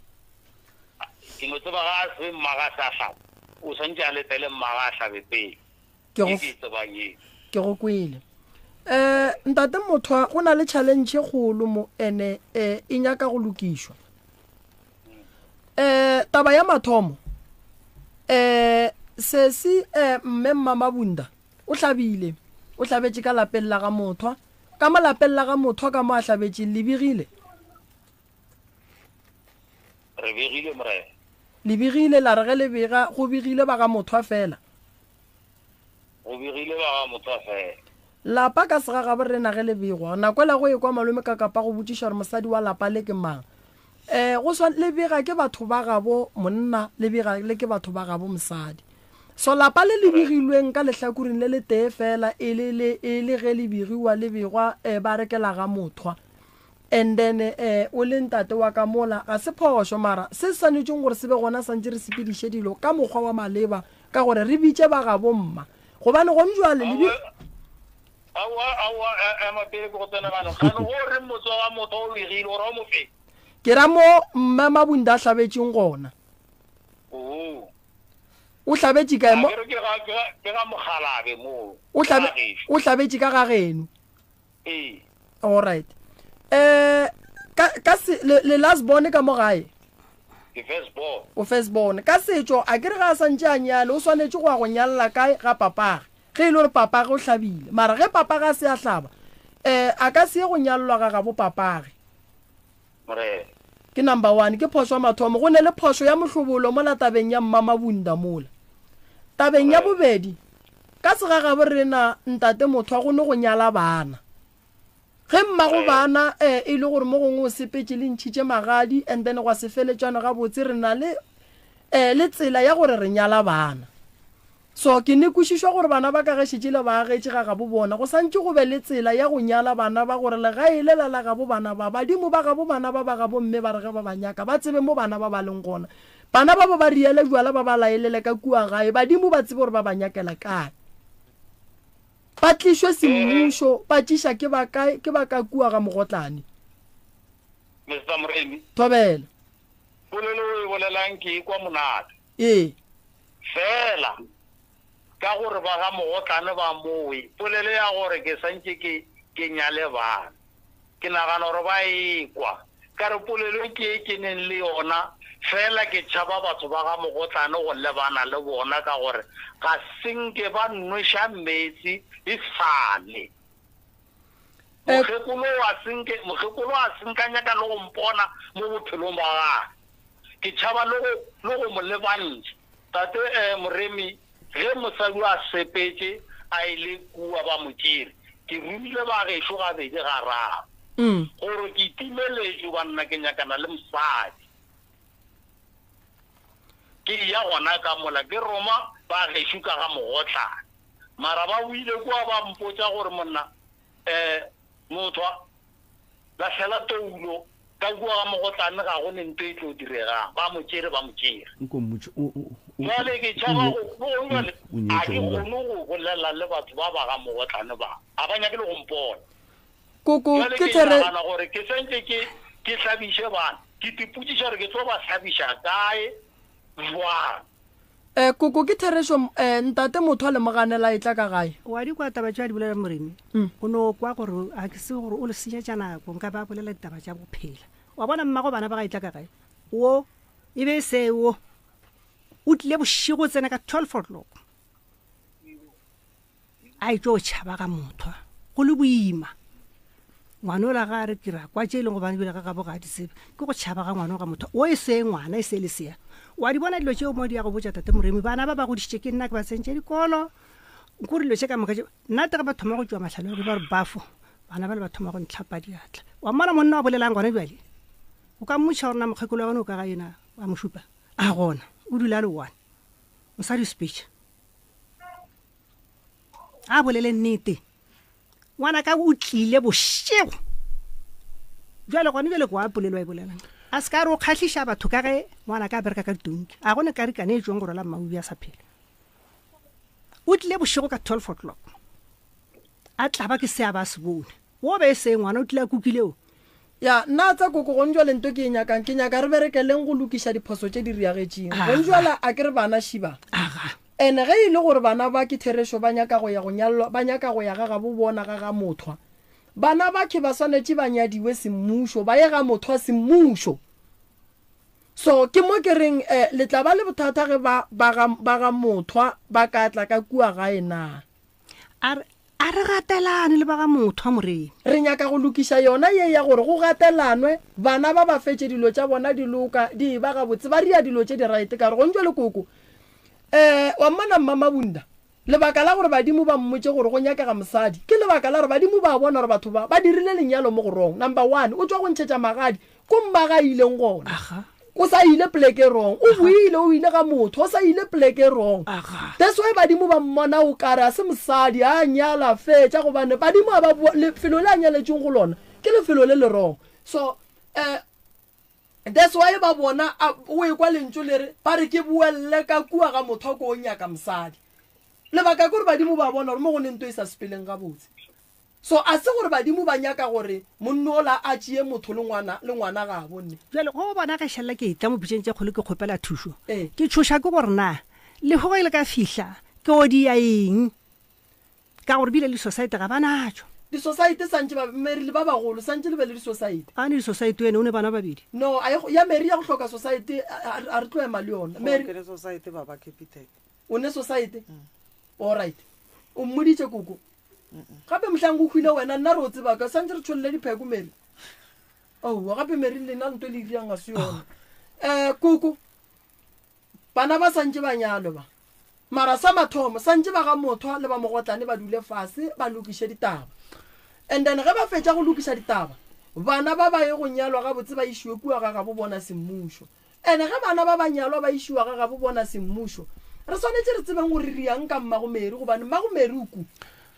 ke no tseba ga a se mmaga a sa hlaba o santše a letele mmaga a hlabe pele ke go kwele ntate motho go na le challenge kgolo mo ene e nyaka go lokišwa taba ya mathomo sesi mme mama bunda o hlabile o hlabetše ka lapeng la ga mothwa ka malapeng la ga mothwa ka mo a hlabetše lebigile re bigile more lebigile la re ge le bega go bigile ba ga mothwa fela go bigile ba ga mothwa fela lapa ka sega ga borena ge le begwa nako la go e kwa malome ka kapa go botšiša gore mosadi wa lapa le ke mang go swa le bega ke batho ba gabo monna le bega le ke batho ba gabo mosadi so lapa le le begilweng ka lehlakuring le le tee fela e le ge le begiwa le begwa ba rekela ga mothwa and then o le ntate wa ka mola ga se phošo mara se swanetšeng gore se be gona santse re sepediše dilo ka mokgwa wa maleba ka gore re bitše ba gabo mma gobane go mjwale le ke ra mo mme mabunda a hlabetšeng gona o hlabetše kae mo o hlabetše ka ga geno alright ka le last born ka mo gae o first born ka setšo a ke re ga a santše a nyale o swanetše go ya go nyalela kae ga papage ge e le gore papage o hlabile mara ge papage a se a hlaba a ka se ye go nyalelwa ga gabo papage ke number 1 ke phošo ya mathomo go ne le phošo ya mohlobolo mo latabeng ya mmama bunda mola tabeng ya bobedi ka segaga bo rena ntate motho a gone go nyala bana ge mmago bana e le gore mo gongwe o sepetse le ntšhitše magadi and then gwa se feletswana ga botse re na le tsela ya gore re nyala bana so ke ne kwešišwa gore bana ba ka gešitše le ba agetše ga gabo bona go santše go be le tsela ya go nyala bana ba gore le ga e lelela gabo bana ba badimo ba gabo bana ba ba gabo mme ba re ge ba ba nyaka ba tsebe mo bana ba ba leng gona bana ba ba riele jwala ba ba laelele ka kua gae badimo ba tsebe gore ba ba nyakela kae ba tlišwe semmušo ba tšiša ke ba ka kua ga mogotlane Mr. Mremi thobela polelo e bolelang ke kwa monate fela ka gore ba ga mogotlane ba mowe polelo ya gore ke santse ke nyale bana ke nagana gore ba ekwa ka re polelo ke neng le yona fela ke tšhaba batho ba ga mogotlane go lebana le bona ka gore ga senke ba nweša metsi e sale mokgekolo a senkanyaka le go mpona mo bophelong ba gage ke tšhaba le go mo lebantšha tate Moremi ge mosadi a sepetse a ile kua ba motšere ke rumile ba gešo gabedi gararo gore ke itimeletše banna ke nyakana le mosadi ke ya gona ka mola ke roma ba gešo ka ga mogotlane mara ba buile kua ba mpotša gore monna motho la hlela toulo ka kua ga mogotlane ga go nento e tlo diregang ba motšere jale ke tšhaba a ke kgone go bolela le batho ba ba ga mogotlane ba a ba nyake le go mpona jale ke nagana gore ke sentse ke hlabiše bana ke tipotšiša gore ke tlo ba hlabiša kae jwang koko ke therešo ntate motho a le moganela e tla ka gae wa di kwa taba tša di bolela Moremi o no kwa gore a ke se gore o le senyetša nako nka ba bolela ditaba tša bophela wa bona mmago bana ba ga e tla ka gae wo e be seo o tlile bošigo tsena ka 12 o'clock a e tlo tšhaba ga motho go le boima ngwana o la ga re kira kwa tše e leng go bane bile ga gabo ga di sebe ke go tšhaba ga ngwana ga motho o e se ngwana e se le sea wa di bona dilo tšeo mo di ya go botša tate Moremi bana ba ba godišitše ke nna ke ba tsentše dikolo nkore dilo tše ka moka nnate ga ba thoma go tšwa matlhale gore ba re bafo bana ba le ba thoma go ntlhapa diatla wa mmona monna wa bolelang gona bjale o ka mmotšha gore na mokgekolo wa gone o ka ga ena wa mošupa a gona o dula le one mosadi speech a bolele nnete ngwana ka o tlile bošego jwale gone bjale go a polelo wa e bolelang a se ka re o kgatlhiša batho ka ge ngwana ka bereka ka ditonki a gone ka rikane e tsweng gore la mmaubi a sa phela o tlile bošego ka 12 o'clock a tlaba ke se a ba se bone wo be se ngwana o tlile a kukileo ya nna tsa koko go njwa lento ke nyaka re berekeleng go lokiša diphoso tše di riagetšeng go njwala a ke re bana šiba ene ge e le gore bana ba ke therešo ba nyaka go ya go nyalwa ba nyaka go ya ga ga bo bona ga mothwa bana ba ke ba swanetše ba nyadiwe semmušo ba ye ga mothwa semmušo so ke mo ke reng le tla ba le bothata ge ba ga mothwa ba ka tla ka kua gae na a re gatelane le ba ga motho a Moremi re nyaka go lokiša yona ye ya gore go gatelanwe bana ba ba fetše dilo tša bona di loka di ba ga botse ba ria dilo tše di raete ka re go ntšwe le koko wa mmana mmamabunda lebaka la gore badimo ba mmotse gore go nyakega mosadi ke lebaka la gore badimo ba bona gore batho ba dirile lenyalo mo go rong number 1 o tswa go ntšhetša magadi ko mmaga ileng gona o sa ile pleke wrong o buile o ile ga motho o sa ile pleke wrong that's why badimo ba mmona o kare a se mosadi a nyala fetša gobane badimo ba lefelo le a nyaletšeng go lona ke lefelo le le wrong so that's why ba bona o ekwa lentso le re ba re ke buelle ka kua ga motho ko o nyaka mosadi lebaka ke gore badimo ba bona gore mo go nento e sa sepeleng ga botse so a se gore badimo ba nyaka gore monnola a tšee motho le ngwana ga bonne jale go bona ga šalla ke itla mo pitšeng tše kgolo ke kgopela thušo ke tšhoša ke gore na le go ile ka fihla ke o di ya eng ka gore bile le society ga ba natšo di-society santse mary le ba bagolo santse le be le di-society a ne di-society wene o ne bana babedi no ya mary ya go tlhoka society a re tlo ema le yona o ne society all right o mmoditše koko gape mohlang go hwile wena nna re o tseba ka santse re tsholele dipheko mary gape mary lena nto le iriang a se yona koko bana ba santse ba nyalo ba mara sa mathomo santse ba ga motho le ba mogotlane ba dule fase ba lokiše ditaba and then ge ba fetša go lokiša ditaba bana ba ba ye go nyalwa ga botse ba išiwe kua ga bo bona semmušo ene ge bana ba ba nyalwa ba išiwa ga bo bona semmušo re swanetse re tsebeng gore re yang ka mmagomeri gobane mmagomeri o ku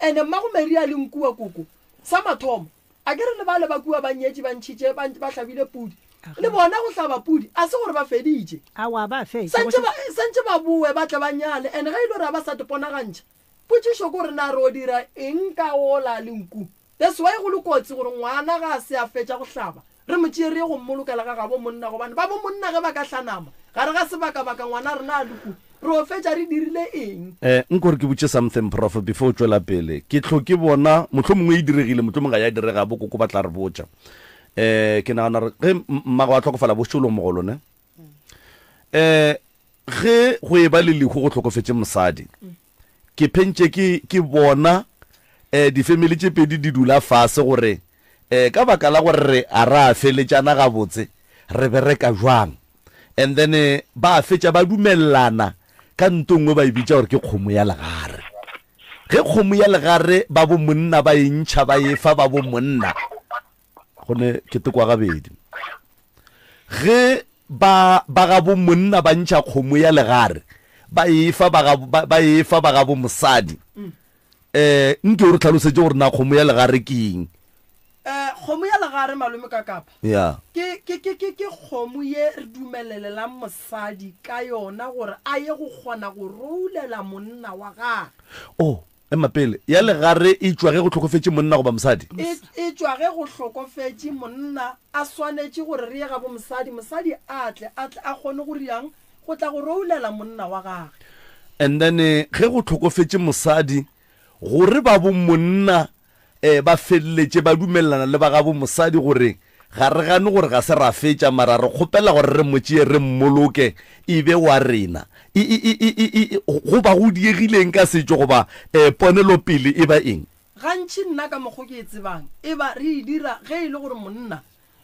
ene mmagomeri a leng kua koko sa mathomo a ke re le ba le ba kua ba nyetše ba ntšhitše ba hlabile pudi le bona go hlaba pudi a se gore ba feditše santse ba boe ba tle ba nyale ene ge e le gore ba sa teponagantšha potšišo ko re na re o dira eng ka ola lenku that's why go le kotsi gore ngwana ga se a fetša go hlaba re motšee re go mmolokela ga gabo monna gobane ba bo monna ge ba ka hlanama gare ga sebaka-baka ngwana rena a leku re o fetša re dirile eng nkore ke botse something prof before o tswela pele ke tlhoke bona motlho mongwe e diregile motlho mongwe ya direga bo koko ba tla re botša ke nagana re ge mmago a tlhokofala bošolo mo go lone ge go e ba le lehu go tlhokofetse mosadi ke phentše ke bona difamily tše pedi di dula fase gore ka baka la gore re a ra feletšana gabotse re bereka jwang and then ba fetša ba dumelelana ka ntongwe ba e bitša gore ke kgomo ya legare ge kgomo ya legare ba bo monna ba e ntšha ba efa ba bo monna gone ke tekwa gabedi ge ba ga bo monna ba ntšha kgomo ya legare ba efa ba ga bo mosadi nke o re tlhalosetse gore na kgomo ya legare ke eng kgomo ya legare malome ka kapa ya ke kgomo ye re dumelelelang mosadi ka yona gore a ye go kgona go roulela monna wa gage emapele ya legare e tswa ge go tlhokofetse monna go ba mosadi e tswa ge go tlhokofetse monna a swanetse gore re ye ga bo mosadi a tle a kgone go riang go tla go roulela monna wa gage and then ge go tlhokofetse mosadi gore ba bo monna ba feleletse ba dumelelana le ba ga bo mosadi gore ga re gane gore ga se ra fetša mara re kgopela gore re motšee re mmoloke e be wa rena go ba go diegileng ka setšo goba ponelopele e ba eng gantši nna ka mokgo ke e tsebang e ba re e dira ge e le gore monna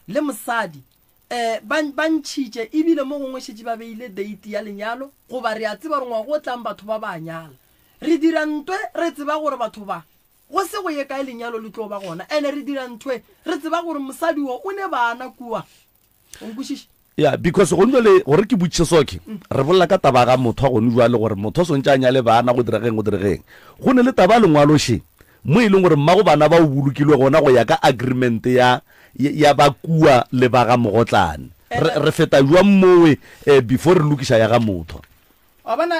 le mosadi ba ntšhitše ebile mo gongwe šetše ba beile date ya lenyalo goba re a tseba gore ngwago o tlang batho ba ba nyala re dira ntwe re tseba gore batho ba go se go ye kae lenyalo le tlo ba gona ene re dira ntwe re tseba gore mosadi wo o ne bana kua o nkwešiše because go ntle gore ke botšiše soke re bolela ka taba ga motho a gone jwale gore motho o swantse a nyale bana go diregeng go ne le taba lengwaloše mo e leng gore mmago bana ba o bolokilwe gona go ya ka agreement ya ba kua le ba ga mogotlane re feta jwang mowe before re lokiša ya ga motho wa bona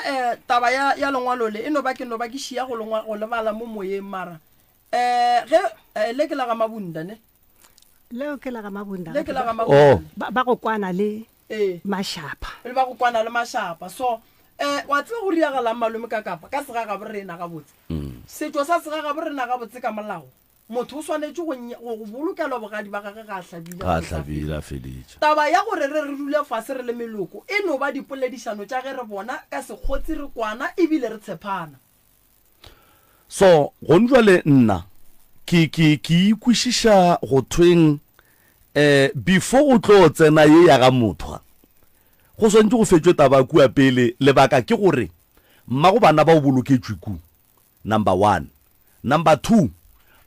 taba ya lengwalo le eno ba ke šia go lebala mo moyeng mara ge le ke la ga mabunda ne leo ke la ga mabunda ba go kwana le mashapa le ba go kwana le mashapa so wa tseba go riagalang malome ka kapa ka sega ga borena ga botse setšo sa sega ga borena ga botse ka molao motho o swanetse go bolokelwa bogadi ba gage ga hlabile a feditše taba ya gore re dule fase re le meloko e no ba dipoledišano tša ge re bona ka sekgotsi re kwana ebile re tshepana so go njwale nna ke ikwešiša go thweng before o tlo tsena ye ya ga motho go swantse go fetšwe taba kua pele lebaka ke gore mmago bana ba o boloketšwe ku number 1 number 2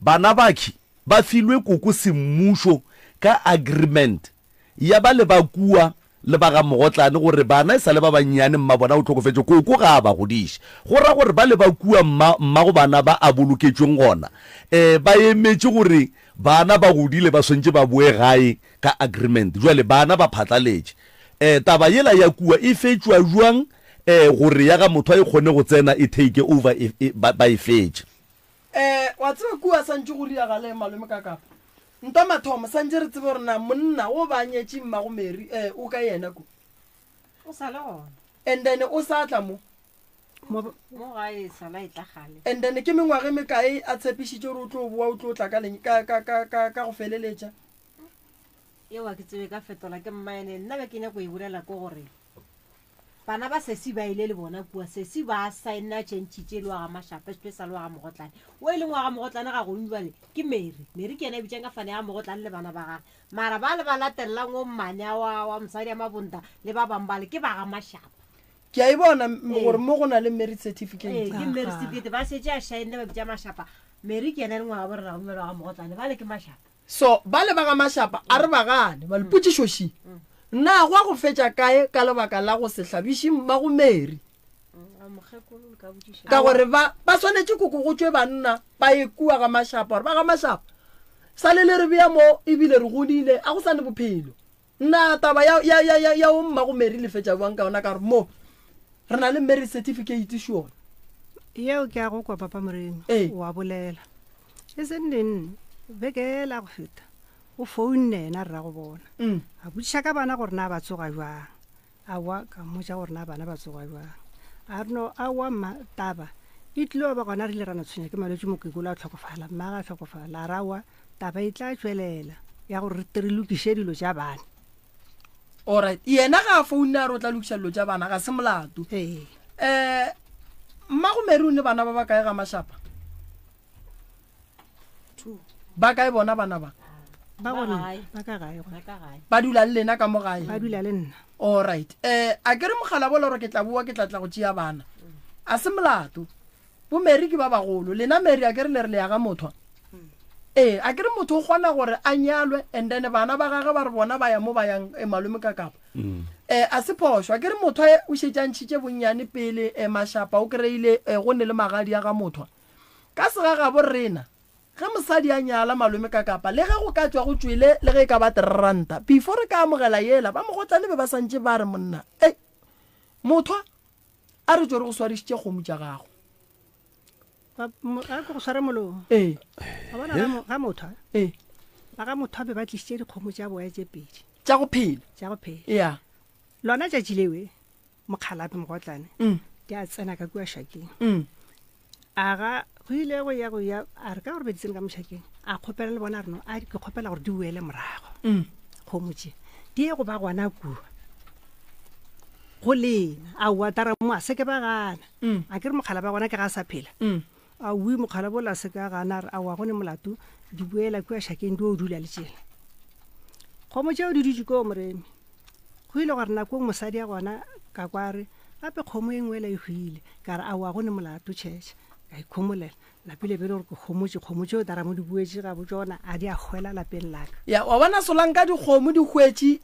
bana baki ba filwe koko semmušo ka agreement ya ba le ba kua le ba ga mogotlane gore bana e sa le ba bannyane mma bona o tlhokofetse koko ga ba godiše go ra gore ba le ba kua mmago bana ba a boloketšweng gona ba emetše gore bana ba godile ba swantse ba boe gae ka agreement jwale bana ba phatlaletše taba yela ya kua e fetšwa jwang gore ya ga motho a e kgone go tsena e take over ba e fetše wa tseba kua santse go riagale malome ka kapa nta mathomo santse re tsebe gore na monna o ba nyetše mmagomeri o ka yena ko o sa le gona and then o sa tla mo gae sala e tla gale and then ke mengwage mekae a tshepišitše gore o tlo boa o tlo tla ka go feleletša eo a ke tsebe ka fetola ke mmaene nna be ke nyako e bolela ko gore bana ba sesi ba ile le bona kua sesi ba signa tšentšitše le wa ga mashapa special wa ga mogotlane o e leng wa ga mogotlane ga gongwe bale ke mary ke ena e bitšang ka fane ya mogotlane le bana ba gage mara ba le ba latelela ngo mmane wa mosadi ya mabonta le ba bangwe bale ke ba ga mashapa ke a e bona gore mo go na le marriage certificate ke Mary certificate ba setse a shine ba bitsa Mashapa Mary ke ena le ngwa borra go melo ga mogotlane ba le ke Mashapa so ba le ba ga Mashapa a re ba gane ba le potšišoši nna go a go fetša kae ka lebaka la go se hlabiše ba go Mary ka gore ba swanetše koko go tšwe banna ba e kua ga Mashapa gore ba ga Mashapa sa le re bea mo ebile re godile a go sane bophelo nna taba ya o mma go Mary le fetša buang ka ona ka gore mo re na le marriage certificate sure yeo ke a go kwa papa Moremi wa bolela e seng neng bekela go feta o foune ena re ra go bona a botšiša ka bana gore na ba tsoga jwang a wa ka motša gore na bana ba tsoga jwang a no a wa ma taba e tlile ba gona re le rana tshwenya ke malwetse mokekolo a tlhokofala mmaga tlhokofala ra wa taba e tla tswelela ya gore re lokiše dilo tša bana alright yena ga a founa re o tla lokiša dilo tša bana ga se molato mma go Mary o ne bana ba ba kae ga Mashapa ba kae bona bana ba ba gona ba ka gae ba dula le lena ka mo gae ba dula le nna alright a ke re mogala bola gore ke tla bua ke tla go tšea bana a se molato bo Mary ke ba bagolo lena Mary a ke re le re le ya ga motho a ke re motho o kgona gore a nyalwe and then bana ba gage ba re bona ba ya mo ba yang malome ka kapa a se phošo a ke re motho o šetšantšhitše bonnyane pele Mashapa o kry-ile go ne le magadi a ga motho ka sega ga bo rena ge mosadi a nyala malome ka kapa le ge go ka tswa go tswile le ge e ka ba ranta before re ka amogela yela ba mogotlane be ba santše ba re monna motho a re tswe re go swarišitše kgomo tša gago a ke go sware molomo ga motho ba ga motho a be ba tlišitše dikgomo tša boya tše pedi tša go phela ya lona tšatši lewe mokgalape mogotlane di a tsena ka kua šakeng a ga go ile go ya a re ka gore beditsene ka mošakeng a kgopela le bona reno a ke kgopela gore di boele morago kgomo tše di ye go ba gona kua go lena a watara mo a seke ba gana a ke re mokgala ba gona ke ga sa phela a ui mokgala bola se ka gana a wa gone molato di boela kua šakeng di o dula le tšela kgomo tšeo di dutse ko Moremi go ile gore nako mosadi a gona ka kware gape kgomo e ngwela e hwile ka re a wa gone molato tšhetše ka ikgomolela lapile bele gore ke kgomo tšeo tara mo di buetše ga botsona a di a hwela lapeng laka ya wa bona solanka dikgomo di hwetše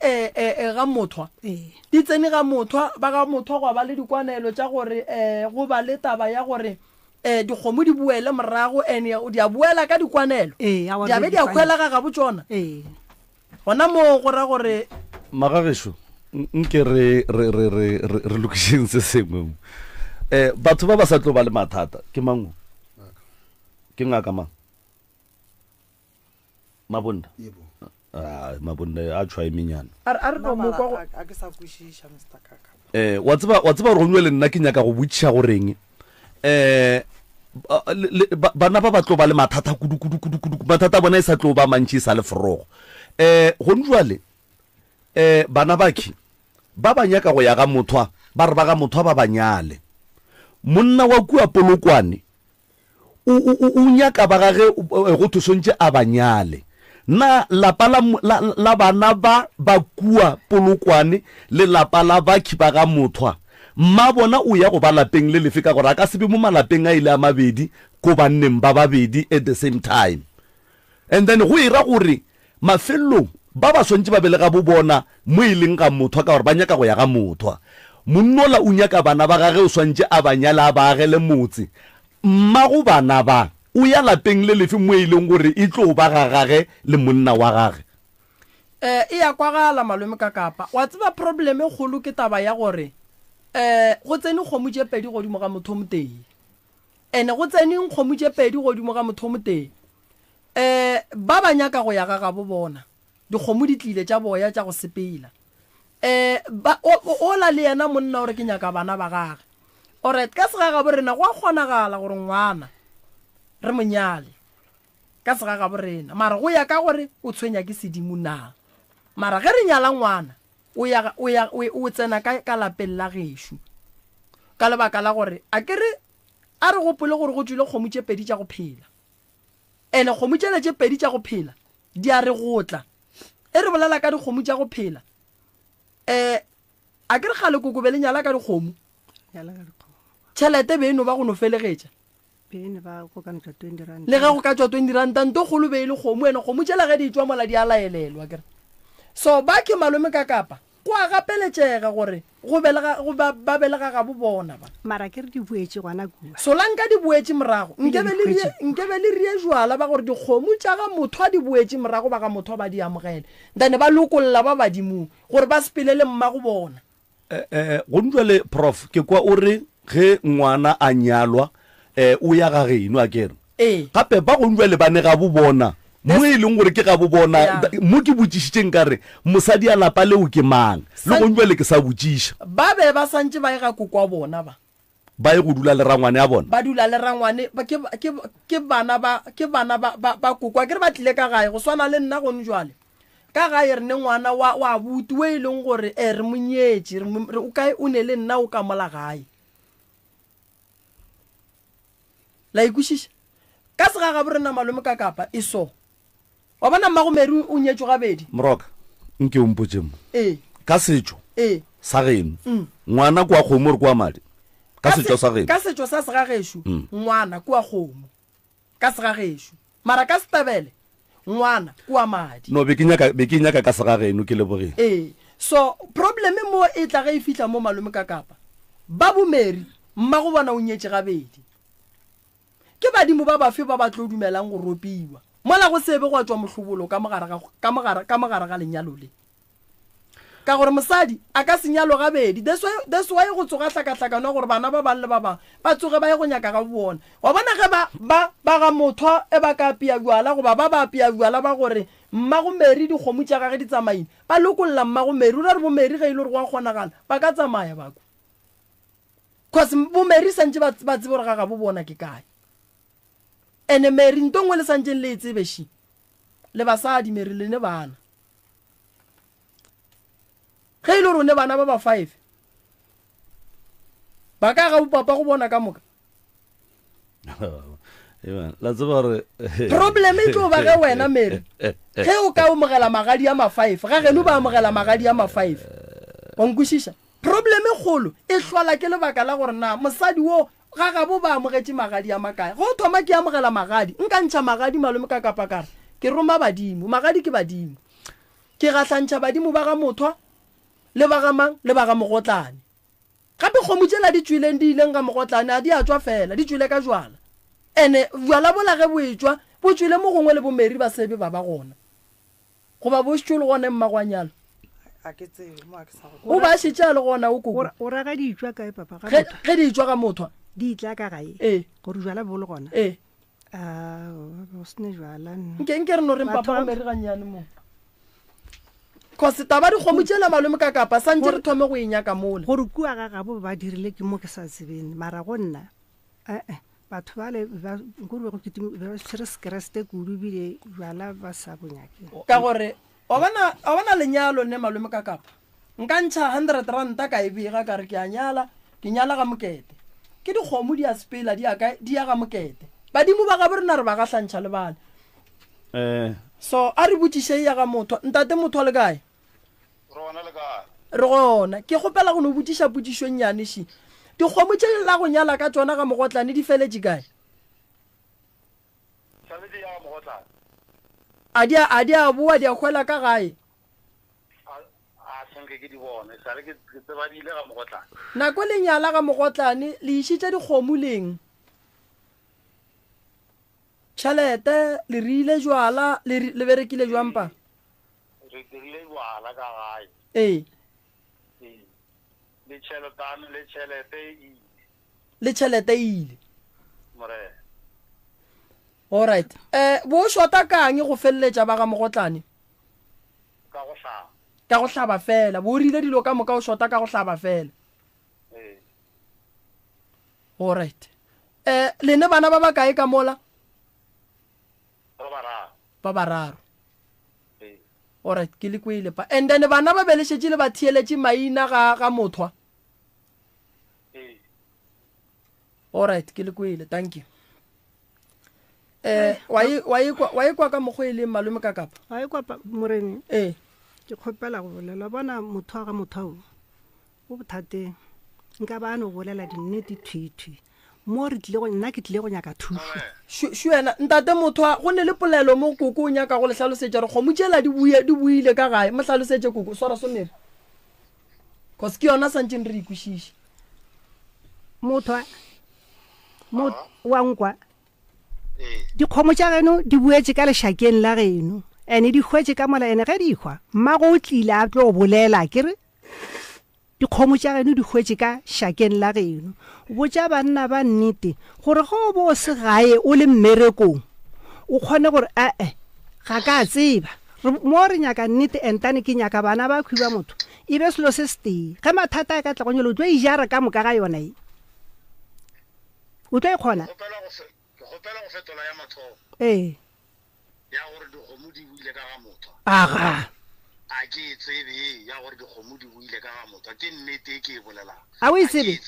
ga mothwa di tsene ga mothwa ba ga mothwa go ba le dikwanelo tša gore go ba le taba ya gore dikgomo di buele morago and di a buela ka dikwanelo di a be di a hwela ga botsona gona mo go ra gore magagešo nke re lokišeng se sengwe batho ba ba sa tlo ba le mathata ke mango ke ngaka mang mabonda mabonda a tshwa emenyana wa tseba gore go nwe le nna ke nyaka go botšiša goreng bana ba tlo ba le mathata kudu mathata bona e sa tlo ba mantši sa le forogo gone jwale bana baki ba ba nyaka go ya ga mothwa ba re ba ga mothwa ba banyale monna wa kua Polokwane o nyaka ba gage go thusontše a banyale na lapa la bana ba kua Polokwane le lapa la baki ba ga mothwa mma bona o ya go ba lapeng le lefe ka gore a ka sebe mo malapeng a ile a mabedi ko banneng ba babedi at the same time and then go ira gore mafelong ba ba swantse ba belega bo bona mo ileng ga mothwa ka gore ba nyaka go ya ga mothwa monnola o nyaka bana ba gage o swantse a banyala ba agele motse mma go bana ba o ya lapeng le lefe mo ileng gore e tlo ba ga gage le monna wa gage e ya kwagala malome ka kapa wa tseba problem e kgolo ke taba ya gore go tsene kgomo tše pedi godimo ga motho moteng ene go tsene kgomo tše pedi godimo ga motho moteng ba ba nyaka go ya ga bo bona dikgomo di tlile tša boya tša go sepela ola le yena monna gore ke nyaka bana ba gage alright ka sega ga borena go a kgonagala gore ngwana re monyale ka sega ga borena mara go ya ka gore o tshwenya ke sedimo na mara ge re nyala ngwana o tsena ka lapeng la gešo ka lebaka la gore a re gopole gore go tswile kgomo tše pedi tša go phela ene kgomo tšele tše pedi tša go phela di a re gotla e re bolela ka dikgomo tša go phela a ke re gale kokobele nyala ka dikgomo nyala ka dikgomo tšhelete be eno ba go no felegetša pene ba go ka ntsha 20 rand le ge go ka tswa 20 ranta nto kgolo be e le kgomo ene kgomo tšela ge di tswa mola di a laelelwa kere so ba ke malome ka kapa go a gapeletšega gore ba belega ga bo bona ba mara ke re di buetse gwana kua solanka di boetse morago nkebe le rie jwala ba gore dikgomo tša ga motho a di boetse morago ba ga motho ba di amogele then ba lokolola ba badimong gore ba sepelele mmago bona go ntšwale prof ke kwa o re ge ngwana a nyalwa o ya ga geno a kere gape ba go ntšwale ba ne ga bo bona mo e leng gore ke ga bo bona mo ke botsišitšeng ka re mosadi a lapa leo ke mang le go ntšwale ke sa botsiša ba be ba santse ba e ga kokwa bona ba e go dula le rangwane ya bona ba dula le rangwane ke bana ba kokwa ke re ba tlile ka gae go swana le nna gone jwale ka gae re ne ngwana wa buti o e leng gore re monyetše o kae o ne le nna o ka mola gae la ikušiša ka sega ga borena malome ka kapa e so wa bona mmagomedi o nyetšwe gabedi moroka nke o mpotse mo ka setšo sa geno ngwana kwa kgomo re kwa madi ka setšo sa geno ka setšo sa segagešo ngwana kwa kgomo ka segagešo mara ka setabele ngwana kwa madi no be ke nyaka ka segageno ke lebogeng so probleme mo e tla ge e fitlha mo malome ka kapa ba bomeri mmago bona o nyetše gabedi ke badimo ba bafe ba ba tlo dumelang go ropiwa mola go sebe go tswa mohlobolo ka mogare ga lenyalo le ka gore mosadi a ka senyalo gabedi that's why go tsoga hlakahlakano gore bana ba bang le ba bang ba tsoge ba ye go nyaka ga bona wa bona ge ba ga motho e ba ka apea bjala goba ba apea bjala ba gore mmagomeri dikgomo tša gage di tsamaile ba lokolola mmagomeri o ra re bomeri ge e le gore go a kgonagala ba ka tsamaya bako cause bomeri santse ba tsebe gore ga ga bo bona ke kae ene meri nto ngwe le santseng le etsebešhi le basadi meri le ne bana ge e le gore o ne bana ba ba 5 ba ka ga bopapa go bona ka moka la tseba gore problem e tlo ba ge wena meri ge o ka amogela magadi a ma 5 ga geno ba amogela magadi a ma 5 wa nkwešiša problem e kgolo e hlola ke lebaka la gore na mosadi wo ga ga bo ba amogetše magadi a makae go thoma ke amogela magadi nka ntšha magadi malome ka kapa kare ke roma badimo magadi ke badimo ke gahlantšha badimo ba ga mothwa le ba ga mang le ba ga mogotlane gape kgomo tšela di tswileng di ileng ga mogotlane a di a tswa fela di tswile ka jwala ene jwala bola ge bo etswa bo tswile mo gongwe le bomeri ba sebe ba gona goba bo šitšo le gone mmagwanyalo o ba šitša le gona o koko o raga di itswa kae papa ge di itswa ga mothwa di itla ka gae gore jwala bo le gona o sene jwala nke re no reng papa go meri ganyane mo cause taba dikgomo tšela malome ka kapa santse re thome go e nyaka mola gore kua ga gabo ba dirile ke mo ke sa tsebeng mara go nna batho bale nkore go kitime se skreste kudu bile jwala ba sa bonyake ka gore o bona lenyalo ne malome ka kapa nka ntšha 100 ranta ka e bega ka re ke nyala ga mokete ke dikgomo di a sepela di ya ga mokete badimo ba ga borena re ba gahlantšha le bana so a re botsiše ya ga motho ntate motho le kae re gona ke kgopela go no botsiša potsišo nnyane shi dikgomo tše la go nyala ka tsona ga mogotlane di feletše kae a di a boa di a hwela ka gae nako le nyala ga mogotlane le išitše dikgomo leng tšhelete le rile jwala le berekile jwampa le tšhelete ile alright bo shota kang go felletša ba ga mogotlane ka go hlaba fela bo rile dilo ka moka o shota ka go hlaba fela alright lene bana ba ba kae ka mola ba bararo alright ke le kwele pa and then bana ba belešetše le ba thieletše maina ga mothwa alright ke le kwele thank you wa e kwa ka mokgwa e leng malome ka kapa wa e kwa moreni ke kgopela go bolela bona motho ga motho o bothateng nka ba no bolela dinnete thwithwi mo re tlile go nna ke tlile go nyaka thuso šuena ntate motho go ne le polelo mo koko o nyaka go le tlhalosetša re kgomo tšela di buile ka gae mo tlhalosetše koko swara somele cause ke yona santseng re ikwešiše motho wa nkwa dikgomo tša geno di buetse ka lešakeng la geno ene di hwetse ka mola ene ge di hwa mmago o tlile a tlo go bolela kere dikgomo tša geno di hwetse ka šakeng la geno botša banna ba nnete gore go bo se gae o le mmerekong o kgone gore ae ga ka tseba mo re nyaka nnete entane ke nyaka bana ba khwi ba motho e be selo se stay ge mathata a ka tla go nyelo o tlo ijara ka moka ga yona e o tlo e kgona ee aga a o e tsebe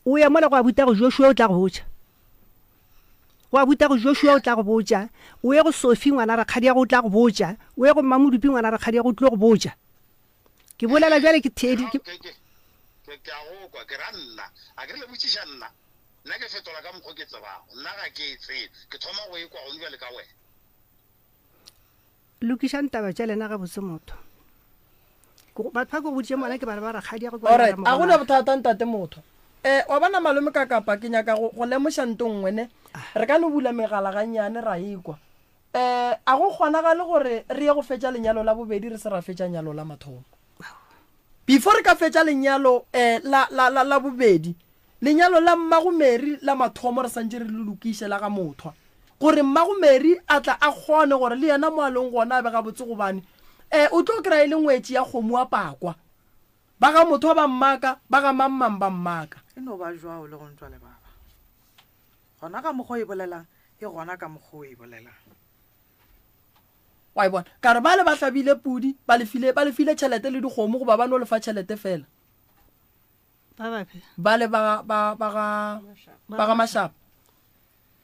o ya mola go a buta go joshua o tla go botša go a buta go joshua o tla go botša o ye go sofi ngwana rakgadi ya go tla go botša o ye go mamodupi ngwana rakgadi ya go tlo go botša ke bolela bjale ke thedi lokišang taba tša lena ga botse motho batho ba ko boditše mona ke bana ba rakgadi ya go alright a gona bothata ntate motho wa bona malome ka kapa ke nyaka go lemoša ntong ngwene re ka no bula megala gannyane ra ekwa a go kgonagale gore re ye go fetša lenyalo la bobedi re se ra fetša nyalo la mathomo before re ka fetša lenyalo la bobedi lenyalo la mmagomeri la mathomo re santse re lulukiše la ga mothwa gore mmagomeri a tla a kgone gore le yena moalong gona a be ga botse gobane o tlo kry-e le ngwetši ya kgomo a pakwa ba ga motho ba mmaka ba ga mammang ba mmaka e no ba jwao le go ntšwa le baba gona ka mokgwa e bolelang e gona ka mokgwa e bolelang wa e bona ka re ba le ba tlabile pudi ba le file tšhelete le dikgomo go ba ba no lefa tšhelete fela ba le ba ga mashapa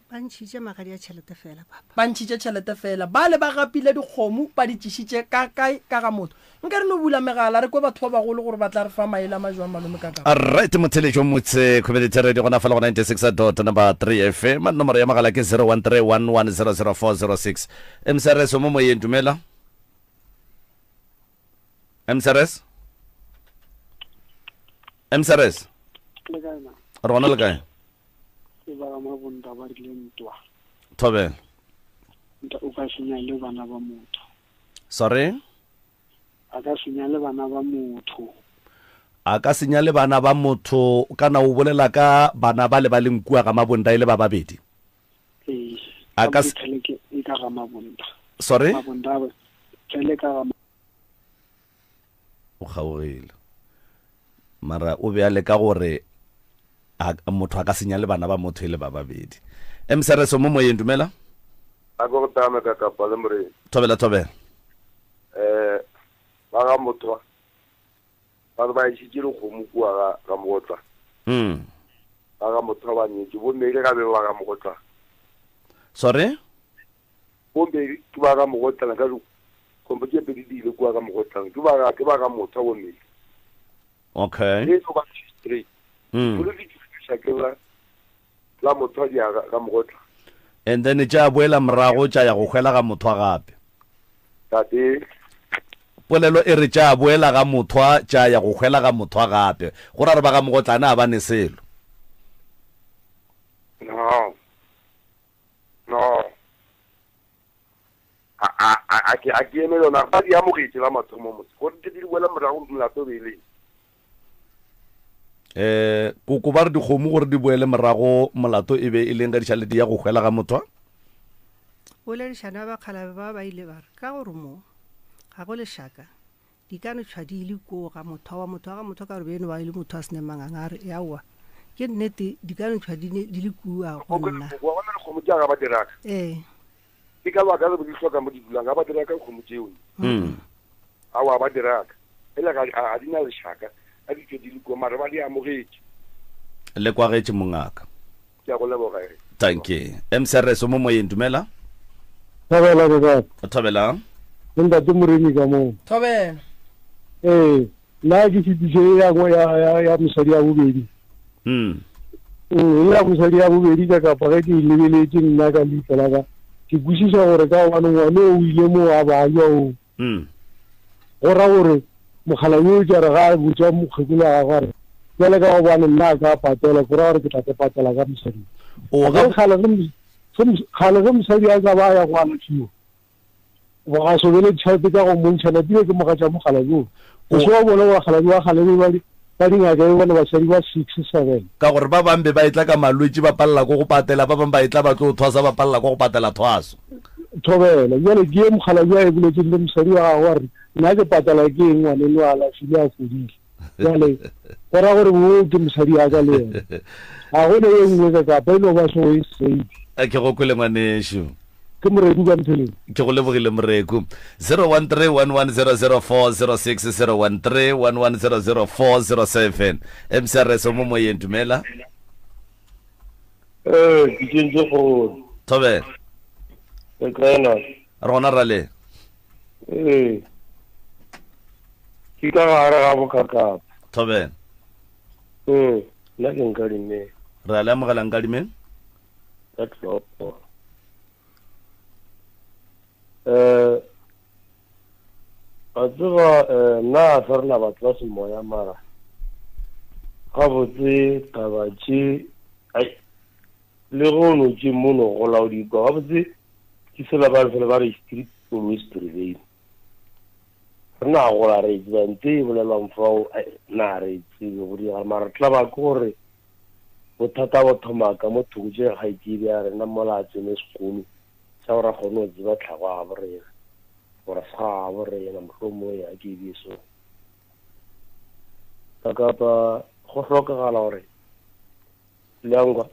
ba ntšhitše magadi ya tšhelete fela papa ba ntšhitše tšhelete fela ba le ba gapile dikgomo ba di tšišitše ka ga motho nka re no bula megala re kwe batho ba bagolo gore ba tla re fa maele a majwang malome ka right motheletšo motse community radio gona fela go 96.3 FM nomoro ya magala ke 0131100406 msrs mo moyeng dumela msrs re gona le kae Tobe. Sorry? A ka senya le bana ba motho kana o bolela ka bana ba le ba leng kua ga mabonda ile ba babedi. Sorry? O khaogile. Mara o be a le ka gore motho a ka senya le bana ba motho ile ba babedi msrs mo moyeng dumela a go tama ka kapa le mre tobela ba ga motho ba ba itšhitšile go mo kua ga mogotla ba ga motho ba nyetse bo mmele ga be ba ga mogotla sorry bo mmele ke ba ga mogotla ka go kompetše pedi di ile kua ga mogotla ke ba ga motho bo mmele okay so ba straight la motho ya ga mogotla and then tša boela morago tša ya go hwela ga motho gape tate polelo e re tša boela ga motho tša ya go hwela ga motho gape go ra re ba ga mogotlana a ba ne selo no a ke eme yona ba di amogetše la mathomo motse gore ke di boela morago molato beleng koko ba re dikgomo gore di boele morago molato e be e leng ga ditšhaledi ya go hwela ga motho boledišana ba kgalabe ba ile ba re ka gore mo ga go lešaka di ka no tšhwa di ile koo ga motho ka gore beno ba ile motho a sene mangang a re yaowa ke nnete di ka no tšhwa di le kua go nna dikgomo tša ga ba diraka ke ka baka le bo di hloka mo di dulang ga ba diraka dikgomo tseo aowa ba diraka ele ga di na lešaka a di di le mara ba di amogetše le kwagetše mongaka ke go leboga thank you msrs mo moyeng dumela Thabela thabela nda tumurimi ka mo Thabela nna ke fetiše ya mosadi ya bobedi ya mosadi ya bobedi ka kapa ge ke lebeletse nna ka leitlho la ka ke kwešiša gore ka gobane ngwane o ile mo a bajwa o go ra gore mogala yo ke re ga a botsa mokgekolo wa gagwe re jale ka gobane nna a ka patela go ra gore ke tla ke patela ka mosadi kgale ge mosadi a ka ba ya go alafiwa ba ga sobele ditšhelete ka go montšhana pile ke mogatša mogala joo o se wa bona mogala jo wa kgale ba dingaka e bone basadi ba 6-7 ka gore ba bangwe ba etla ka malwetse ba palela ko go patela ba bangwe ba etla ba tlo thwasa ba palela ko go patela thwaso thobela jale ke ye mogala jo a e boletseng le mosadi wa gago gore nna ke patela ke eng ngwaneng wa alafile a fodile jale go ra gore bo ke mosadi ya ka le ena ga gone e nngwe ka kapa e no ba so e safe ke go kwele ngwanesho ke moreku ka mpheleng ke go lebogile moreku 01311004006 01311004007 mcrs mo moyeng dumela ke tsentse go thobe e kaena rona ra le ke ka gare ga bokakapa thobe nna ke nkadime re le amogela nkadime ka tlhopo a tseba nna a sa rena batho ba semoya mara ga botse tabatše le go no tše mono go laodikwa ga botse ke sela ba fela ba re street always prevail re na gola re tseba ntse e bolelwang fao na re tsebe go dira mara tla ba ke gore bothata bo thoma ka mo thoko tše kgaitsedi ya rena mola a tsene sekolo sa gore a kgone go tseba tlhago a borena gore sa a borena mohlomong ya ke beso ka kapa go hlokagala gore leangwa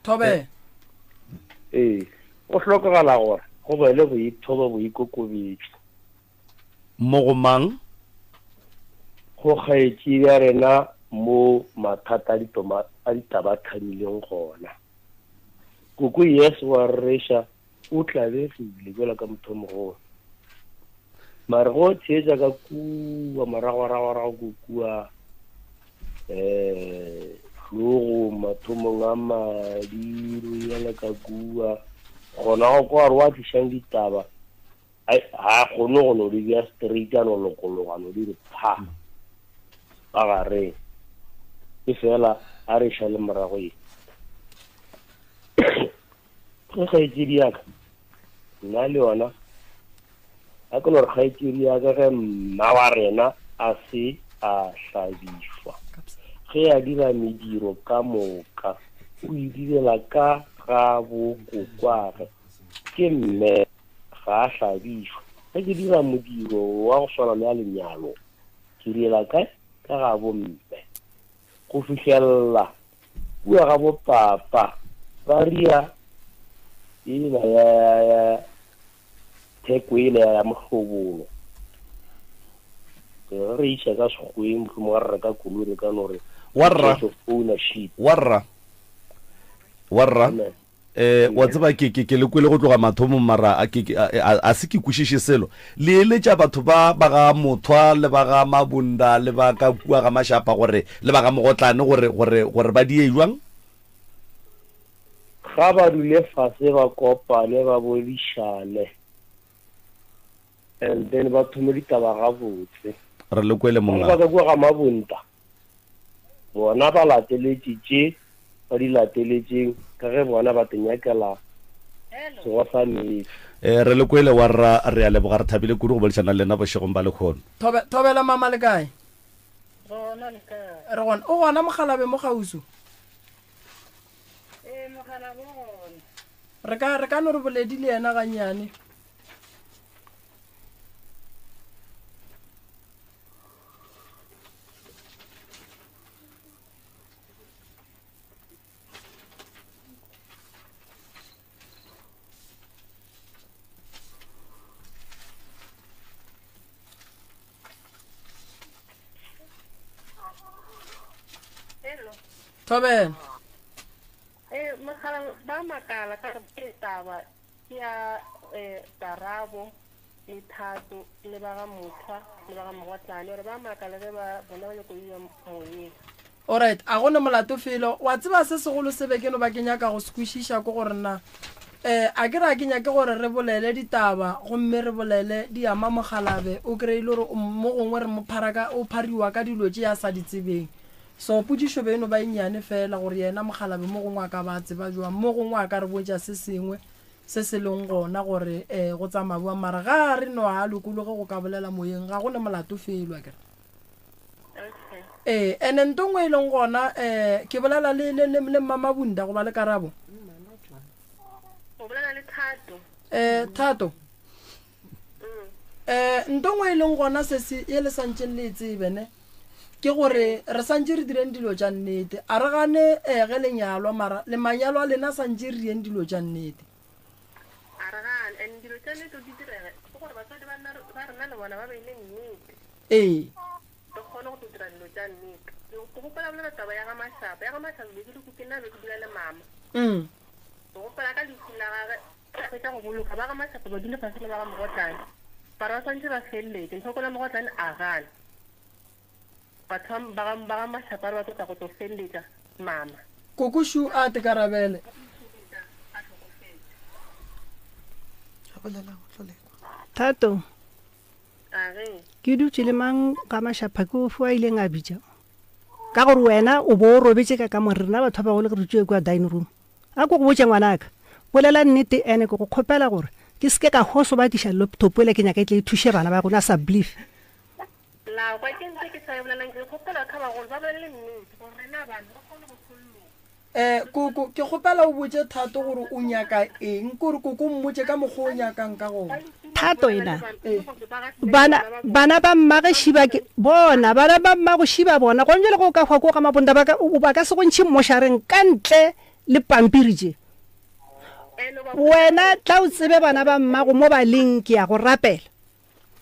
thobe go hlokagala gore go be le boithobo boikokobetso mo go mang go kgaetsedi ya rena mo mathata a ditaba thamileng gona koko yes wa resha o tlabegile jela ka mothomogolo mare go tsheetsa ka kua maragwaragorago kokua tlhogo mathomong a madiro yana ka kua gona go kwa re wa tlišang ditaba ga kgone go no di bja straight ano lokologano di re pha ba gareng e fela a re ša le morago e ge kgaetsedi yaka nna le yona a ke no re kgaetsedi yaka ge mma wa rena a se a hlabišwa ge a dira mediro ka moka o e direla ka ga bokokwage ke mme ga a hlabišwa ge ke dira modiro wa go swana le ya lenyalo ke direla ka ga bomme go fitlhelela kua ga bopapa ba ria ena ya theko ele ya mohlobolo re iša ka sekgweng mohlomong a re reka koloi re ka no re ownership warra wa tseba ke le kwele go tloga mathomong mara a se ke kwešiše selo le eletša batho ba ga mothwa le ba ga mabunda le ba ka kua ga mašapa gore le ba ga mogotlane gore ba die jwang ga ba dule fase ba kopane ba bodišane and then ba thome ditaba ga botse re le kwele monga ba ka kua ga mabunda bona ba lateletse tše ba di lateletseng ka ge bona ba tenyakela sego sa nnete re le kwele wa rra re a leboga re thabile kudu go bolešana le nna bošegong ba lekgono thobela mama le kae gona le kae re gona o gona mogalabe mo gauso mogala bo gona re ka no re boledi le yena gannyane thobela mogala ba makala ka taba ya Karabo le Thato le ba ga Motha le ba ga Mogotlane gore ba makala ge ba bona ba le go ya moyeng. Alright, a gone molato felo wa tseba se segolo se bekeno ba ke nyaka go squishisha ko gore na a ke ra ke nyake gore re bolele ditaba gomme re bolele di ama mogalabe o kreile gore mo gongwe re mo pharaka o phariwa ka dilo tse ya sa di tsebeng so pudišo beno ba inyane fela gore yena mogalabe mo gongwe a ka ba tseba jwa mo gongwe a ka re botša se sengwe se se leng gona gore go tsamaya mara ga re no a lokologe go ka bolela moyeng ga gone molato felo a kere ene ntongwe e leng gona ke bolela le Mamabunda go ba le Karabo o bolela le Thato Thato ntongwe e leng gona se se e le santšeng le tsebene ke gore re santše re direng dilo tša nnete a re gane ge lenyalwa mara le manyalo a lena santše re direng dilo tša nnete a re gane and dilo tša nnete di direge ke gore batswadi ba rena le bona ba beile nnete re kgone go dira dilo tša nnete ke gopela bolela taba ya ga Mashapa be ke le nna be ke dula le mama ke gopela ka lefu la gage a fetša go boloka ba ga Mashapa ba dule fase le ba ga Mogotlane bara ba tshwantse ba feleletse nthokola Mogotlane a gane batho ba ga Mashapa ba tota go to felletša mama Kokushu a te Karabele Thato ke dutse le mang ka Mashapa ke o fua ileng a bitša ka gore wena o bo o robetse ka kamore rena batho ba go le re tswe kwa dining room a go go botša ngwanaka bolela nnete ene ke go kgopela gore ke seke ka hoso ba diša laptop ele ke nyaka e tle e thushe bana ba gona sa belief la kwa ke ntse ke sa bolelang ke kgopela ka ba go ba bele nnete gore rena bana ba kgone go koko ke kgopela o botse Thato gore o nyaka eng kore koko mmotse ka mokgwa o nyakang ka gona Thato ena bana ba mmage shiba ke bona bana ba mmago shiba bona go njele go ka gwa go ga Mabunda ba ka se go ntšhi moshareng ka ntle le pampiri je wena tla o tsebe bana ba mmago mo ba leng ke ya go rapela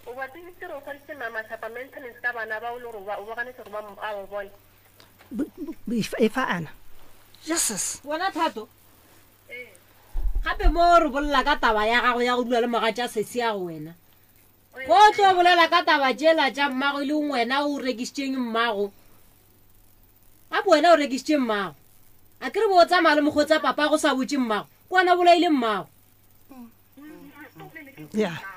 o ba tsitse ro fa se mama sa maintenance ka bana ba o lo ba o ba kana se go ba a bo bona ifa ana Jesus wena Thato gape mo re bolela ka taba ya gago ya go dula le mogatša sesi ya go wena go tlo bolela ka taba jela tša mmago le wena o rekisitseng mmago gape wena o rekisitseng mmago a ke re bo tsamaya le mogotsa papa go sa botse mmago ko wena bolaile mmago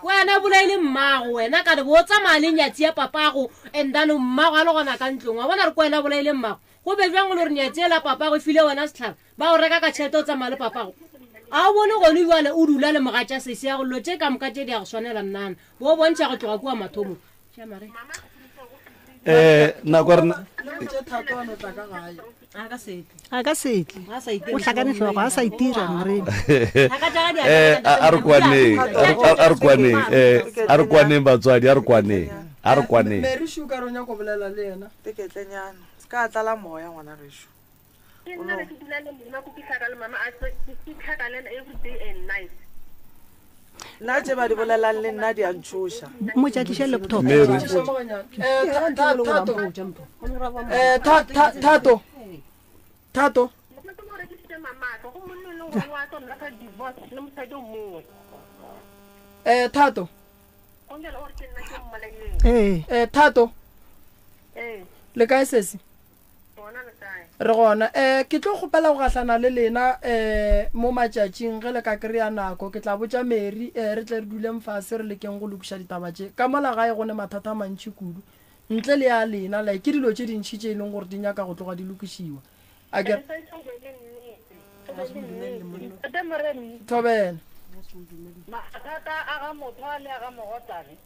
wena bolaile mmago wena ka re bo tsamaya le nyatsi ya papago and then mmago a le gona ka ntlong wa bona re ko wena bolaile mmago go be bjang le re nyatsi la papago file wena setlhaba ba o reka ka tšhelete o tsamaya le papago a o bone gone bjale o dula le mogatša sese ya go lo tše ka moka tše di ya go swanela nnana bo bontšha go tloga kua mathomo nako rena a ka setle o tlhakane tlhogo a sa itira morena a re kwaneng batswadi a re kwaneng Mary Sugar o nyaka go bolela le yena teketlenyana se ka tlala moya ngwana resho ke nna ke dula le mama ko ke tlhaka le mama a ke tlhaka le every day and night nna tse ba di bolelang le nna di a ntšhoša mo tšatliše laptop Thato Thato Thato le kae sesi re gona ke tlo kgopela go gahlana le lena mo matšatšing ge le ka kry-a nako ke tla botša Mary re tle re dule mfase re lekeng go lokiša ditaba tše ka mola gae gone mathata a mantši kudu ntle le ya lena like ke dilo tše dintšhi tše e leng gore di nyaka go tloga di lokišiwa Thobela mathata a ga motho a le a ga Mogotlane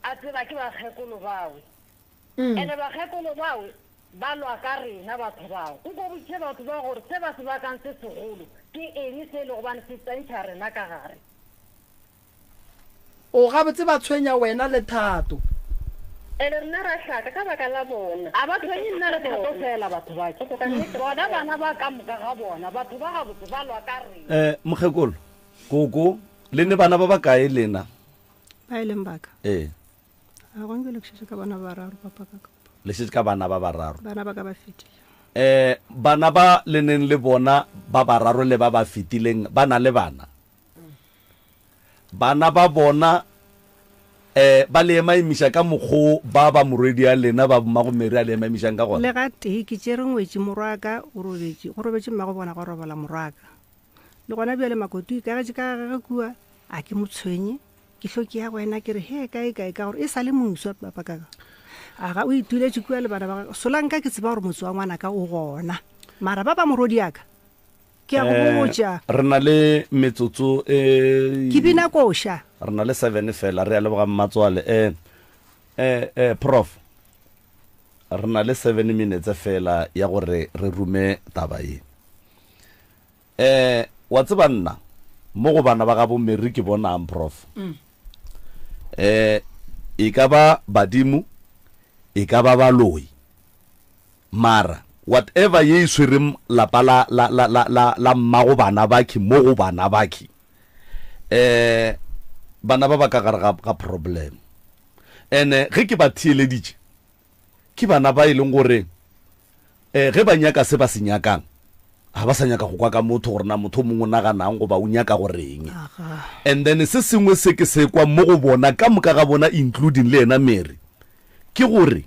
a tseba ke bakgekolo bawe ene bakgekolo bawe ba lwa ka rena batho bao o go botse batho ba gore se ba se bakang se segolo ke eng se le gobane se tsentšha rena ka gare o gabotse ba tshwenya wena le Thato ene rena ra tlhaka ka baka la bona a ba tshwenye nna le Thato fela batho ba ke bona bana ba ka moka ga bona batho ba gabotse ba lwa ka rena mokgekolo koko le ne bana ba ba kae lena ba e leng baka a go nke lekšitše ka bana ba raro papa ka le šetse ka bana ba bararo bana ba ka ba fetile bana ba le neng le bona ba bararo le ba ba fetileng ba na le bana bana ba bona ba le emaimisha ka mokgo ba ba moredi ya lena ba mmagomeri a le emaimisha ka gona le ga tee ke tsere ngwetse morwaka go robetse mmago bona go robala morwaka le gona bjale makoti ka ga ga kua a ke motshwenye ke hloki ya wena ke re he kae ka gore e sa le muswa papa ka aga o ituletse kua le bana ba solanka ke tseba gore motse wa ngwana ka o gona mara ba morodi yaka ke a go botša re na le metsotso ke bina kosha re na le 7 fela re ya leboga mmatswale prof re na le 7 minutes fela ya gore re rume taba e wa tseba nna mo go bana ba ga bommeri ke bonang prof e ka ba badimo e ka ba baloi mara whatever ye iswere lapa la mmago bana bakhi mo go bana bakhi bana ba ka gare ga problem ge ke ba thieleditše ke bana ba ileng gore ge ba nyaka se ba se nyakang ha ba sa nyaka go kwa ka motho gore na motho mongwe naganang go ba o nyaka go reng and then se sengwe se ke se kwa mo go bona ka moka ga bona including le ena Mary ke gore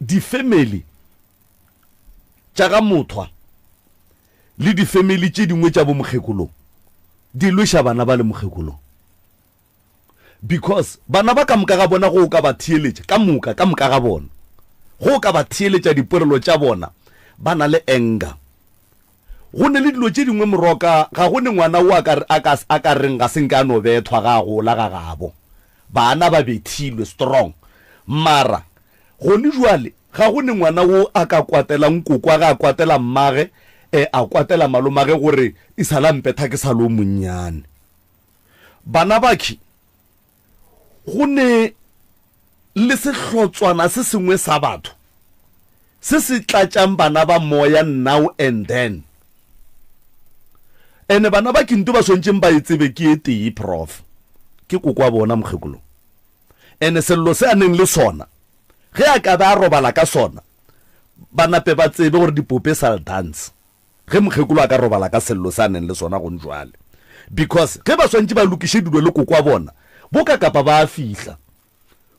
di family tša ga mothwa le di family tše dingwe tša bo mokgekolo di lweša bana ba le mokgekolo because bana ba ka moka ga bona go ka ba thieletša ka moka ga bona go ka ba thieletša diporelo tša bona ba na le anger go ne le dilo tše dingwe moroka ga go ne ngwana o a ka reng ga senka a no bethwa ga gola ga gabo bana ba bethilwe strong mara go ne jwale ga go ne ngwana o a ka kwatelang koko ga a kwatela mmage a kwatela malomage gore e sala mpetha ke sa lo monnyane bana bakhi go ne le sehlotswana se sengwe sa batho se se tlatšang bana ba moya now and then ene bana ba kinto ba swantšeng ba etsebe ke e tee prof ke koko a bona mokgekolo ene sello se a neng le sona ge a ka ba robala ka sona banape ba tsebe gore dipope sal dance ge mokgekolo a ka robala ka sello se a neng le sona go njwale because ge ba swantše ba lokiše dilo le koko a bona bo ka kapa ba a fihla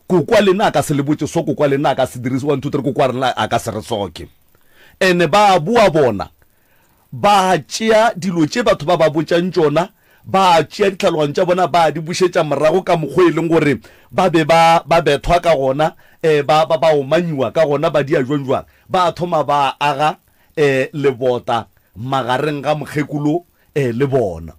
koko a lena a ka se le botse so koko a lena a ka se dirisi 1 2 3 koko a rena a ka se re soke ene ba bua bona ba tšea dilo tše batho ba ba botšang tšona ba tšea ditlhalogano tša bona ba di bušetša morago ka mokgwa e leng gore ba bethwa ka gona ba omanyiwa ka gona ba dia jwang ba thoma ba aga lebota magareng ga mokgekolo le bona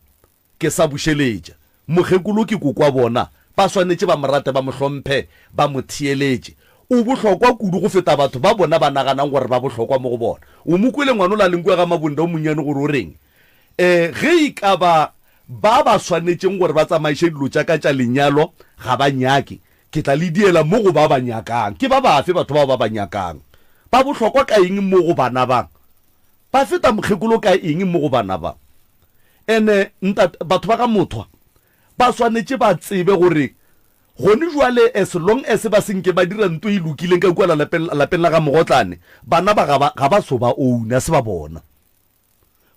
ke sa bušeletša mokgekolo ke koko a bona ba swanetše ba morate ba mohlomphe ba mo thieletše o bohlokwa kudu go feta batho ba bona ba naganang gore ba bohlokwa mo go bona o mo kwele ngwana o la leng kwa ga mabonda o monnyane gore o reng ge e ka ba swanetšeng gore ba tsamaiše dilo tša ka tša lenyalo ga ba nyake ke tla le diela mo go ba ba nyakang ke ba bafe batho ba ba nyakang ba bohlokwa ka eng mo go bana ba ba feta mokgekolo ka eng mo go bana ba ene batho ba ka mothwa ba swanetše ba tsebe gore gone jwale as long as ba senke ba dira nto e lokileng ka kwa lapeng la ga mogotlane bana ba ga ba so ba ouna se ba bona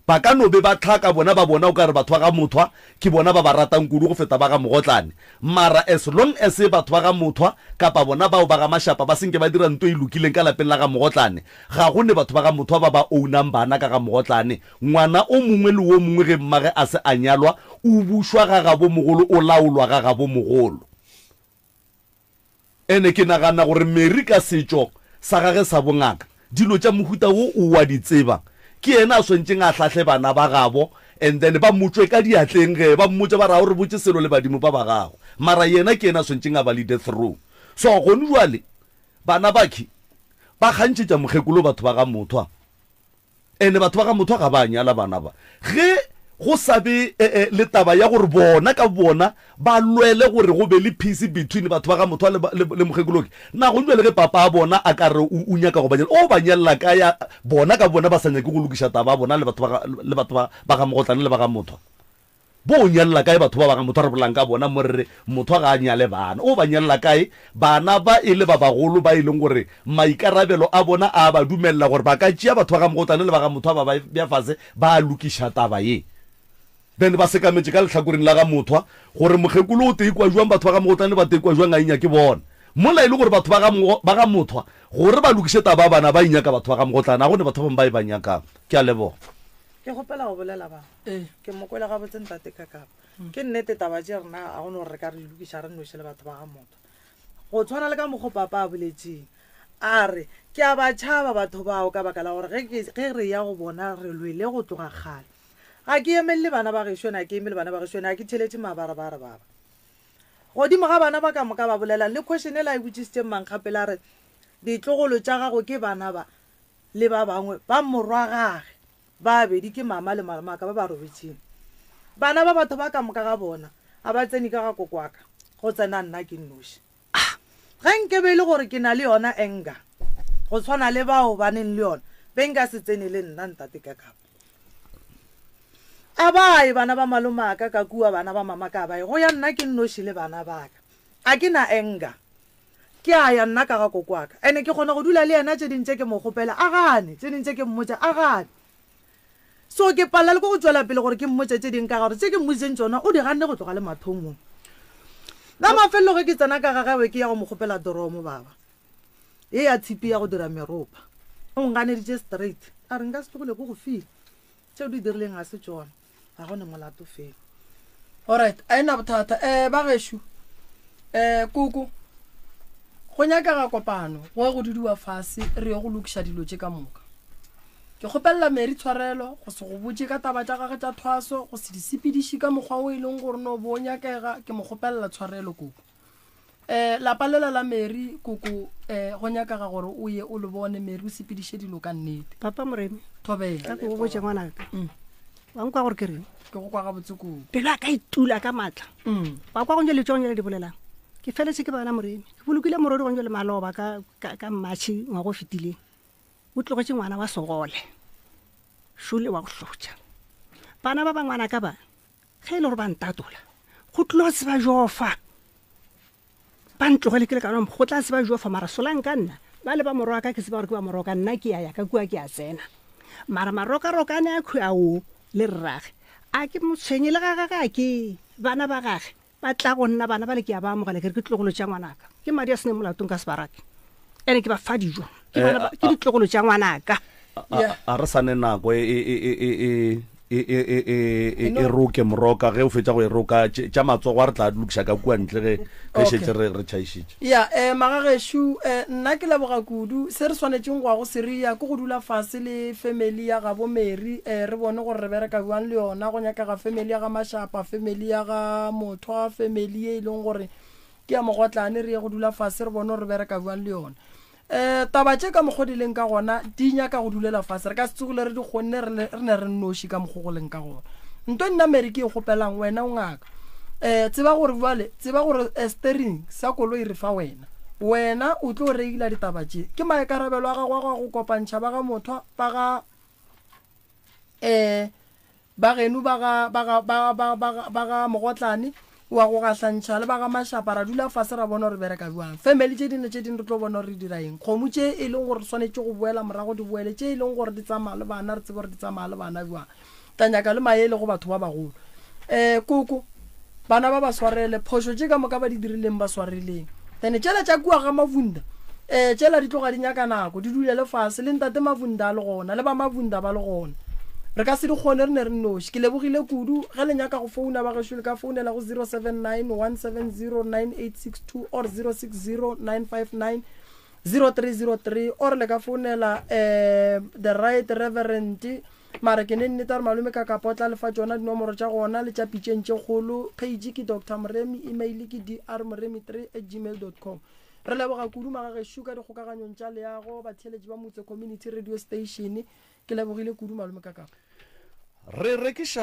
ba ka no be ba tlhaka bona ba bona o ka re batho ba ga mothwa ke bona ba ba ratang kudu go feta ba ga mogotlane mara as long as batho ba ga mothwa kapa bona bao ba ga mashapa ba senke ba dira nto e lokileng ka lapeng la ga mogotlane ga go ne batho ba ga mothwa ba ba ounang bana ka ga mogotlane ngwana o mongwe le o mongwe ge mmage a se a nyalwa o bušwa ga gabo mogolo o laolwa ga gabo mogolo ene ke nagana gore Mary ka setšo sa gage sa bongaka dilo tša mohuta wo o wa di tseba ke ena a swantšeng a hlahle bana ba gabo and then ba motswe ka diatleng ge ba mmotse ba ra gore botse selo le badimo ba ba gago mara yena ke ena a swantšeng a ba le death row so gone jwale bana bakhi ba kgantšhetša mokgekolo batho ba ga mothwa ene batho ba ga mothwa ga ba nyala bana ba ge go sabe le taba ya gore bona ka bona ba lwele gore go be le peace between batho ba ga mothwa le mokgekoloki na go jwele ge papa a bona a ka re o nyaka go banyela o banyelela ka ya bona ka bona ba sa nyake go lokiša taba bona le batho ba ga mogotlane le ba ga mothwa bo o nyalela kae batho ba banga motho a re bolang ka bona mo re motho a ga a nyale bana o ba nyalela kae bana ba e le ba bagolo ba e leng gore maikarabelo a bona a ba dumelela gore ba ka tšea batho ba ga mogotlane le ba ga motho ba bja fase ba lokiša taba ye then ba sekametse ka letlhakoreng la ga mothwa gore mokgekolo o teikwa jwang batho ba ga mogotlane ba teikwa jwang a inya ke bona mola e le gore batho ba ga mothwa gore ba lokiše taba bana ba inyaka batho ba ga mogotlane a gone batho ba ba e ba nyakang ke a leboga ke gopela go bolela ba ke mokwela ga botse ntate ka kapa ke nnete taba tse rena a gone gore re ka re lokiša re noše le batho ba ga motho go tshwana le ka mokgo papa a boletseng a re ke a ba tšhaba batho bao ka baka la gore ge re ya go bona re lwele go tloga kgale ga ke emelele bana ba gešone a ke emele bana ba gešone a ke theletše mabarabara baba godimo ga bana ba ka moka ba bolela le question e la e botsisitseng mankgapela re ditlogolo tša gago ke bana ba le ba bangwe ba morwa gage ba bedi ke mama le malamaka ba ba robetseng bana ba batho ba ka moka ga bona a ba tsene ka ga kokwaka go tsena nna ke nnoši ga nkebe le gore ke na le yona enga go tshwana le bao ba neng le yona be nka se tsene le nna ntate ka kapa a bae bana ba malomaka ka kua bana ba mama ka bae go ya nna ke nnoši le bana baka a ke na enga ke a ya nna ka ga kokwaka ene ke kgona go dula le yena tse dintse ke mo gopela a gane tse dintse ke mmotsa a gane so ke palela le go tswela pele gore ke mmotse tse ding ka gore tse ke mmotseng tsona o di ganne go tloga le mathomong na mafelelo ge ke tsena ka gagwe ke ya go mo gopela doromo baba e ya tshipi ya go dira meropa o nganeditše straight a re nka se tlogole ko go file tseo di dirileng ga se tsona ga gone molato fela alright a ena bothata ba gešo koko go nyaka ga kopano go go dudiwa fase re yo go lokiša dilo tše ka moka ke kgopelela Mary tshwarelo go se go botse ka taba tša gagwe tša thwaso go se di sepediše ka mokgwa o e leng gore no bo nyakega ke mo kgopelela tshwarelo koko lapa lela la Mary koko go nyakaga gore o ye o le bone Mary o sepediše dilo ka nnete papa moremi thobela ka go botse ngwanaka wa nkwa gore ke reng ke go kwa ga botse koko pelo a ka itula ka matla wa kwa gonje le tsone le di bolelang ke feletse ke bana moremi ke bolokile morodi gonje le maloba ka matšhi ngwa go fetileng o tlogetse ngwana wa sogole šole wa go hlotša bana ba bangwana ka ba ge e le gore ba ntatola go tlo se ba jofa ba ntlogele ke le ka go tla se ba jofa mara solang ka nna ba le ba morwa ka ke se ba gore ke ba morwa ka nna ke ya ka kua ke a tsena mara maroka-rokane a khwe ao le rrage a ke motshwenye le gagaga ke bana ba gage ba tla go nna bana ba le ke ya ba amogela ke re ke tlogolo tša ngwanaka ke madi a sene molatong ka sebarake ene ke ba fa dijo ke ditlogolo tša ngwanaka a re sane nako e roke moroka ge o fetša go e roka tša matsogo a re tla lokiša ka kua ntle ge šetse re tšhaišitše ya magagešo nna ke leboga kudu se re swanetšeng go ya go seria ke go dula fase le family ya ga bo Mary re bone gore re bereka buang le yona go nyakaga family ya ga Mashapa family ya ga Mothwa family e leng gore ke ya Mogotlane re ye go dula fase re bone gore re bereka buang le yona taba tše ka mokgodileng ka gona di nyaka go dulela fase re ka se tsogole re di kgonne re ne re nnoši ka mokgogoleng ka gona nto nna Mary ke e kgopelang wena o ngaka tseba gore steering sa koloi re fa wena o tlo reila ditaba tše ke maikarabelo a gago a go kopantšha ba ga Mothwa ba genu ba ga Mogotlane wa go gahlantšha le ba ga Mashapa ra dula fase ra bona re bereka buang family tše dingwe tše dingwe re tlo bona re dira eng kgomo tše e leng gore swanetše go boela morago di boele tše e leng gore di tsamaya le bana re tsebe gore di tsamaya le bana buang tanyaka le maele go batho ba bagolo koko bana ba ba swarele phošo tše ka moka ba di dirileng ba swareleng then tšela tša kua ga Mavunda tšela di tloga di nyaka nako di dulele fase le ntate Mavunda a le gona le ba Mavunda ba le gona re ka se di kgone re ne re noši ke lebogile kudu ge le nyaka go founa ba gešo le ka founela go 079 170 9862 or 060 959 0303 or le ka founela the right reverend mara ke ne nnete re malome ka kapotla lefa tsona dinomoro tša gona le tša pitšeng tše kgolo page ke Dr. Moremi email ke drmoremi3@gmail.com re leboga kudu magagešo ka dikgokaganyong tša leago batheletši ba motse community radio station ke lebogile kudu malome ka kapa re rekiša